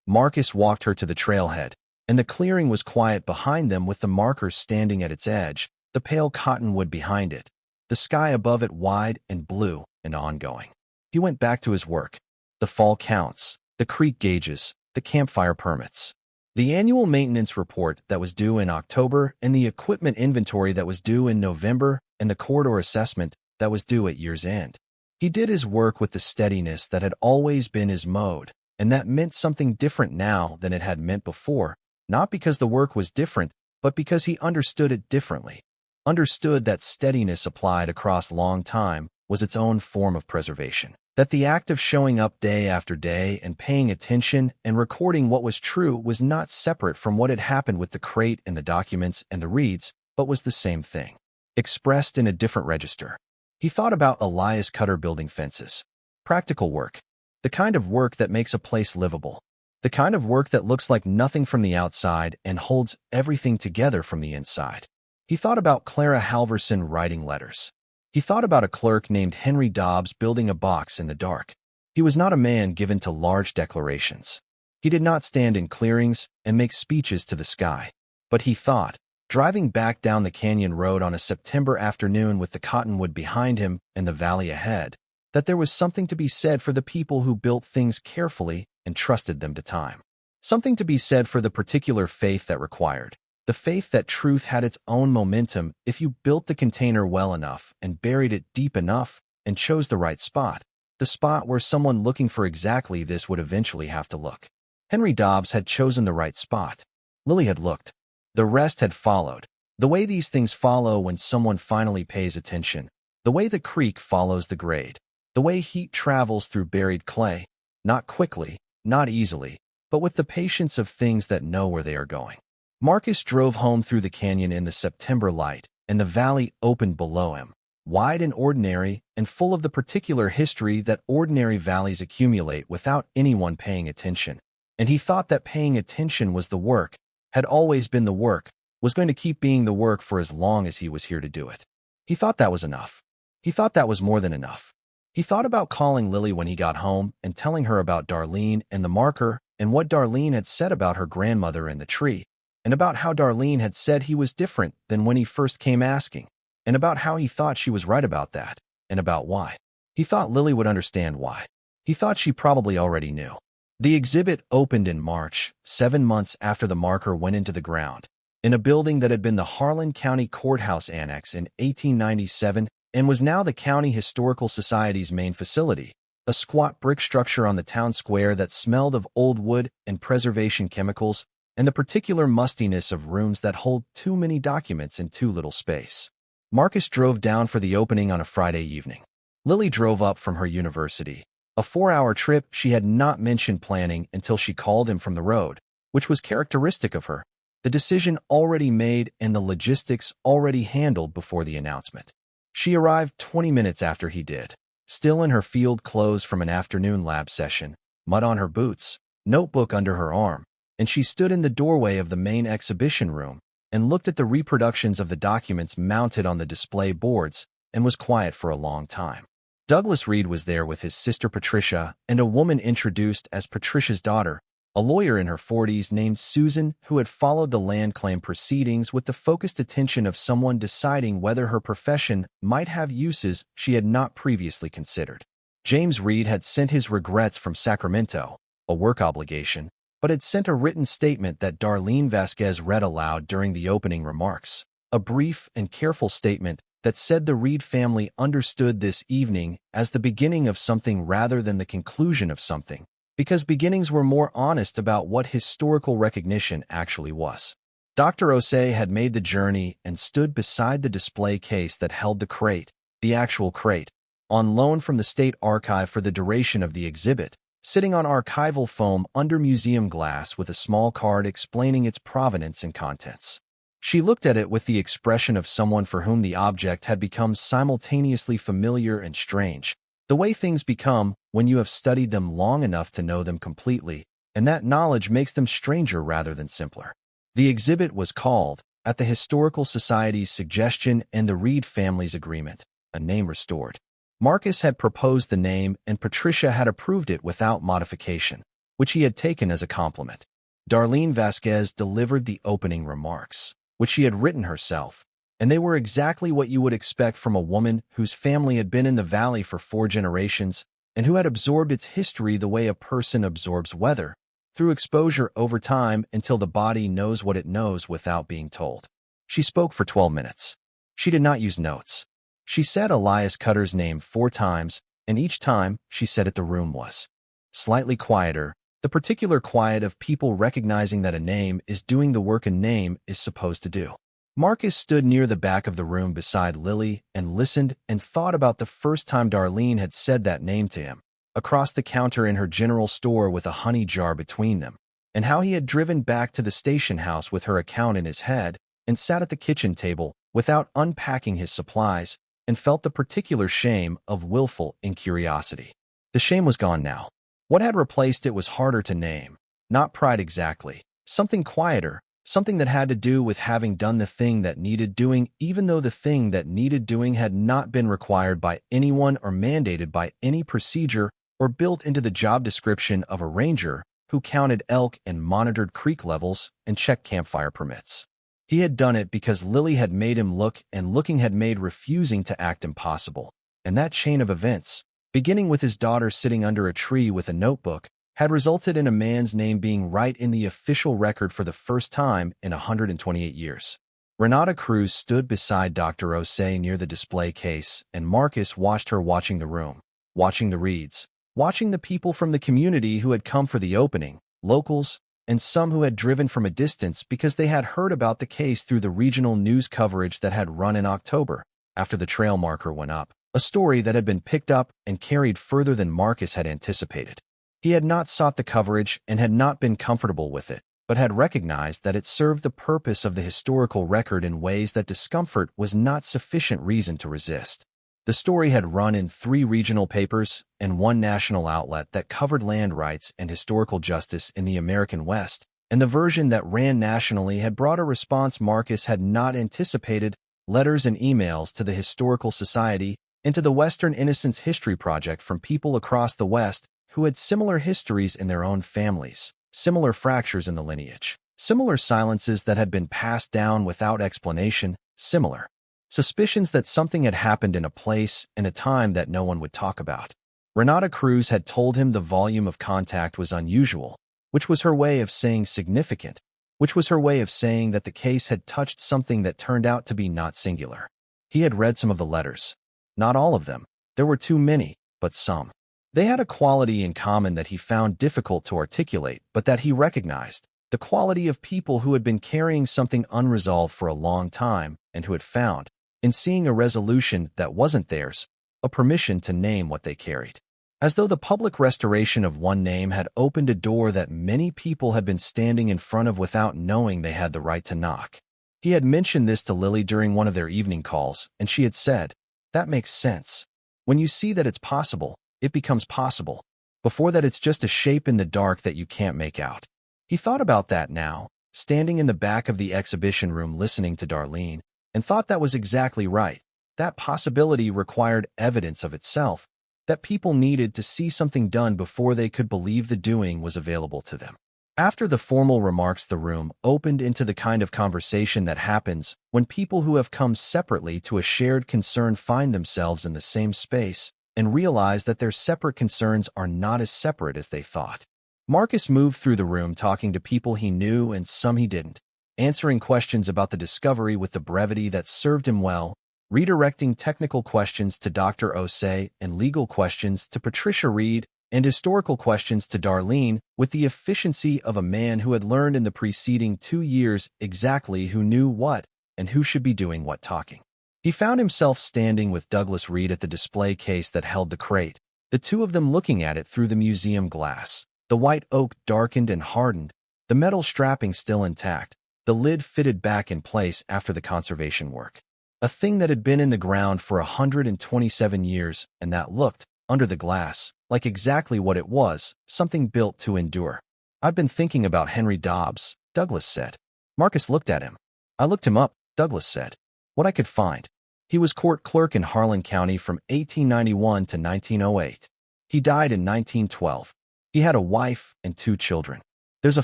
Marcus walked her to the trailhead, and the clearing was quiet behind them with the marker standing at its edge, the pale cottonwood behind it, the sky above it wide and blue and ongoing. He went back to his work. The fall counts, the creek gauges, the campfire permits, the annual maintenance report that was due in October, and the equipment inventory that was due in November, and the corridor assessment that was due at year's end. He did his work with the steadiness that had always been his mode, and that meant something different now than it had meant before, not because the work was different, but because he understood it differently. Understood that steadiness applied across long time was its own form of preservation. That the act of showing up day after day and paying attention and recording what was true was not separate from what had happened with the crate and the documents and the reeds, but was the same thing, expressed in a different register. He thought about Elias Cutter building fences. Practical work. The kind of work that makes a place livable. The kind of work that looks like nothing from the outside and holds everything together from the inside. He thought about Clara Halverson writing letters. He thought about a clerk named Henry Dobbs building a box in the dark. He was not a man given to large declarations. He did not stand in clearings and make speeches to the sky. But he thought, driving back down the canyon road on a September afternoon with the cottonwood behind him and the valley ahead, that there was something to be said for the people who built things carefully and trusted them to time. Something to be said for the particular faith that required. The faith that truth had its own momentum if you built the container well enough and buried it deep enough and chose the right spot, the spot where someone looking for exactly this would eventually have to look. Henry Dobbs had chosen the right spot. Lily had looked. The rest had followed. The way these things follow when someone finally pays attention. The way the creek follows the grade. The way heat travels through buried clay. Not quickly, not easily, but with the patience of things that know where they are going. Marcus drove home through the canyon in the September light, and the valley opened below him, wide and ordinary and full of the particular history that ordinary valleys accumulate without anyone paying attention. And he thought that paying attention was the work, had always been the work, was going to keep being the work for as long as he was here to do it. He thought that was enough. He thought that was more than enough. He thought about calling Lily when he got home and telling her about Darlene and the marker and what Darlene had said about her grandmother and the tree, and about how Darlene had said he was different than when he first came asking, and about how he thought she was right about that, and about why. He thought Lily would understand why. He thought she probably already knew. The exhibit opened in March, 7 months after the marker went into the ground, in a building that had been the Harlan County Courthouse Annex in 1897 and was now the County Historical Society's main facility, a squat brick structure on the town square that smelled of old wood and preservation chemicals and the particular mustiness of rooms that hold too many documents in too little space. Marcus drove down for the opening on a Friday evening. Lily drove up from her university, a 4-hour trip she had not mentioned planning until she called him from the road, which was characteristic of her, the decision already made and the logistics already handled before the announcement. She arrived 20 minutes after he did, still in her field clothes from an afternoon lab session, mud on her boots, notebook under her arm, and she stood in the doorway of the main exhibition room and looked at the reproductions of the documents mounted on the display boards and was quiet for a long time. Douglas Reed was there with his sister Patricia and a woman introduced as Patricia's daughter, a lawyer in her 40s named Susan who had followed the land claim proceedings with the focused attention of someone deciding whether her profession might have uses she had not previously considered. James Reed had sent his regrets from Sacramento, a work obligation, but had sent a written statement that Darlene Vasquez read aloud during the opening remarks, a brief and careful statement that said the Reed family understood this evening as the beginning of something rather than the conclusion of something, because beginnings were more honest about what historical recognition actually was. Dr. Osei had made the journey and stood beside the display case that held the crate, the actual crate, on loan from the State Archive for the duration of the exhibit, sitting on archival foam under museum glass with a small card explaining its provenance and contents. She looked at it with the expression of someone for whom the object had become simultaneously familiar and strange, the way things become when you have studied them long enough to know them completely, and that knowledge makes them stranger rather than simpler. The exhibit was called, at the Historical Society's suggestion and the Reed family's agreement, A Name Restored. Marcus had proposed the name and Patricia had approved it without modification, which he had taken as a compliment. Darlene Vasquez delivered the opening remarks, which she had written herself, and they were exactly what you would expect from a woman whose family had been in the valley for 4 generations and who had absorbed its history the way a person absorbs weather, through exposure over time until the body knows what it knows without being told. She spoke for 12 minutes. She did not use notes. She said Elias Cutter's name 4 times, and each time she said it the room was slightly quieter, the particular quiet of people recognizing that a name is doing the work a name is supposed to do. Marcus stood near the back of the room beside Lily and listened and thought about the first time Darlene had said that name to him, across the counter in her general store with a honey jar between them, and how he had driven back to the station house with her account in his head and sat at the kitchen table without unpacking his supplies and felt the particular shame of willful incuriosity. The shame was gone now. What had replaced it was harder to name, not pride exactly, something quieter, something that had to do with having done the thing that needed doing even though the thing that needed doing had not been required by anyone or mandated by any procedure or built into the job description of a ranger who counted elk and monitored creek levels and checked campfire permits. He had done it because Lily had made him look and looking had made refusing to act impossible, and that chain of events, beginning with his daughter sitting under a tree with a notebook, had resulted in a man's name being right in the official record for the first time in 128 years. Renata Cruz stood beside Dr. Osei near the display case, and Marcus watched her watching the room, watching the Reeds, watching the people from the community who had come for the opening, locals, and some who had driven from a distance because they had heard about the case through the regional news coverage that had run in October, after the trail marker went up, a story that had been picked up and carried further than Marcus had anticipated. He had not sought the coverage and had not been comfortable with it, but had recognized that it served the purpose of the historical record in ways that discomfort was not sufficient reason to resist. The story had run in 3 regional papers and 1 national outlet that covered land rights and historical justice in the American West, and the version that ran nationally had brought a response Marcus had not anticipated: letters and emails to the Historical Society and to the Western Innocence History Project from people across the West who had similar histories in their own families, similar fractures in the lineage, similar silences that had been passed down without explanation, similar suspicions that something had happened in a place and a time that no one would talk about. Renata Cruz had told him the volume of contact was unusual, which was her way of saying significant, which was her way of saying that the case had touched something that turned out to be not singular. He had read some of the letters. Not all of them. There were too many, but some. They had a quality in common that he found difficult to articulate, but that he recognized: the quality of people who had been carrying something unresolved for a long time and who had found, in seeing a resolution that wasn't theirs, a permission to name what they carried. As though the public restoration of one name had opened a door that many people had been standing in front of without knowing they had the right to knock. He had mentioned this to Lily during one of their evening calls, and she had said, "That makes sense. When you see that it's possible, it becomes possible. Before that, it's just a shape in the dark that you can't make out." He thought about that now, standing in the back of the exhibition room listening to Darlene, and thought that was exactly right. That possibility required evidence of itself, that people needed to see something done before they could believe the doing was available to them. After the formal remarks, the room opened into the kind of conversation that happens when people who have come separately to a shared concern find themselves in the same space and realize that their separate concerns are not as separate as they thought. Marcus moved through the room talking to people he knew and some he didn't, answering questions about the discovery with the brevity that served him well, redirecting technical questions to Dr. Osei and legal questions to Patricia Reed and historical questions to Darlene with the efficiency of a man who had learned in the preceding 2 years exactly who knew what and who should be doing what talking. He found himself standing with Douglas Reed at the display case that held the crate, the two of them looking at it through the museum glass, the white oak darkened and hardened, the metal strapping still intact, the lid fitted back in place after the conservation work. A thing that had been in the ground for 127 years and that looked, under the glass, like exactly what it was: something built to endure. "I've been thinking about Henry Dobbs," Douglas said. Marcus looked at him. "I looked him up," Douglas said. "What I could find. He was court clerk in Harlan County from 1891 to 1908. He died in 1912. He had a wife and 2 children. There's a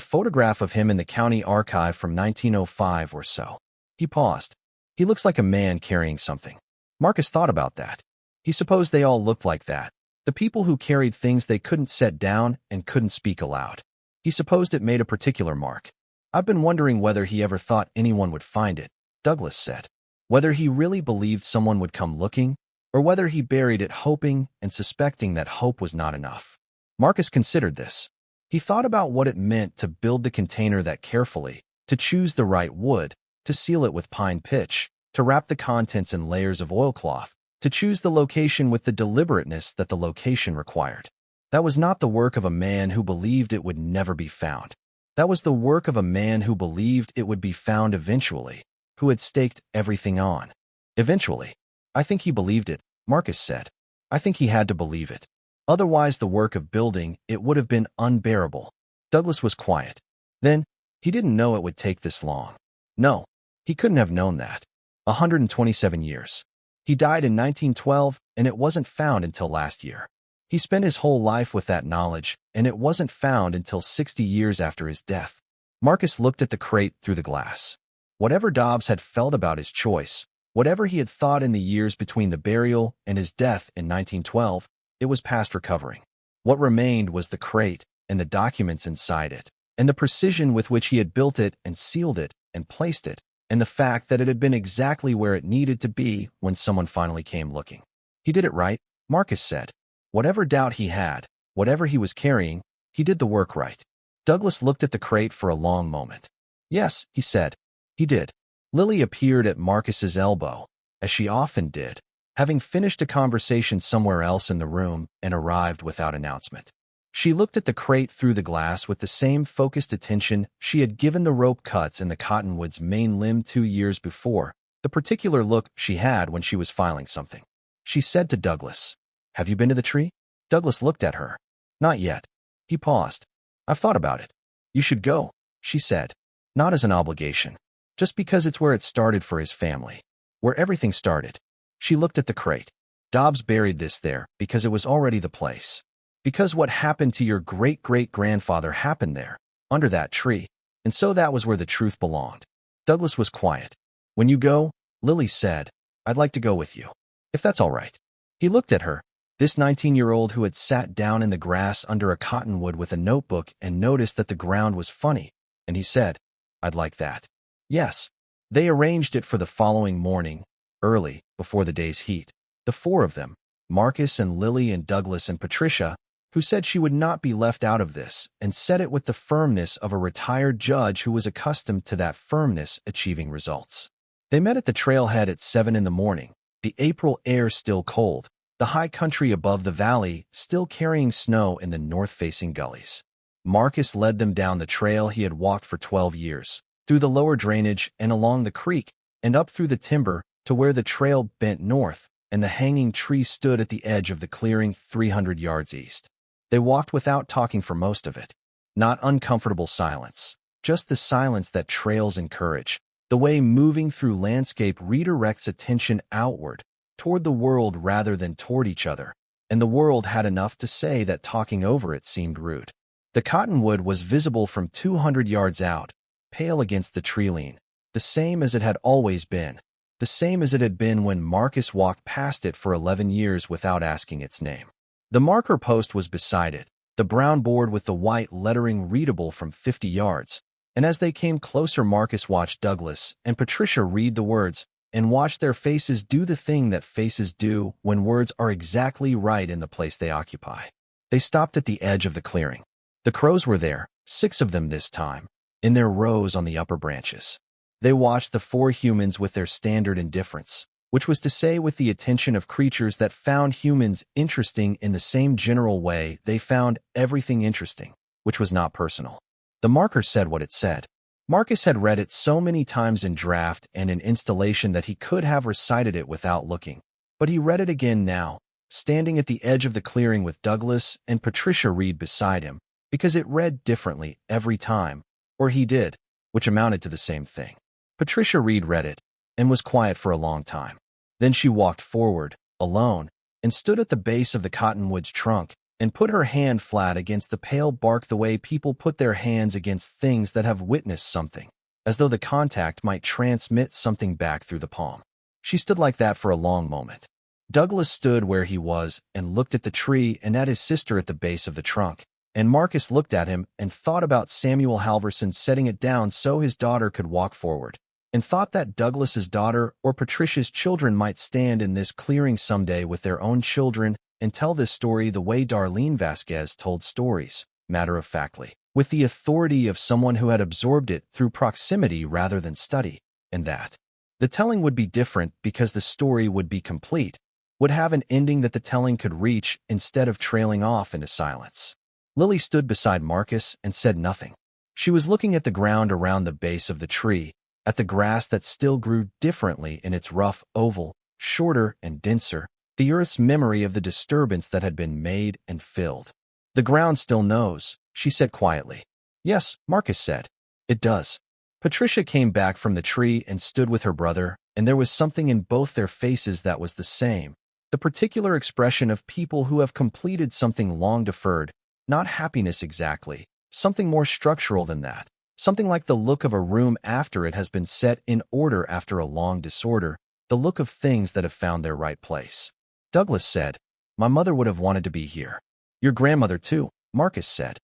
photograph of him in the county archive from 1905 or so." He paused. "He looks like a man carrying something." Marcus thought about that. He supposed they all looked like that. The people who carried things they couldn't set down and couldn't speak aloud. He supposed it made a particular mark. "I've been wondering whether he ever thought anyone would find it," Douglas said. "Whether he really believed someone would come looking, or whether he buried it hoping and suspecting that hope was not enough." Marcus considered this. He thought about what it meant to build the container that carefully, to choose the right wood, to seal it with pine pitch, to wrap the contents in layers of oilcloth, to choose the location with the deliberateness that the location required. That was not the work of a man who believed it would never be found. That was the work of a man who believed it would be found eventually, who had staked everything on. Eventually. "I think he believed it," Marcus said. "I think he had to believe it. Otherwise the work of building it would have been unbearable." Douglas was quiet. Then, he didn't know it would take this long. No, he couldn't have known that. 127 years. He died in 1912, and it wasn't found until last year. He spent his whole life with that knowledge, and it wasn't found until 60 years after his death. Marcus looked at the crate through the glass. Whatever Dobbs had felt about his choice, whatever he had thought in the years between the burial and his death in 1912, it was past recovering. What remained was the crate and the documents inside it, and the precision with which he had built it and sealed it and placed it, and the fact that it had been exactly where it needed to be when someone finally came looking. "He did it right," Marcus said. Whatever doubt he had, whatever he was carrying, he did the work right. Douglas looked at the crate for a long moment. "Yes," he said. "He did." Lily appeared at Marcus's elbow, as she often did, having finished a conversation somewhere else in the room and arrived without announcement. She looked at the crate through the glass with the same focused attention she had given the rope cuts in the cottonwood's main limb 2 years before, the particular look she had when she was filing something. She said to Douglas, "Have you been to the tree?" Douglas looked at her. "Not yet." He paused. "I've thought about it." "You should go," she said. "Not as an obligation. Just because it's where it started for his family. Where everything started." She looked at the crate. "Dobbs buried this there because it was already the place. Because what happened to your great-great-grandfather happened there, under that tree, and so that was where the truth belonged." Douglas was quiet. "When you go," Lily said, "I'd like to go with you. If that's all right." He looked at her, this 19-year-old who had sat down in the grass under a cottonwood with a notebook and noticed that the ground was funny, and he said, "I'd like that." Yes. They arranged it for the following morning, early, before the day's heat. The four of them, Marcus and Lily and Douglas and Patricia, who said she would not be left out of this, and said it with the firmness of a retired judge who was accustomed to that firmness achieving results. They met at the trailhead at 7 in the morning, the April air still cold, the high country above the valley still carrying snow in the north-facing gullies. Marcus led them down the trail he had walked for 12 years, through the lower drainage and along the creek, and up through the timber to where the trail bent north, and the hanging tree stood at the edge of the clearing 300 yards east. They walked without talking for most of it. Not uncomfortable silence, just the silence that trails encourage, the way moving through landscape redirects attention outward, toward the world rather than toward each other, and the world had enough to say that talking over it seemed rude. The cottonwood was visible from 200 yards out, pale against the tree-line, the same as it had always been, the same as it had been when Marcus walked past it for 11 years without asking its name. The marker post was beside it, the brown board with the white lettering readable from 50 yards, and as they came closer Marcus watched Douglas and Patricia read the words and watched their faces do the thing that faces do when words are exactly right in the place they occupy. They stopped at the edge of the clearing. The crows were there, 6 of them this time, in their rows on the upper branches. They watched the 4 humans with their standard indifference, which was to say with the attention of creatures that found humans interesting in the same general way they found everything interesting, which was not personal. The marker said what it said. Marcus had read it so many times in draft and in installation that he could have recited it without looking, but he read it again now, standing at the edge of the clearing with Douglas and Patricia Reed beside him, because it read differently every time, or he did, which amounted to the same thing. Patricia Reed read it, and was quiet for a long time. Then she walked forward, alone, and stood at the base of the cottonwood's trunk, and put her hand flat against the pale bark the way people put their hands against things that have witnessed something, as though the contact might transmit something back through the palm. She stood like that for a long moment. Douglas stood where he was and looked at the tree and at his sister at the base of the trunk, and Marcus looked at him and thought about Samuel Halverson setting it down so his daughter could walk forward, and thought that Douglas's daughter or Patricia's children might stand in this clearing someday with their own children and tell this story the way Darlene Vasquez told stories, matter-of-factly, with the authority of someone who had absorbed it through proximity rather than study, and that the telling would be different because the story would be complete, would have an ending that the telling could reach instead of trailing off into silence. Lily stood beside Marcus and said nothing. She was looking at the ground around the base of the tree, at the grass that still grew differently in its rough oval, shorter and denser, the earth's memory of the disturbance that had been made and filled. "The ground still knows," she said quietly. "Yes," Marcus said. "It does." Patricia came back from the tree and stood with her brother, and there was something in both their faces that was the same, the particular expression of people who have completed something long deferred, not happiness exactly, something more structural than that, something like the look of a room after it has been set in order after a long disorder, the look of things that have found their right place. Douglas said, "My mother would have wanted to be here." "Your grandmother, too," Marcus said.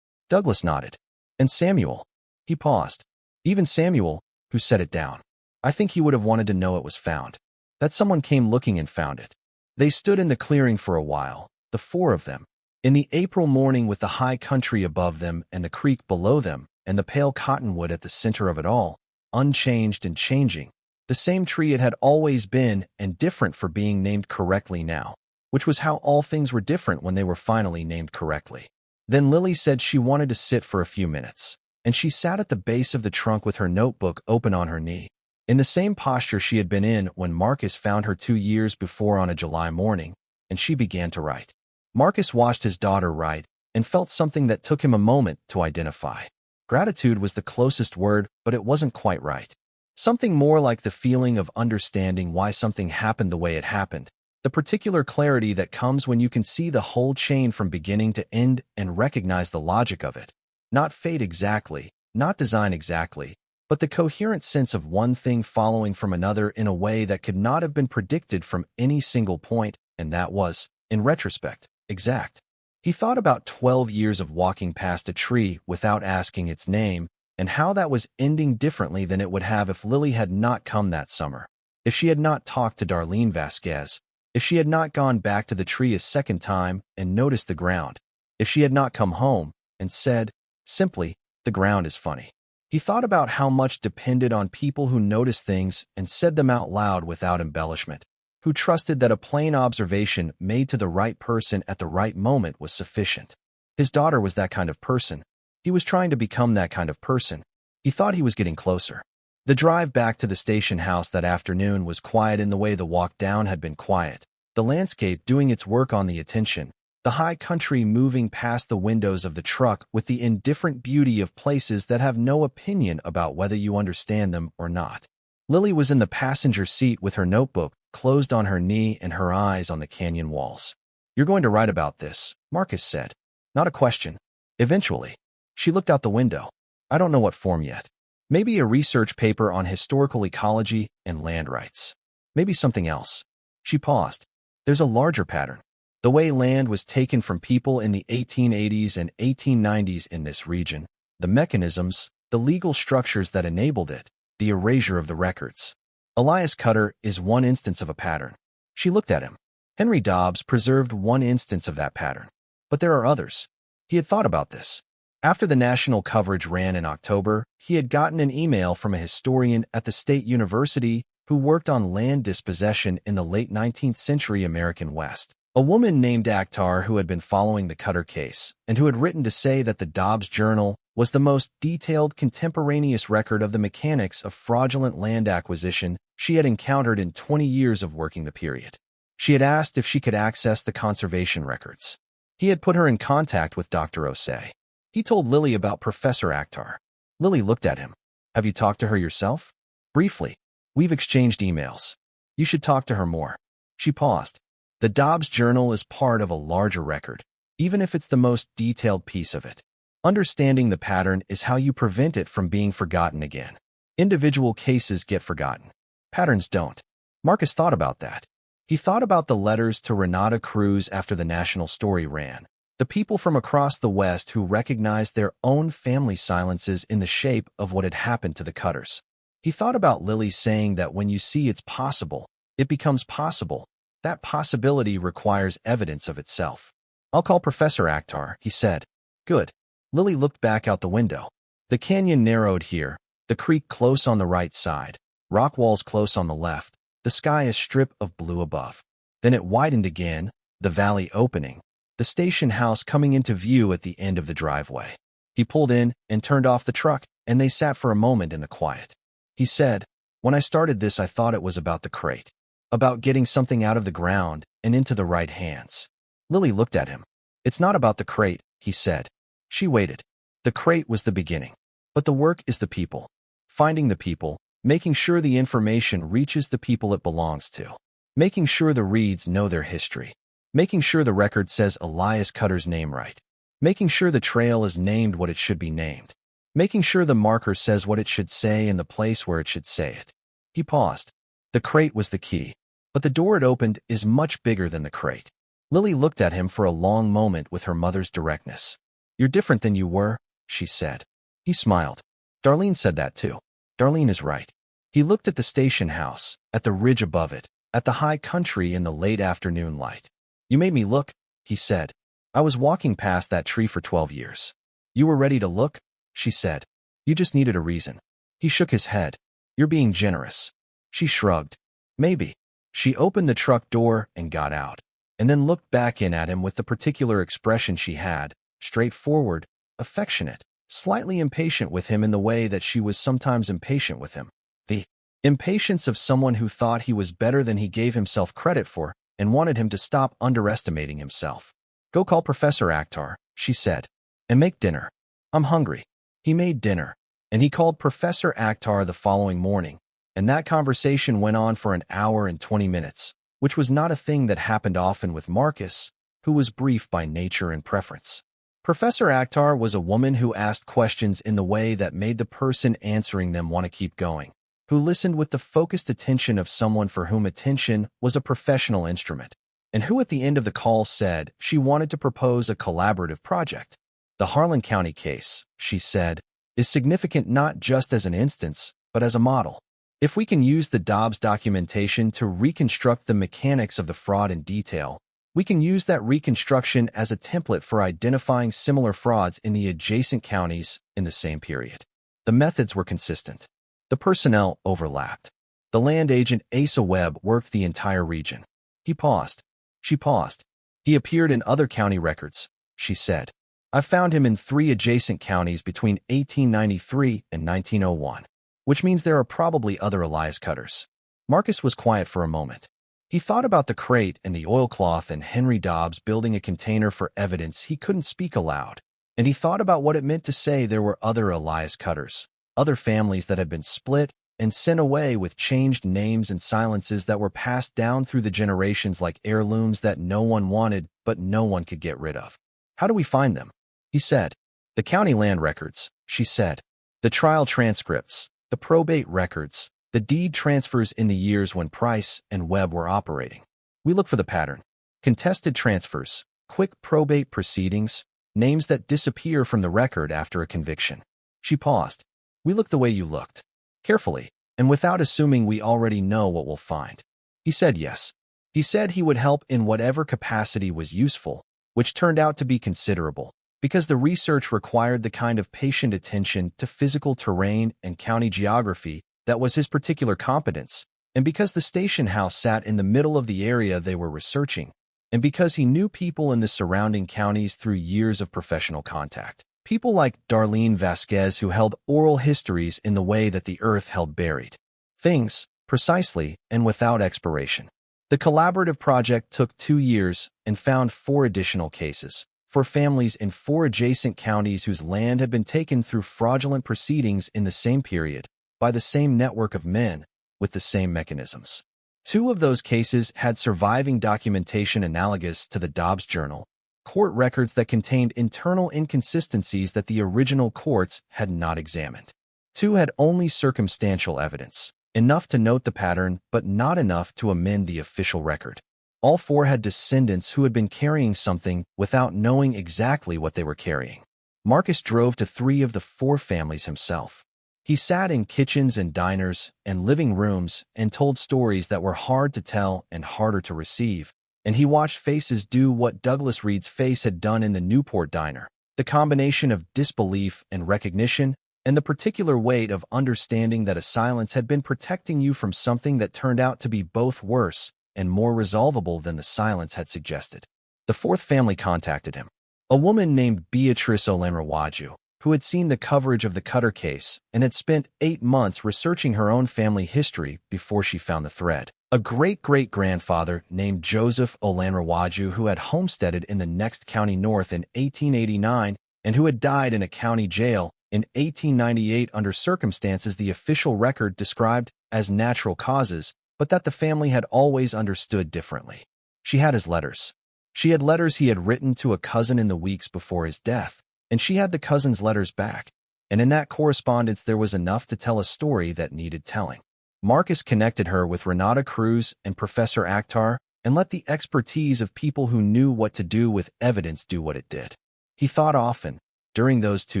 Douglas nodded. "And Samuel." He paused. "Even Samuel, who set it down. I think he would have wanted to know it was found. That someone came looking and found it." They stood in the clearing for a while, the 4 of them, in the April morning with the high country above them and the creek below them and the pale cottonwood at the center of it all, unchanged and changing, the same tree it had always been and different for being named correctly now, which was how all things were different when they were finally named correctly. Then Lily said she wanted to sit for a few minutes, and she sat at the base of the trunk with her notebook open on her knee, in the same posture she had been in when Marcus found her 2 years before on a July morning, and she began to write. Marcus watched his daughter write and felt something that took him a moment to identify. Gratitude was the closest word, but it wasn't quite right. Something more like the feeling of understanding why something happened the way it happened, the particular clarity that comes when you can see the whole chain from beginning to end and recognize the logic of it. Not fate exactly, not design exactly, but the coherent sense of one thing following from another in a way that could not have been predicted from any single point, and that was, in retrospect, exact. He thought about 12 years of walking past a tree without asking its name, and how that was ending differently than it would have if Lily had not come that summer, if she had not talked to Darlene Vasquez, if she had not gone back to the tree a second time and noticed the ground, if she had not come home and said, simply, the ground is funny. He thought about how much depended on people who noticed things and said them out loud without embellishment, who trusted that a plain observation made to the right person at the right moment was sufficient. His daughter was that kind of person. He was trying to become that kind of person. He thought he was getting closer. The drive back to the station house that afternoon was quiet in the way the walk down had been quiet, the landscape doing its work on the attention, the high country moving past the windows of the truck with the indifferent beauty of places that have no opinion about whether you understand them or not. Lily was in the passenger seat with her notebook closed on her knee and her eyes on the canyon walls. "You're going to write about this," Marcus said. "Not a question. Eventually." She looked out the window. "I don't know what form yet. Maybe a research paper on historical ecology and land rights. Maybe something else." She paused. "There's a larger pattern. The way land was taken from people in the 1880s and 1890s in this region, the mechanisms, the legal structures that enabled it, the erasure of the records. Elias Cutter is one instance of a pattern." She looked at him. Henry Dobbs preserved one instance of that pattern. But there are others. He had thought about this. After the national coverage ran in October, he had gotten an email from a historian at the State University who worked on land dispossession in the late 19th century American West. A woman named Akhtar who had been following the Cutter case and who had written to say that the Dobbs Journal was the most detailed contemporaneous record of the mechanics of fraudulent land acquisition she had encountered in 20 years of working the period. She had asked if she could access the conservation records. He had put her in contact with Dr. Osei. He told Lily about Professor Akhtar. Lily looked at him. "Have you talked to her yourself?" "Briefly. We've exchanged emails. You should talk to her more." She paused. The Dobbs Journal is part of a larger record, even if it's the most detailed piece of it. Understanding the pattern is how you prevent it from being forgotten again. Individual cases get forgotten. Patterns don't. Marcus thought about that. He thought about the letters to Renata Cruz after the national story ran, the people from across the West who recognized their own family silences in the shape of what had happened to the Cutters. He thought about Lily saying that when you see it's possible, it becomes possible. That possibility requires evidence of itself. "I'll call Professor Akhtar," he said. "Good." Lily looked back out the window. The canyon narrowed here, the creek close on the right side, rock walls close on the left, the sky a strip of blue above. Then it widened again, the valley opening, the station house coming into view at the end of the driveway. He pulled in and turned off the truck, and they sat for a moment in the quiet. He said, "When I started this, I thought it was about the crate. About getting something out of the ground and into the right hands." Lily looked at him. "It's not about the crate," he said. She waited. The crate was the beginning. But the work is the people. Finding the people, making sure the information reaches the people it belongs to. Making sure the reads know their history. Making sure the record says Elias Cutter's name right. Making sure the trail is named what it should be named. Making sure the marker says what it should say in the place where it should say it." He paused. The crate was the key. But the door it opened is much bigger than the crate. Lily looked at him for a long moment with her mother's directness. "You're different than you were," she said. He smiled. "Darlene said that too. Darlene is right." He looked at the station house, at the ridge above it, at the high country in the late afternoon light. "You made me look," he said. "I was walking past that tree for 12 years. You were ready to look," she said. "You just needed a reason." He shook his head. "You're being generous." She shrugged. "Maybe." She opened the truck door and got out, and then looked back in at him with the particular expression she had. straightforward, affectionate, slightly impatient with him in the way that she was sometimes impatient with him. The impatience of someone who thought he was better than he gave himself credit for and wanted him to stop underestimating himself. "Go call Professor Akhtar," she said, "and make dinner. I'm hungry." He made dinner, and he called Professor Akhtar the following morning, and that conversation went on for an hour and 20 minutes, which was not a thing that happened often with Marcus, who was brief by nature and preference. Professor Akhtar was a woman who asked questions in the way that made the person answering them want to keep going, who listened with the focused attention of someone for whom attention was a professional instrument, and who at the end of the call said she wanted to propose a collaborative project. "The Harlan County case," she said, "is significant not just as an instance, but as a model. If we can use the Dobbs documentation to reconstruct the mechanics of the fraud in detail, we can use that reconstruction as a template for identifying similar frauds in the adjacent counties in the same period." The methods were consistent. The personnel overlapped. The land agent Asa Webb worked the entire region. He paused. She paused. "He appeared in other county records," she said. "I found him in 3 adjacent counties between 1893 and 1901, which means there are probably other Elias Cutters." Marcus was quiet for a moment. He thought about the crate and the oilcloth and Henry Dobbs building a container for evidence he couldn't speak aloud, and he thought about what it meant to say there were other Elias Cutters, other families that had been split and sent away with changed names and silences that were passed down through the generations like heirlooms that no one wanted but no one could get rid of. "How do we find them?" he said. "The county land records," she said. "The trial transcripts, the probate records, the deed transfers in the years when Pryce and Webb were operating. We look for the pattern. Contested transfers, quick probate proceedings, names that disappear from the record after a conviction." She paused. "We look the way you looked. Carefully, and without assuming we already know what we'll find." He said yes. He said he would help in whatever capacity was useful, which turned out to be considerable, because the research required the kind of patient attention to physical terrain and county geography that was his particular competence, and because the station house sat in the middle of the area they were researching, and because he knew people in the surrounding counties through years of professional contact. People like Darlene Vasquez who held oral histories in the way that the earth held buried things, precisely and without expiration. The collaborative project took 2 years and found 4 additional cases for families in 4 adjacent counties whose land had been taken through fraudulent proceedings in the same period by the same network of men with the same mechanisms. 2 of those cases had surviving documentation analogous to the Dobbs Journal, court records that contained internal inconsistencies that the original courts had not examined. 2 had only circumstantial evidence, enough to note the pattern but not enough to amend the official record. All 4 had descendants who had been carrying something without knowing exactly what they were carrying. Marcus drove to 3 of the 4 families himself. He sat in kitchens and diners and living rooms and told stories that were hard to tell and harder to receive, and he watched faces do what Douglas Reed's face had done in the Newport diner, the combination of disbelief and recognition, and the particular weight of understanding that a silence had been protecting you from something that turned out to be both worse and more resolvable than the silence had suggested. The 4th family contacted him. A woman named Beatrice Olanrawaju, who had seen the coverage of the Cutter case and had spent 8 months researching her own family history before she found the thread. A great-great-grandfather named Joseph Olanrawaju who had homesteaded in the next county north in 1889 and who had died in a county jail in 1898 under circumstances the official record described as natural causes, but that the family had always understood differently. She had his letters. She had letters he had written to a cousin in the weeks before his death, and she had the cousin's letters back, and in that correspondence there was enough to tell a story that needed telling. Marcus connected her with Renata Cruz and Professor Akhtar and let the expertise of people who knew what to do with evidence do what it did. He thought often, during those 2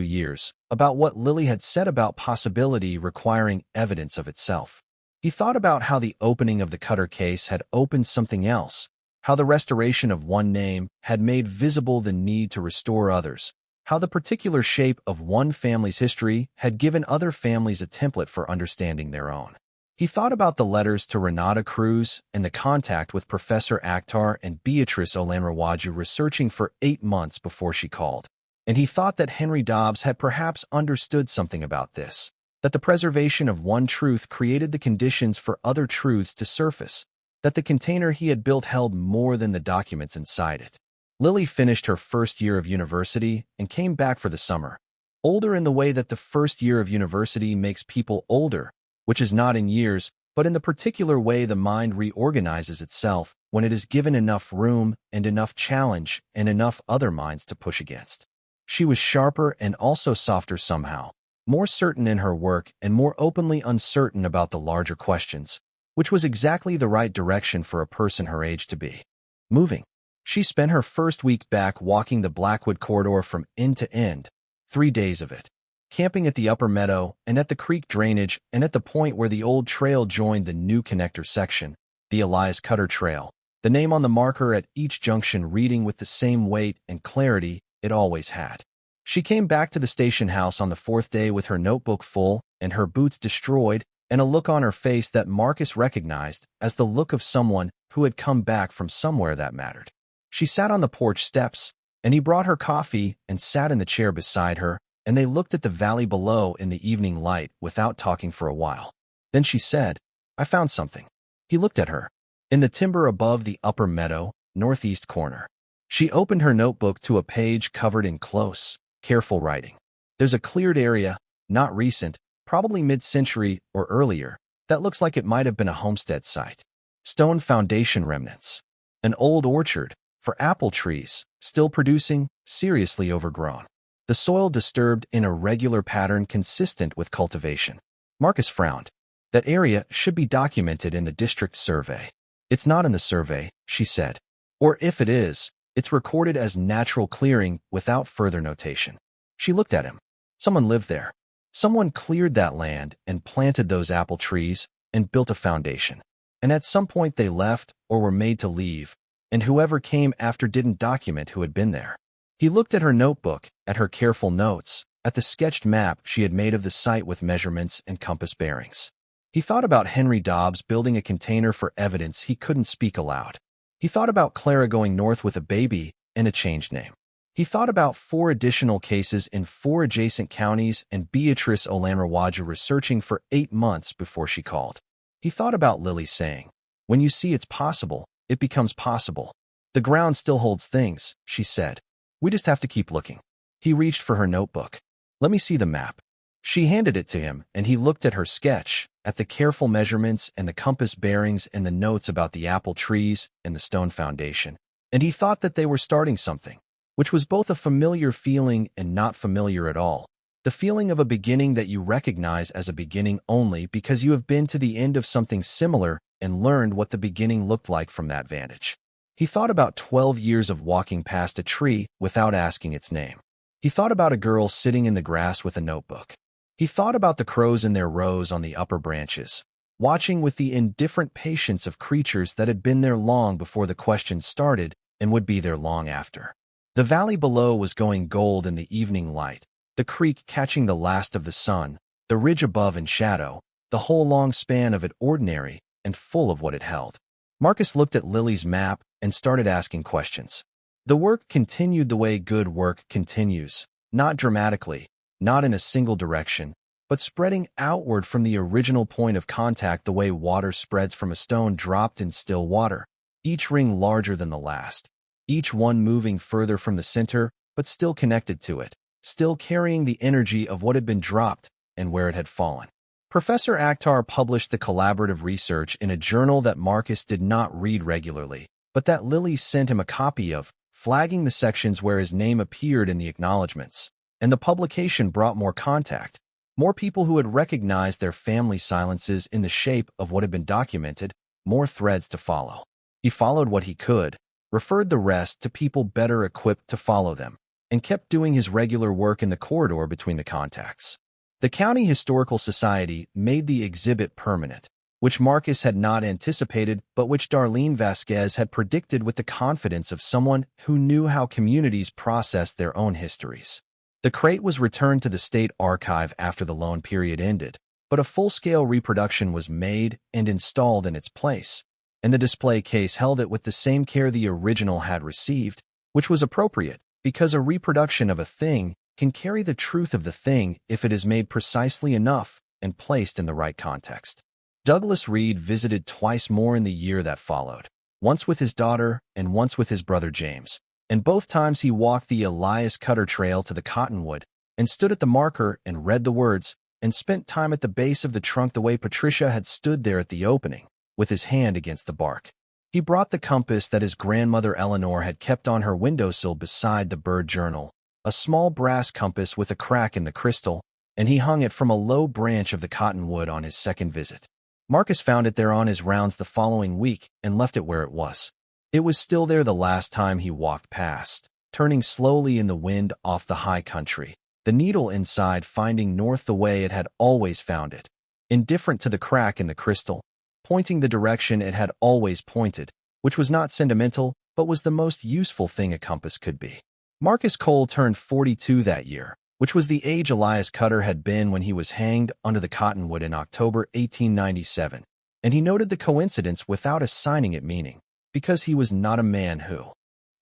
years, about what Lily had said about possibility requiring evidence of itself. He thought about how the opening of the Cutter case had opened something else, how the restoration of one name had made visible the need to restore others, how the particular shape of one family's history had given other families a template for understanding their own. He thought about the letters to Renata Cruz and the contact with Professor Akhtar and Beatrice Olanrawaju researching for 8 months before she called. And he thought that Henry Dobbs had perhaps understood something about this, that the preservation of one truth created the conditions for other truths to surface, that the container he had built held more than the documents inside it. Lily finished her first year of university and came back for the summer. Older in the way that the first year of university makes people older, which is not in years, but in the particular way the mind reorganizes itself when it is given enough room and enough challenge and enough other minds to push against. She was sharper and also softer somehow, more certain in her work and more openly uncertain about the larger questions, which was exactly the right direction for a person her age to be. Moving. She spent her first week back walking the Blackwood corridor from end to end, 3 days of it, camping at the upper meadow and at the creek drainage and at the point where the old trail joined the new connector section, the Elias Cutter Trail, the name on the marker at each junction reading with the same weight and clarity it always had. She came back to the station house on the 4th day with her notebook full and her boots destroyed and a look on her face that Marcus recognized as the look of someone who had come back from somewhere that mattered. She sat on the porch steps, and he brought her coffee and sat in the chair beside her, and they looked at the valley below in the evening light without talking for a while. Then she said, "I found something." He looked at her. In the timber above the upper meadow, northeast corner. She opened her notebook to a page covered in close, careful writing. There's a cleared area, not recent, probably mid-century or earlier, that looks like it might have been a homestead site. Stone foundation remnants. An old orchard, for apple trees, still producing, seriously overgrown. The soil disturbed in a regular pattern consistent with cultivation. Marcus frowned. That area should be documented in the district survey. It's not in the survey, she said. Or if it is, it's recorded as natural clearing without further notation. She looked at him. Someone lived there. Someone cleared that land and planted those apple trees and built a foundation. And at some point they left or were made to leave, and whoever came after didn't document who had been there. He looked at her notebook, at her careful notes, at the sketched map she had made of the site with measurements and compass bearings. He thought about Henry Dobbs building a container for evidence he couldn't speak aloud. He thought about Clara going north with a baby and a changed name. He thought about 4 additional cases in 4 adjacent counties and Beatrice Olamrawaja researching for 8 months before she called. He thought about Lily saying, "When you see it's possible, it becomes possible. The ground still holds things," she said. "We just have to keep looking." He reached for her notebook. "Let me see the map." She handed it to him, and he looked at her sketch, at the careful measurements and the compass bearings and the notes about the apple trees and the stone foundation, and he thought that they were starting something, which was both a familiar feeling and not familiar at all. The feeling of a beginning that you recognize as a beginning only because you have been to the end of something similar and learned what the beginning looked like from that vantage. He thought about 12 years of walking past a tree without asking its name. He thought about a girl sitting in the grass with a notebook. He thought about the crows in their rows on the upper branches, watching with the indifferent patience of creatures that had been there long before the questions started and would be there long after. The valley below was going gold in the evening light, the creek catching the last of the sun, the ridge above in shadow, the whole long span of it ordinary and full of what it held. Marcus looked at Lily's map and started asking questions. The work continued the way good work continues, not dramatically, not in a single direction, but spreading outward from the original point of contact the way water spreads from a stone dropped in still water, each ring larger than the last, each one moving further from the center, but still connected to it, still carrying the energy of what had been dropped and where it had fallen. Professor Akhtar published the collaborative research in a journal that Marcus did not read regularly, but that Lily sent him a copy of, flagging the sections where his name appeared in the acknowledgments, and the publication brought more contact, more people who had recognized their family silences in the shape of what had been documented, more threads to follow. He followed what he could, referred the rest to people better equipped to follow them, and kept doing his regular work in the corridor between the contacts. The County Historical Society made the exhibit permanent, which Marcus had not anticipated but which Darlene Vasquez had predicted with the confidence of someone who knew how communities processed their own histories. The crate was returned to the State Archive after the loan period ended, but a full-scale reproduction was made and installed in its place, and the display case held it with the same care the original had received, which was appropriate, because a reproduction of a thing can carry the truth of the thing if it is made precisely enough and placed in the right context. Douglas Reed visited twice more in the year that followed, once with his daughter and once with his brother James, and both times he walked the Elias Cutter trail to the cottonwood and stood at the marker and read the words and spent time at the base of the trunk the way Patricia had stood there at the opening, with his hand against the bark. He brought the compass that his grandmother Eleanor had kept on her windowsill beside the bird journal, a small brass compass with a crack in the crystal, and he hung it from a low branch of the cottonwood on his second visit. Marcus found it there on his rounds the following week and left it where it was. It was still there the last time he walked past, turning slowly in the wind off the high country, the needle inside finding north the way it had always found it, indifferent to the crack in the crystal, pointing the direction it had always pointed, which was not sentimental, but was the most useful thing a compass could be. Marcus Cole turned 42 that year, which was the age Elias Cutter had been when he was hanged under the cottonwood in October 1897, and he noted the coincidence without assigning it meaning, because he was not a man who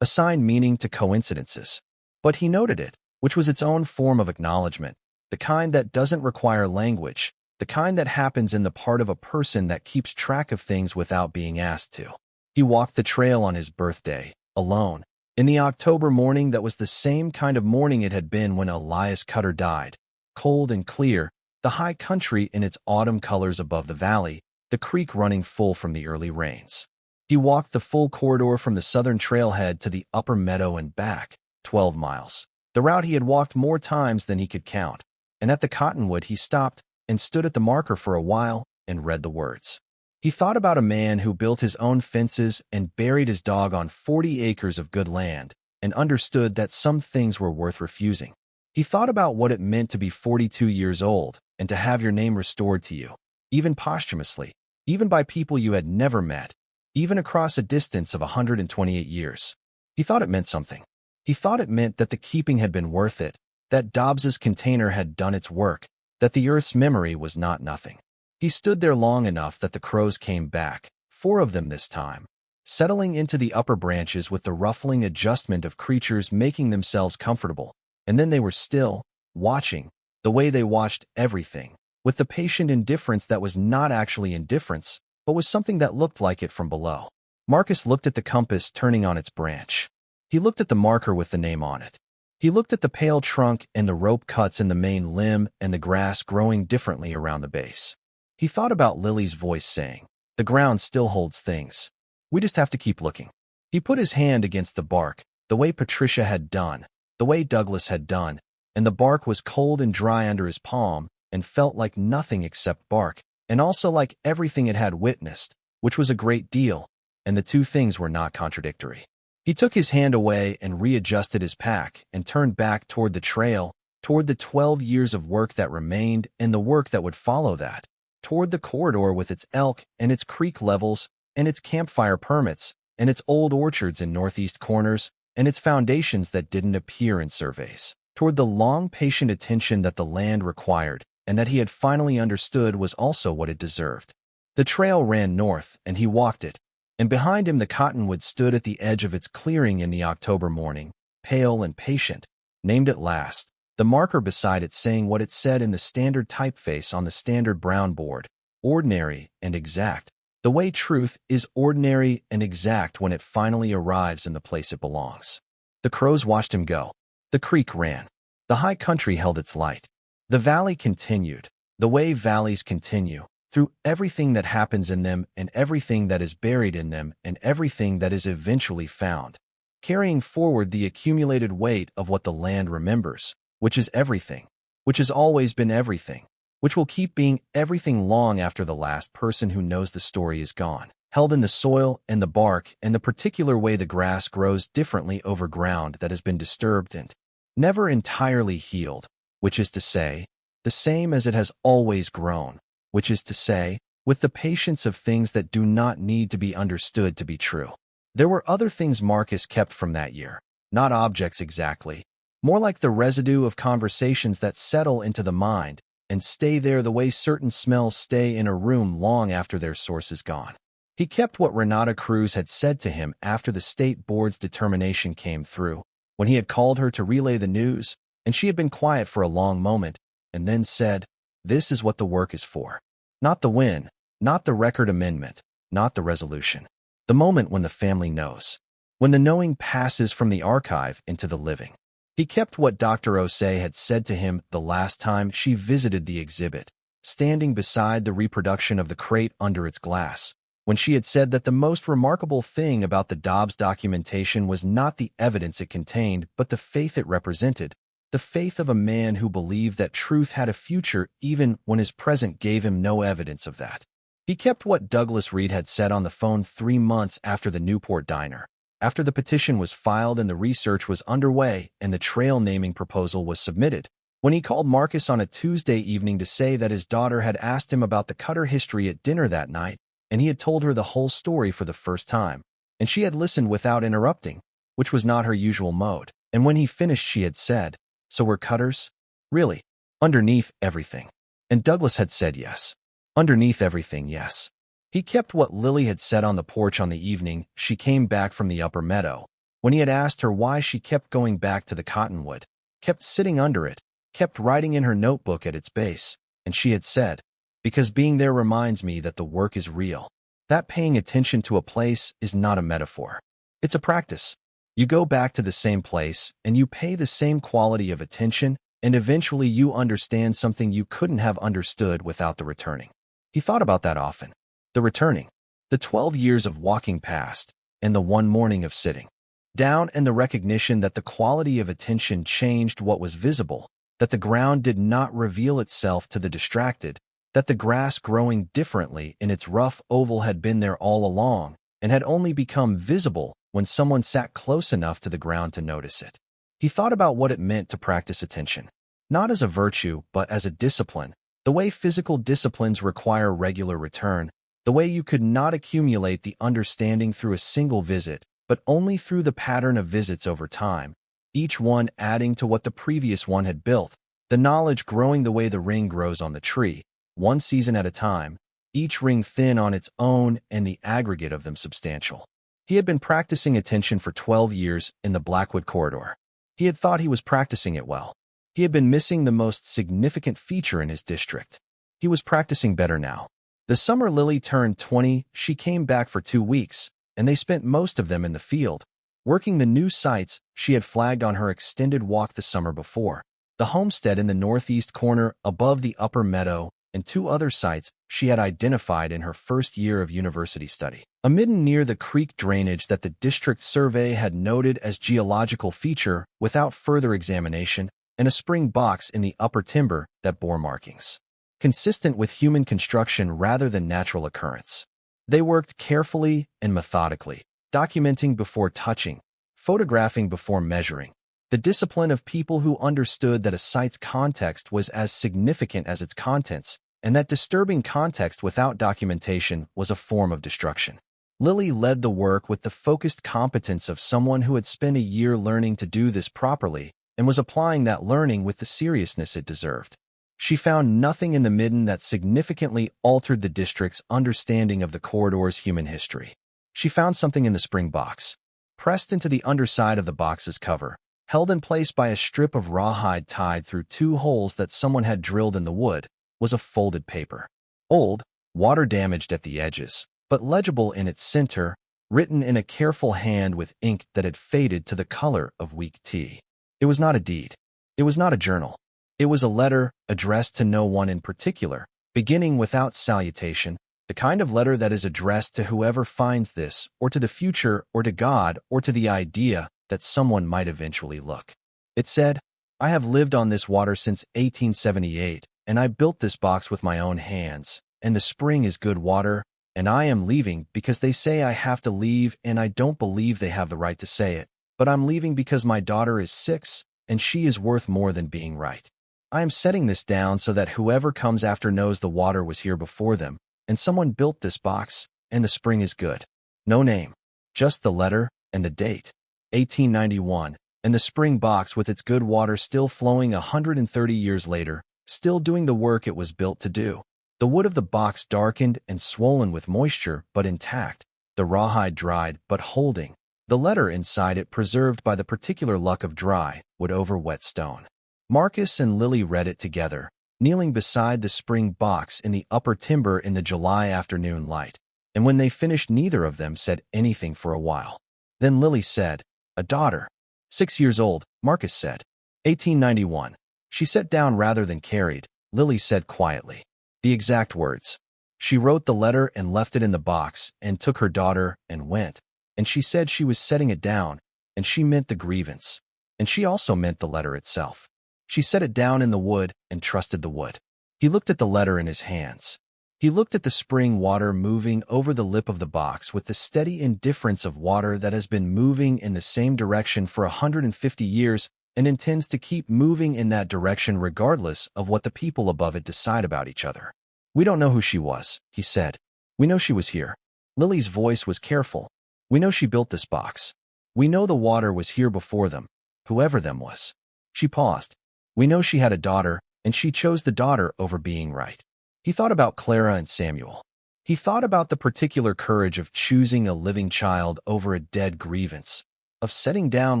assigned meaning to coincidences. But he noted it, which was its own form of acknowledgement, the kind that doesn't require language, the kind that happens in the part of a person that keeps track of things without being asked to. He walked the trail on his birthday, alone, in the October morning that was the same kind of morning it had been when Elias Cutter died, cold and clear, the high country in its autumn colors above the valley, the creek running full from the early rains. He walked the full corridor from the southern trailhead to the upper meadow and back, 12 miles, the route he had walked more times than he could count, and at the cottonwood he stopped and stood at the marker for a while and read the words. He thought about a man who built his own fences and buried his dog on 40 acres of good land and understood that some things were worth refusing. He thought about what it meant to be 42 years old and to have your name restored to you, even posthumously, even by people you had never met, even across a distance of 128 years. He thought it meant something. He thought it meant that the keeping had been worth it, that Dobbs's container had done its work, that the earth's memory was not nothing. He stood there long enough that the crows came back, 4 of them this time, settling into the upper branches with the ruffling adjustment of creatures making themselves comfortable, and then they were still, watching, the way they watched everything, with the patient indifference that was not actually indifference, but was something that looked like it from below. Marcus looked at the compass turning on its branch. He looked at the marker with the name on it. He looked at the pale trunk and the rope cuts in the main limb and the grass growing differently around the base. He thought about Lily's voice saying, "The ground still holds things. We just have to keep looking." He put his hand against the bark, the way Patricia had done, the way Douglas had done, and the bark was cold and dry under his palm and felt like nothing except bark, and also like everything it had witnessed, which was a great deal, and the two things were not contradictory. He took his hand away and readjusted his pack and turned back toward the trail, toward the 12 years of work that remained and the work that would follow that, toward the corridor with its elk and its creek levels and its campfire permits and its old orchards in northeast corners and its foundations that didn't appear in surveys, toward the long, patient attention that the land required and that he had finally understood was also what it deserved. The trail ran north, and he walked it, and behind him the cottonwood stood at the edge of its clearing in the October morning, pale and patient, named at last, the marker beside it saying what it said in the standard typeface on the standard brown board, ordinary and exact, the way truth is ordinary and exact when it finally arrives in the place it belongs. The crows watched him go. The creek ran. The high country held its light. The valley continued, the way valleys continue, through everything that happens in them and everything that is buried in them and everything that is eventually found, carrying forward the accumulated weight of what the land remembers, which is everything, which has always been everything, which will keep being everything long after the last person who knows the story is gone, held in the soil and the bark and the particular way the grass grows differently over ground that has been disturbed and never entirely healed, which is to say, the same as it has always grown, which is to say, with the patience of things that do not need to be understood to be true. There were other things Marcus kept from that year, not objects exactly, more like the residue of conversations that settle into the mind and stay there the way certain smells stay in a room long after their source is gone. He kept what Renata Cruz had said to him after the state board's determination came through, when he had called her to relay the news, and she had been quiet for a long moment, and then said, "This is what the work is for. Not the win, not the record amendment, not the resolution. The moment when the family knows. When the knowing passes from the archive into the living." He kept what Dr. Osei had said to him the last time she visited the exhibit, standing beside the reproduction of the crate under its glass, when she had said that the most remarkable thing about the Dobbs documentation was not the evidence it contained, but the faith it represented, the faith of a man who believed that truth had a future even when his present gave him no evidence of that. He kept what Douglas Reed had said on the phone 3 months after the Newport diner, after the petition was filed and the research was underway and the trail naming proposal was submitted, when he called Marcus on a Tuesday evening to say that his daughter had asked him about the Cutter history at dinner that night, and he had told her the whole story for the first time, and she had listened without interrupting, which was not her usual mode, and when he finished she had said, "So we're Cutters? Really? Underneath everything?" And Douglas had said yes. Underneath everything, yes. He kept what Lily had said on the porch on the evening she came back from the upper meadow, when he had asked her why she kept going back to the cottonwood, kept sitting under it, kept writing in her notebook at its base, and she had said, "Because being there reminds me that the work is real. That paying attention to a place is not a metaphor. It's a practice. You go back to the same place, and you pay the same quality of attention, and eventually you understand something you couldn't have understood without the returning." He thought about that often. The returning, the 12 years of walking past, and the one morning of sitting down, and the recognition that the quality of attention changed what was visible, that the ground did not reveal itself to the distracted, that the grass growing differently in its rough oval had been there all along, and had only become visible when someone sat close enough to the ground to notice it. He thought about what it meant to practice attention, not as a virtue but as a discipline, the way physical disciplines require regular return, the way you could not accumulate the understanding through a single visit, but only through the pattern of visits over time, each one adding to what the previous one had built, the knowledge growing the way the ring grows on the tree, one season at a time, each ring thin on its own and the aggregate of them substantial. He had been practicing attention for 12 years in the Blackwood corridor. He had thought he was practicing it well. He had been missing the most significant feature in his district. He was practicing better now. The summer Lily turned 20, she came back for 2 weeks, and they spent most of them in the field, working the new sites she had flagged on her extended walk the summer before, the homestead in the northeast corner above the upper meadow, and 2 other sites she had identified in her first year of university study. A midden near the creek drainage that the district survey had noted as geological feature without further examination, and a spring box in the upper timber that bore markings consistent with human construction rather than natural occurrence. They worked carefully and methodically, documenting before touching, photographing before measuring, the discipline of people who understood that a site's context was as significant as its contents, and that disturbing context without documentation was a form of destruction. Lily led the work with the focused competence of someone who had spent a year learning to do this properly and was applying that learning with the seriousness it deserved. She found nothing in the midden that significantly altered the district's understanding of the corridor's human history. She found something in the spring box. Pressed into the underside of the box's cover, held in place by a strip of rawhide tied through 2 holes that someone had drilled in the wood, was a folded paper. Old, water-damaged at the edges, but legible in its center, written in a careful hand with ink that had faded to the color of weak tea. It was not a deed. It was not a journal. It was a letter addressed to no one in particular, beginning without salutation, the kind of letter that is addressed to whoever finds this, or to the future, or to God, or to the idea that someone might eventually look. It said, "I have lived on this water since 1878, and I built this box with my own hands, and the spring is good water, and I am leaving because they say I have to leave, and I don't believe they have the right to say it, but I'm leaving because my daughter is 6, and she is worth more than being right. I am setting this down so that whoever comes after knows the water was here before them, and someone built this box, and the spring is good." No name, just the letter and the date, 1891, and the spring box with its good water still flowing 130 years later, still doing the work it was built to do. The wood of the box darkened and swollen with moisture, but intact, the rawhide dried but holding, the letter inside it preserved by the particular luck of dry wood over wet stone. Marcus and Lily read it together, kneeling beside the spring box in the upper timber in the July afternoon light, and when they finished neither of them said anything for a while. Then Lily said, "A daughter. 6 years old," Marcus said. 1891. She sat down rather than carried, Lily said quietly. The exact words. She wrote the letter and left it in the box and took her daughter and went, and she said she was setting it down, and she meant the grievance, and she also meant the letter itself. She set it down in the wood and trusted the wood. He looked at the letter in his hands. He looked at the spring water moving over the lip of the box with the steady indifference of water that has been moving in the same direction for 150 years and intends to keep moving in that direction regardless of what the people above it decide about each other. "We don't know who she was," he said. "We know she was here." Lily's voice was careful. "We know she built this box. We know the water was here before them, whoever them was." She paused. "We know she had a daughter, and she chose the daughter over being right." He thought about Clara and Samuel. He thought about the particular courage of choosing a living child over a dead grievance, of setting down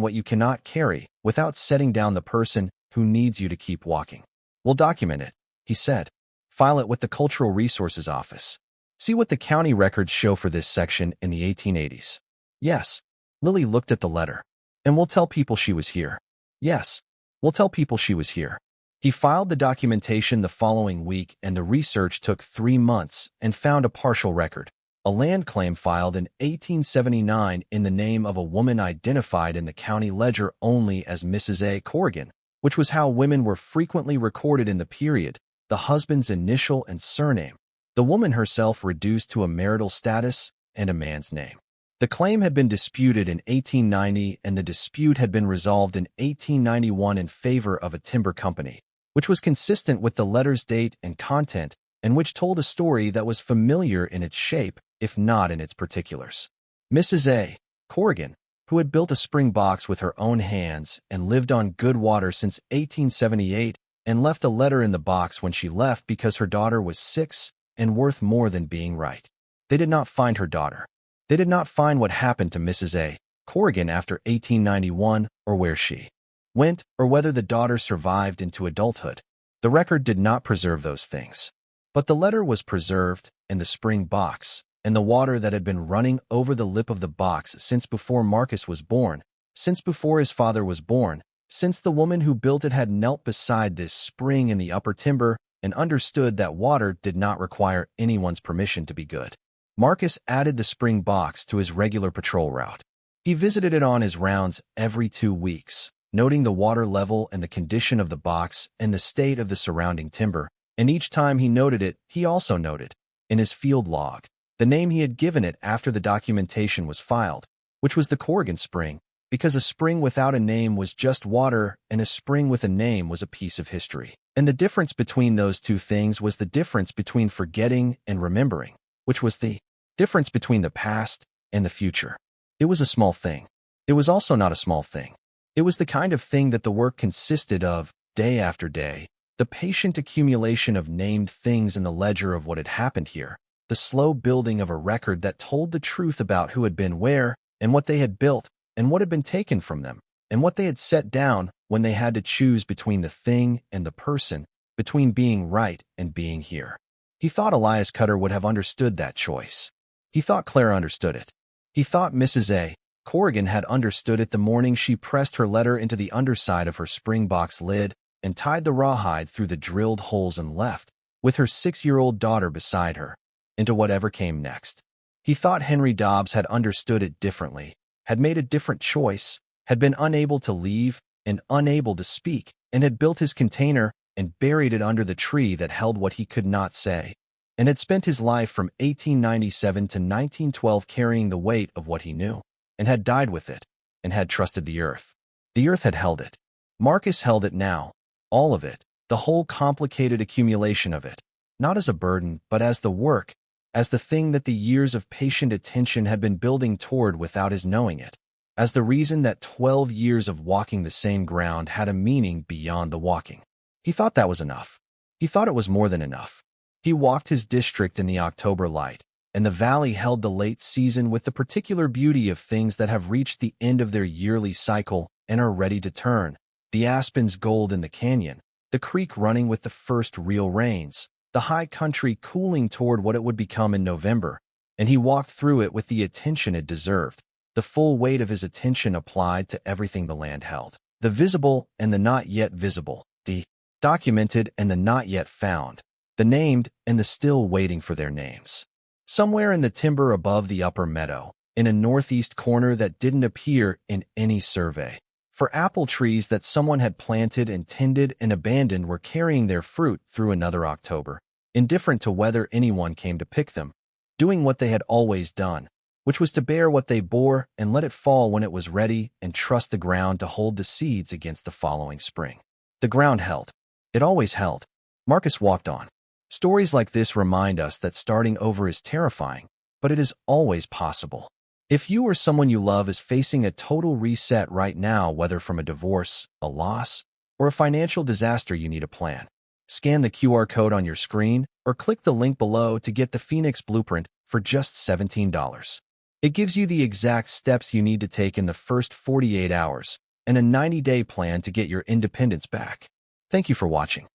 what you cannot carry without setting down the person who needs you to keep walking. "We'll document it," he said. "File it with the Cultural Resources Office. See what the county records show for this section in the 1880s. "Yes." Lily looked at the letter. "And we'll tell people she was here." "Yes. We'll tell people she was here." He filed the documentation the following week, and the research took 3 months and found a partial record. A land claim filed in 1879 in the name of a woman identified in the county ledger only as Mrs. A. Corrigan, which was how women were frequently recorded in the period, the husband's initial and surname, the woman herself reduced to a marital status, and a man's name. The claim had been disputed in 1890, and the dispute had been resolved in 1891 in favor of a timber company, which was consistent with the letter's date and content, and which told a story that was familiar in its shape, if not in its particulars. Mrs. A. Corrigan, who had built a spring box with her own hands and lived on good water since 1878, and left a letter in the box when she left because her daughter was 6 and worth more than being right. They did not find her daughter. They did not find what happened to Mrs. A. Corrigan after 1891, or where she went, or whether the daughter survived into adulthood. The record did not preserve those things. But the letter was preserved, and the spring box, and the water that had been running over the lip of the box since before Marcus was born, since before his father was born, since the woman who built it had knelt beside this spring in the upper timber and understood that water did not require anyone's permission to be good. Marcus added the spring box to his regular patrol route. He visited it on his rounds every 2 weeks, noting the water level and the condition of the box and the state of the surrounding timber, and each time he noted it, he also noted, in his field log, the name he had given it after the documentation was filed, which was the Corrigan Spring, because a spring without a name was just water and a spring with a name was a piece of history. And the difference between those two things was the difference between forgetting and remembering, which was the difference between the past and the future. It was a small thing. It was also not a small thing. It was the kind of thing that the work consisted of, day after day, the patient accumulation of named things in the ledger of what had happened here, the slow building of a record that told the truth about who had been where, and what they had built, and what had been taken from them, and what they had set down when they had to choose between the thing and the person, between being right and being here. He thought Elias Cutter would have understood that choice. He thought Clara understood it. He thought Mrs. A. Corrigan had understood it the morning she pressed her letter into the underside of her spring box lid and tied the rawhide through the drilled holes and left, with her 6-year-old daughter beside her, into whatever came next. He thought Henry Dobbs had understood it differently, had made a different choice, had been unable to leave and unable to speak, and had built his container and buried it under the tree that held what he could not say, and had spent his life from 1897 to 1912 carrying the weight of what he knew, and had died with it, and had trusted the earth. The earth had held it. Marcus held it now, all of it, the whole complicated accumulation of it, not as a burden, but as the work, as the thing that the years of patient attention had been building toward without his knowing it, as the reason that 12 years of walking the same ground had a meaning beyond the walking. He thought that was enough. He thought it was more than enough. He walked his district in the October light, and the valley held the late season with the particular beauty of things that have reached the end of their yearly cycle and are ready to turn. The aspens gold in the canyon, the creek running with the first real rains, the high country cooling toward what it would become in November, and he walked through it with the attention it deserved. The full weight of his attention applied to everything the land held. The visible and the not yet visible, the documented and the not yet found, the named and the still waiting for their names. Somewhere in the timber above the upper meadow, in a northeast corner that didn't appear in any survey, for apple trees that someone had planted and tended and abandoned were carrying their fruit through another October, indifferent to whether anyone came to pick them, doing what they had always done, which was to bear what they bore and let it fall when it was ready and trust the ground to hold the seeds against the following spring. The ground held. It always held. Marcus walked on. Stories like this remind us that starting over is terrifying, but it is always possible. If you or someone you love is facing a total reset right now, whether from a divorce, a loss, or a financial disaster, you need a plan. Scan the QR code on your screen or click the link below to get the Phoenix Blueprint for just $17. It gives you the exact steps you need to take in the first 48 hours and a 90-day plan to get your independence back. Thank you for watching.